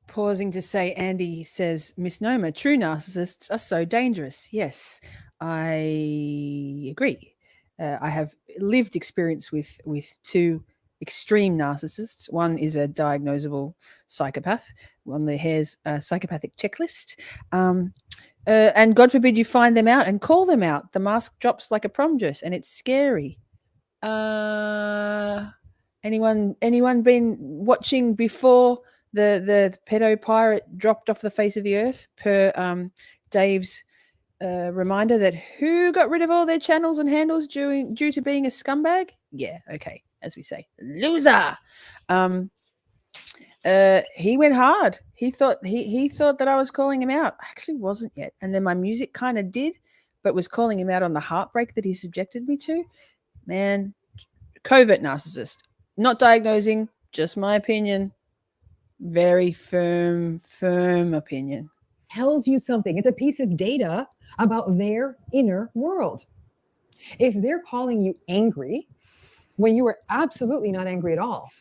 pausing to say, Andy says, misnomer, true narcissists are so dangerous. Yes, I agree. I have lived experience with two extreme narcissists. One is a diagnosable psychopath on the Hare's psychopathic checklist. And God forbid you find them out and call them out. The mask drops like a prom dress and it's scary. Anyone been watching before the pedo pirate dropped off the face of the earth per Dave's reminder that who got rid of all their channels and handles due to being a scumbag? Yeah, okay, as we say, loser. He went hard. He thought that I was calling him out. I actually wasn't yet. And then my music kind of did, but was calling him out on the heartbreak that he subjected me to. Man, covert narcissist. Not diagnosing, just my opinion. Very firm opinion. Tells you something. It's a piece of data about their inner world. If they're calling you angry when you are absolutely not angry at all,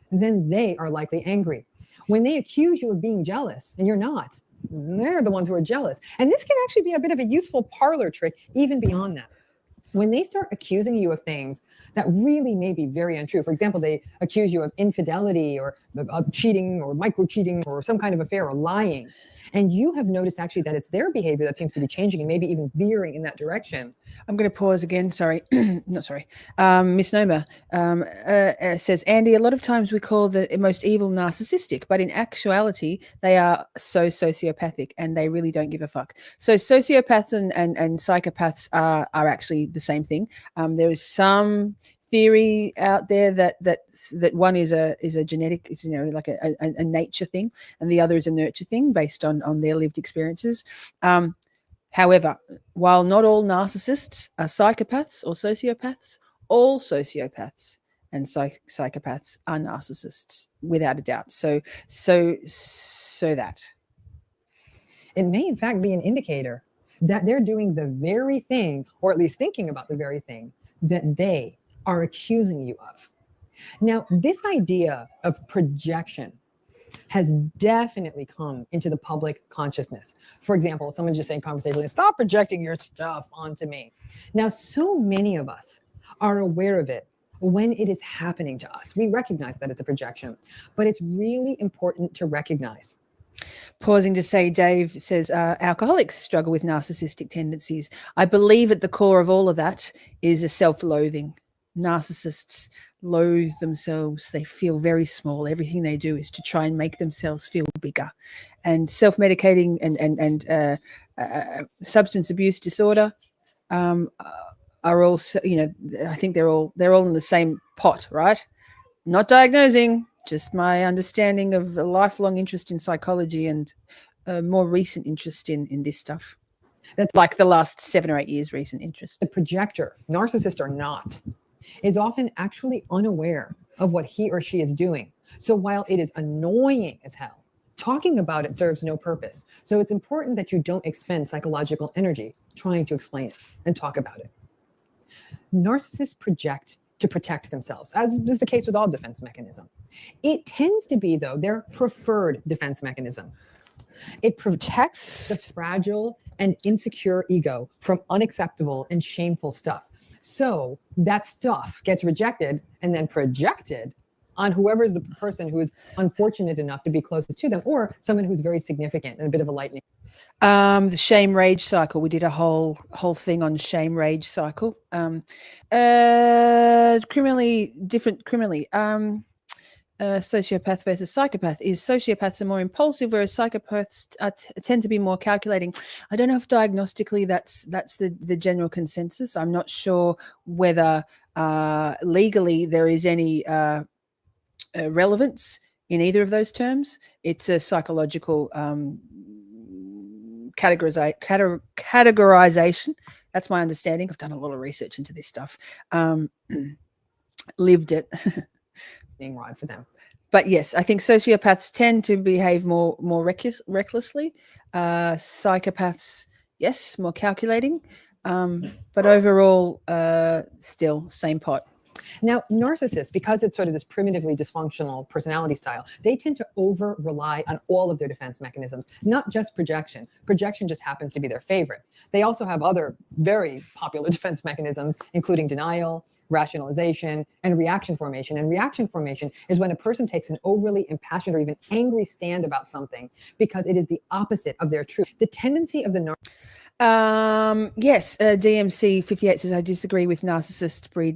then they are likely angry. When they accuse you of being jealous and you're not, they're the ones who are jealous. And this can actually be a bit of a useful parlor trick even beyond that. When they start accusing you of things that really may be very untrue, for example, they accuse you of infidelity or of cheating or micro-cheating or some kind of affair or lying, And you have noticed actually that it's their behavior that seems to be changing and maybe even veering in that direction. I'm going to pause again. Sorry. Not sorry. Misnomer says, Andy, a lot of times we call the most evil narcissistic, but in actuality, they are so sociopathic and they really don't give a fuck. So sociopaths and psychopaths are actually the same thing. There is some theory out there that one is a genetic, it's, like a nature thing, and the other is a nurture thing based on their lived experiences. However, while not all narcissists are psychopaths or sociopaths, all sociopaths and psychopaths are narcissists, without a doubt. So that it may in fact be an indicator that they're doing the very thing, or at least thinking about the very thing that they are accusing you of. Now, this idea of projection has definitely come into the public consciousness. For example, someone just saying conversationally, stop projecting your stuff onto me. Now, so many of us are aware of it when it is happening to us. We recognize that it's a projection, but it's really important to recognize. Pausing to say, Dave says, alcoholics struggle with narcissistic tendencies. I believe at the core of all of that is a self-loathing. Narcissists loathe themselves. They feel very small. Everything they do is to try and make themselves feel bigger. And self-medicating and substance abuse disorder are also, I think they're all in the same pot, right? Not diagnosing, just my understanding of a lifelong interest in psychology and a more recent interest in this stuff. That's like the last 7 or 8 years recent interest. The projector, narcissist or not, is often actually unaware of what he or she is doing. So while it is annoying as hell, talking about it serves no purpose. So it's important that you don't expend psychological energy trying to explain it and talk about it. Narcissists project to protect themselves, as is the case with all defense mechanism. It tends to be, though, their preferred defense mechanism. It protects the fragile and insecure ego from unacceptable and shameful stuff. So that stuff gets rejected and then projected on whoever is the person who is unfortunate enough to be closest to them, or someone who's very significant and a bit of a lightning. The shame rage cycle. We did a whole thing on shame rage cycle. Criminally. Sociopath versus psychopath is sociopaths are more impulsive, whereas psychopaths tend to be more calculating. I don't know if diagnostically that's the general consensus. I'm not sure whether legally there is any relevance in either of those terms. It's a psychological categorization. That's my understanding. I've done a lot of research into this stuff. Lived it. Being right for them. But yes, I think sociopaths tend to behave more recklessly. Psychopaths, yes, more calculating. But overall, still same pot. Now, narcissists, because it's sort of this primitively dysfunctional personality style, they tend to over-rely on all of their defense mechanisms, not just projection. Projection just happens to be their favorite. They also have other very popular defense mechanisms, including denial, rationalization, and reaction formation. And reaction formation is when a person takes an overly impassioned or even angry stand about something because it is the opposite of their truth. The tendency of the yes, DMC 58 says I disagree with narcissist breed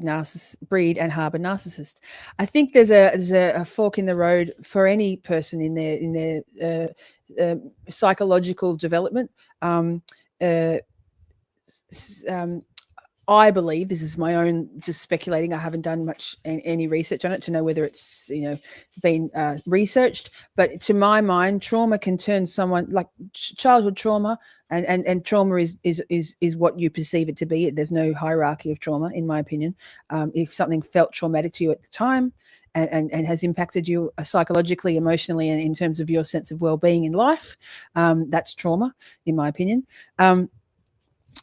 and harbor narcissist. I think there's a fork in the road for any person in their psychological development. I believe, this is my own just speculating, I haven't done much any research on it to know whether it's been researched, but to my mind, trauma can turn someone, like childhood trauma and trauma is what you perceive it to be. There's no hierarchy of trauma, in my opinion. If something felt traumatic to you at the time and has impacted you psychologically, emotionally, and in terms of your sense of well-being in life, that's trauma, in my opinion.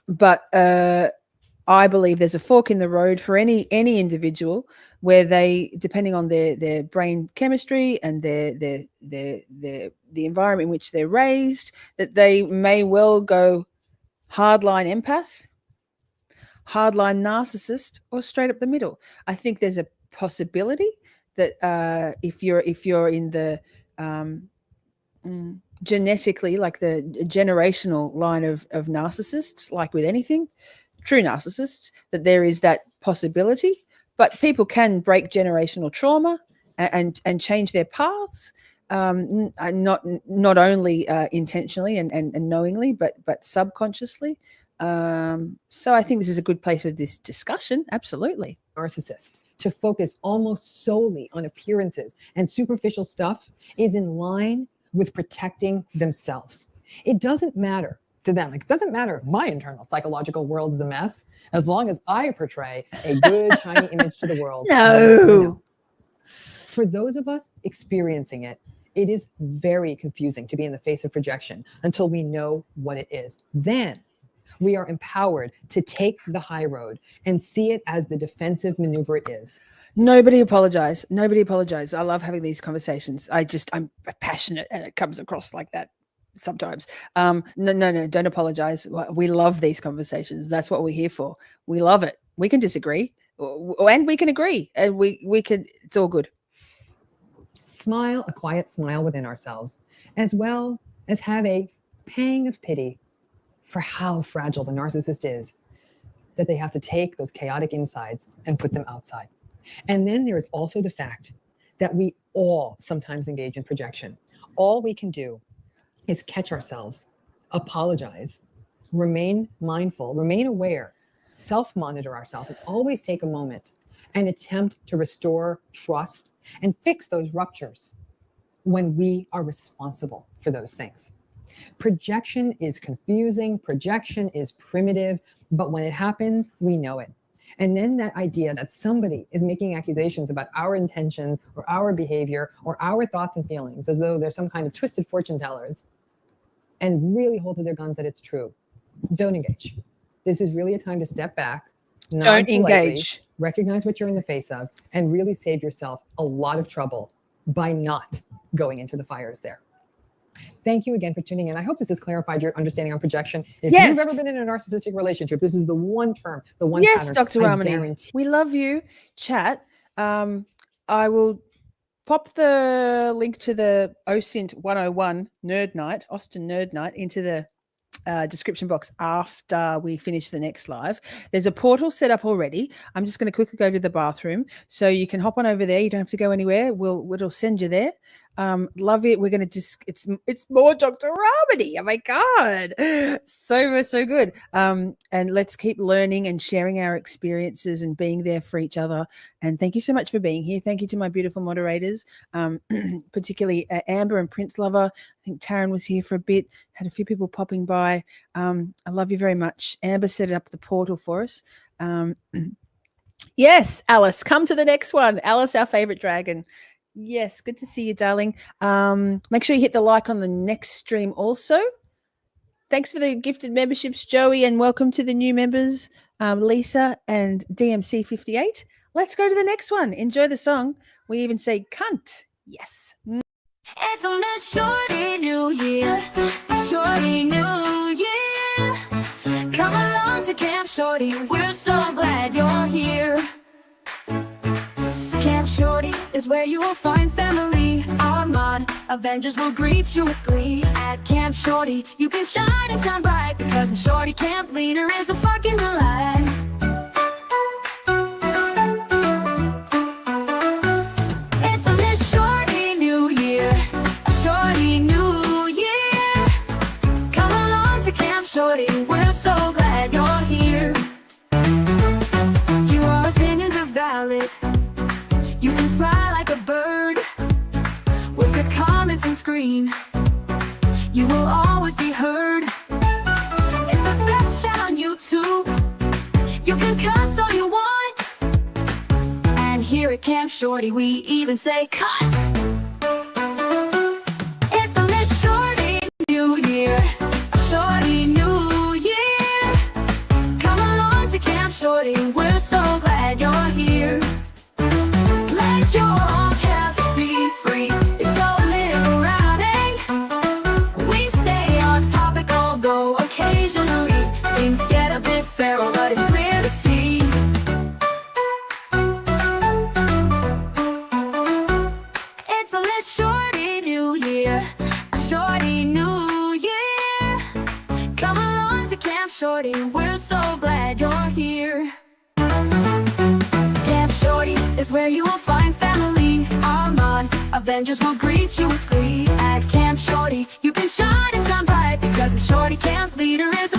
But I believe there's a fork in the road for any individual where they, depending on their brain chemistry and the environment in which they're raised, that they may well go hardline empath, hardline narcissist, or straight up the middle. I think there's a possibility that if you're in the genetically, like the generational line of narcissists, like with anything, true narcissists, that there is that possibility. But people can break generational trauma and change their paths, not only intentionally and knowingly, but subconsciously. So I think this is a good place for this discussion. Absolutely. Narcissist to focus almost solely on appearances and superficial stuff is in line with protecting themselves. It doesn't matter to them. It doesn't matter if my internal psychological world is a mess, as long as I portray a good, shiny image to the world. No. For those of us experiencing it, it is very confusing to be in the face of projection until we know what it is. Then we are empowered to take the high road and see it as the defensive maneuver it is. Nobody apologize. Nobody apologize. I love having these conversations. I'm passionate and it comes across like that sometimes. No, don't apologize. We love these conversations. That's what we're here for. We love it. We can disagree and we can agree, and we can, it's all good. Smile, a quiet smile within ourselves, as well as have a pang of pity for how fragile the narcissist is, that they have to take those chaotic insides and put them outside. And then there is also the fact that we all sometimes engage in projection. All we can do is catch ourselves, apologize, remain mindful, remain aware, self-monitor ourselves, and always take a moment and attempt to restore trust and fix those ruptures when we are responsible for those things. Projection is confusing, projection is primitive, but when it happens, we know it. And then that idea that somebody is making accusations about our intentions or our behavior or our thoughts and feelings as though they're some kind of twisted fortune tellers and really hold to their guns that it's true. Don't engage. This is really a time to step back, don't engage, recognize what you're in the face of, and really save yourself a lot of trouble by not going into the fires there. Thank you again for tuning in. I hope this has clarified your understanding on projection. If you've ever been in a narcissistic relationship, this is the one term, the one pattern. Yes, Dr. Ramani. We love you. Chat. I will pop the link to the OSINT 101 Nerd Night, Austin Nerd Night, into the description box after we finish the next live. There's a portal set up already. I'm just going to quickly go to the bathroom, so you can hop on over there. You don't have to go anywhere. It'll send you there. Love it. We're going to it's more Dr. Ramani. Oh my God. So good. And let's keep learning and sharing our experiences and being there for each other. And thank you so much for being here. Thank you to my beautiful moderators, particularly Amber and Prince Lover. I think Taryn was here for a bit, had a few people popping by. I love you very much. Amber set up the portal for us. Yes, Alice, come to the next one. Alice, our favorite dragon. Yes, good to see you, darling. Make sure you hit the like on the next stream also. Thanks for the gifted memberships, Joey, and welcome to the new members, Lisa and DMC58. Let's go to the next one. Enjoy the song. We even say cunt. Yes. It's on that shorty new year, shorty new year. Come along to Camp Shorty, we're so glad you're here. Camp Shorty is where you will find family. Our mod Avengers will greet you with glee. At Camp Shorty, you can shine and shine bright, because the Shorty Camp leader is a fucking delight. It's on this Shorty new year, a Shorty new year. Come along to Camp Shorty, we're so glad you're here. Your opinions are valid. You can fly like a bird with your comments and scream. You will always be heard. It's the best chat on YouTube. You can cuss all you want. And here at Camp Shorty, we even say cut. It's on this Shorty new year, a Shorty new year. Come along to Camp Shorty, we're so glad you're here. Let your cats be free. It's so liberating. We stay on topic, although occasionally things get a bit feral, but it's clear to see. It's a Shorty new year, a Shorty Camp Shorty, we're so glad you're here. Camp Shorty is where you will find family. Armand, Avengers will greet you with glee. At Camp Shorty, you can shine and shine bright, because the Shorty camp leader is